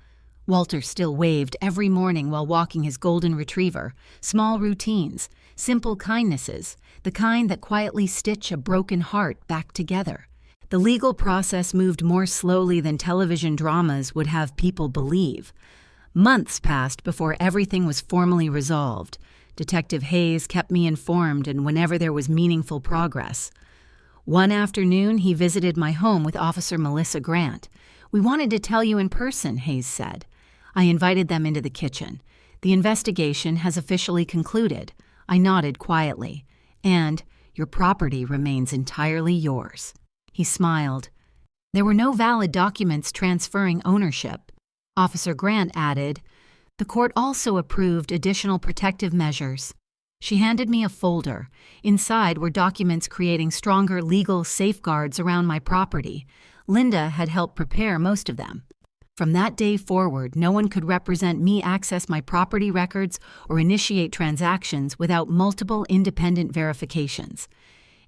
Walter still waved every morning while walking his golden retriever. Small routines, simple kindnesses, the kind that quietly stitch a broken heart back together. The legal process moved more slowly than television dramas would have people believe. Months passed before everything was formally resolved. Detective Hayes kept me informed and whenever there was meaningful progress. One afternoon, he visited my home with Officer Melissa Grant. "We wanted to tell you in person," Hayes said. I invited them into the kitchen. "The investigation has officially concluded." I nodded quietly. "And your property remains entirely yours." He smiled. "There were no valid documents transferring ownership." Officer Grant added, "The court also approved additional protective measures." She handed me a folder. Inside were documents creating stronger legal safeguards around my property. Linda had helped prepare most of them. From that day forward, no one could represent me access my property records or initiate transactions without multiple independent verifications.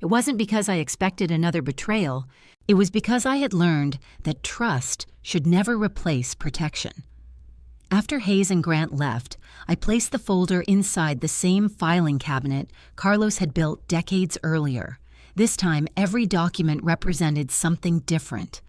It wasn't because I expected another betrayal. It was because I had learned that trust should never replace protection. After Hayes and Grant left, I placed the folder inside the same filing cabinet Carlos had built decades earlier. This time, every document represented something different.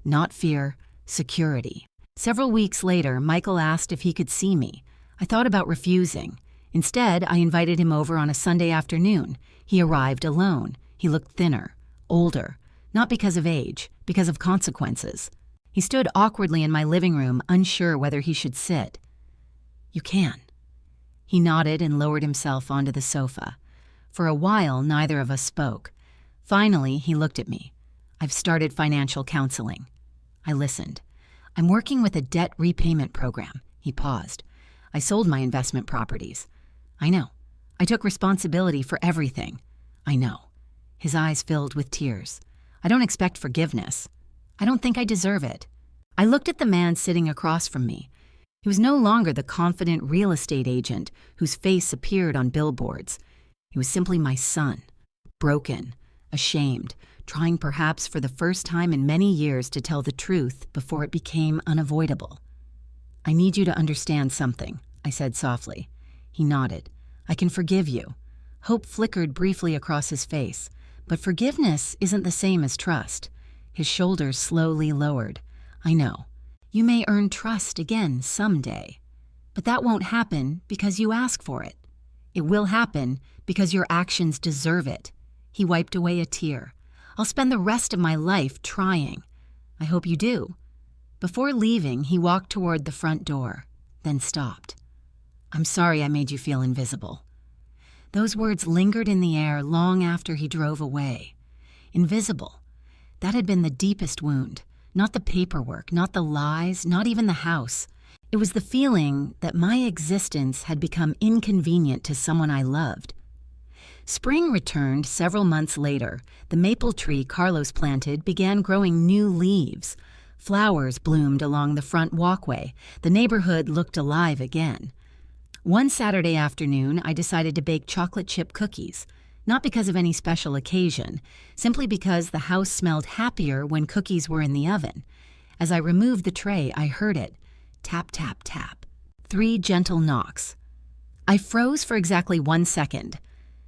Not fear, security. Several weeks later, Michael asked if he could see me. I thought about refusing. Instead, I invited him over on a Sunday afternoon. He arrived alone. He looked thinner, older, not because of age, because of consequences. He stood awkwardly in my living room, unsure whether he should sit. "You can." He nodded and lowered himself onto the sofa. For a while, neither of us spoke. Finally, he looked at me. "I've started financial counseling." I listened. "I'm working with a debt repayment program." He paused. "I sold my investment properties." "I know. I took responsibility for everything." "I know." His eyes filled with tears. "I don't expect forgiveness. I don't think I deserve it." I looked at the man sitting across from me. He was no longer the confident real estate agent whose face appeared on billboards. He was simply my son, broken, ashamed, trying perhaps for the first time in many years to tell the truth before it became unavoidable. "I need you to understand something," I said softly. He nodded. "I can forgive you." Hope flickered briefly across his face, but forgiveness isn't the same as trust. His shoulders slowly lowered. "I know. You may earn trust again someday. But that won't happen because you ask for it. It will happen because your actions deserve it." He wiped away a tear. "I'll spend the rest of my life trying. I hope you do." Before leaving, he walked toward the front door, then stopped. "I'm sorry I made you feel invisible." Those words lingered in the air long after he drove away. Invisible. That had been the deepest wound. Not the paperwork, not the lies, not even the house. It was the feeling that my existence had become inconvenient to someone I loved. Spring returned several months later. The maple tree Carlos planted began growing new leaves. Flowers bloomed along the front walkway. The neighborhood looked alive again. One Saturday afternoon, I decided to bake chocolate chip cookies. Not because of any special occasion, simply because the house smelled happier when cookies were in the oven. As I removed the tray, I heard it. Tap, tap, tap. 3 gentle knocks. I froze for exactly 1 second.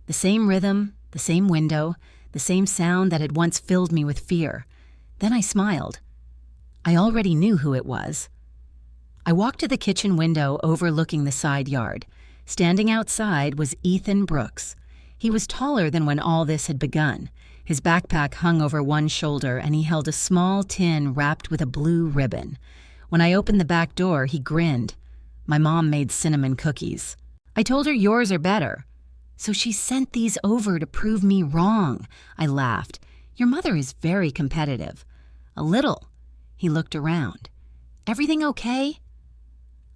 The same rhythm, the same window, the same sound that had once filled me with fear. Then I smiled. I already knew who it was. I walked to the kitchen window overlooking the side yard. Standing outside was Ethan Brooks. He was taller than when all this had begun. His backpack hung over one shoulder, and he held a small tin wrapped with a blue ribbon. When I opened the back door, he grinned. "My mom made cinnamon cookies. I told her yours are better." "So she sent these over to prove me wrong." I laughed. "Your mother is very competitive." "A little." He looked around. "Everything okay?"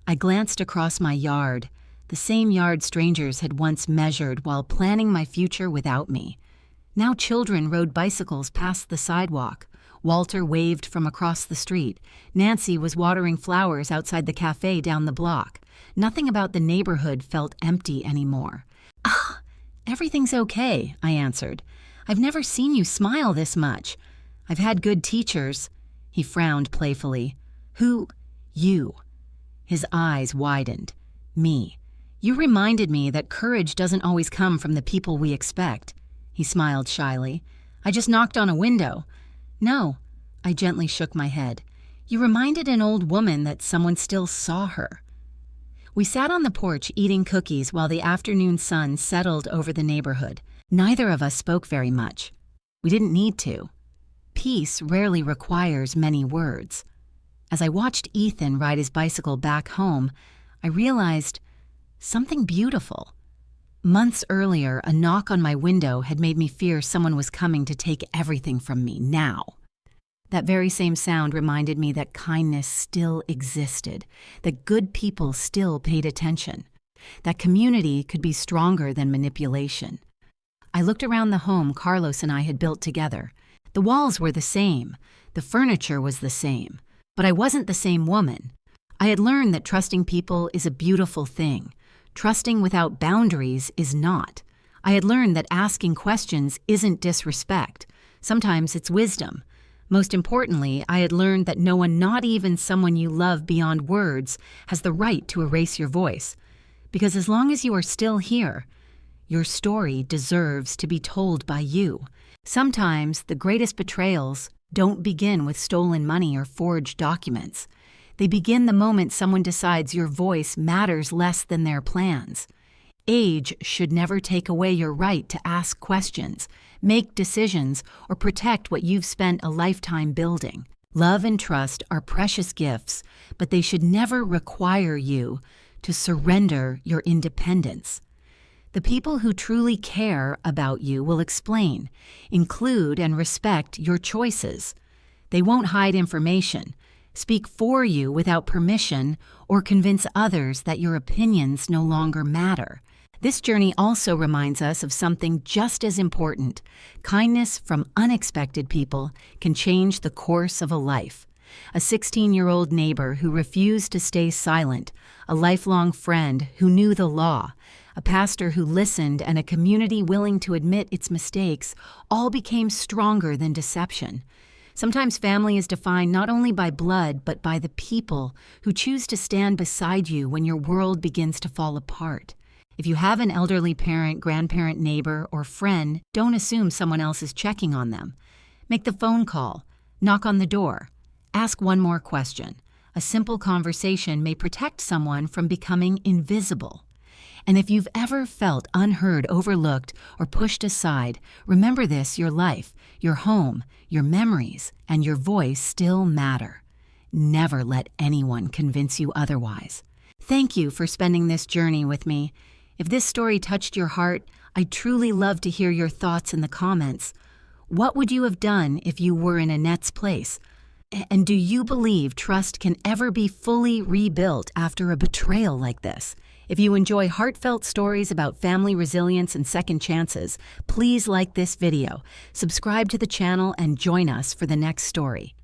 I glanced across my yard, the same yard strangers had once measured while planning my future without me. Now children rode bicycles past the sidewalk. Walter waved from across the street. Nancy was watering flowers outside the cafe down the block. Nothing about the neighborhood felt empty anymore. "Ah, everything's okay," I answered. "I've never seen you smile this much. I've had good teachers." He frowned playfully. "Who? You." His eyes widened. "Me. You reminded me that courage doesn't always come from the people we expect." He smiled shyly. "I just knocked on a window." "No." I gently shook my head. "You reminded an old woman that someone still saw her." We sat on the porch eating cookies while the afternoon sun settled over the neighborhood. Neither of us spoke very much. We didn't need to. Peace rarely requires many words. As I watched Ethan ride his bicycle back home, I realized something beautiful. Months earlier, a knock on my window had made me fear someone was coming to take everything from me now. That very same sound reminded me that kindness still existed, that good people still paid attention, that community could be stronger than manipulation. I looked around the home Carlos and I had built together. The walls were the same, the furniture was the same, but I wasn't the same woman. I had learned that trusting people is a beautiful thing. Trusting without boundaries is not. I had learned that asking questions isn't disrespect. Sometimes it's wisdom. Most importantly, I had learned that no one, not even someone you love beyond words, has the right to erase your voice. Because as long as you are still here, your story deserves to be told by you. Sometimes the greatest betrayals don't begin with stolen money or forged documents. They begin the moment someone decides your voice matters less than their plans. Age should never take away your right to ask questions, make decisions, or protect what you've spent a lifetime building. Love and trust are precious gifts, but they should never require you to surrender your independence. The people who truly care about you will explain, include, and respect your choices. They won't hide information, speak for you without permission, or convince others that your opinions no longer matter. This journey also reminds us of something just as important. Kindness from unexpected people can change the course of a life. A 16-year-old neighbor who refused to stay silent, a lifelong friend who knew the law, a pastor who listened, and a community willing to admit its mistakes all became stronger than deception. Sometimes family is defined not only by blood, but by the people who choose to stand beside you when your world begins to fall apart. If you have an elderly parent, grandparent, neighbor, or friend, don't assume someone else is checking on them. Make the phone call. Knock on the door. Ask one more question. A simple conversation may protect someone from becoming invisible. And if you've ever felt unheard, overlooked, or pushed aside, remember this: your life, your home, your memories, and your voice still matter. Never let anyone convince you otherwise. Thank you for spending this journey with me. If this story touched your heart, I'd truly love to hear your thoughts in the comments. What would you have done if you were in Annette's place? And do you believe trust can ever be fully rebuilt after a betrayal like this? If you enjoy heartfelt stories about family resilience and second chances, please like this video, subscribe to the channel, and join us for the next story.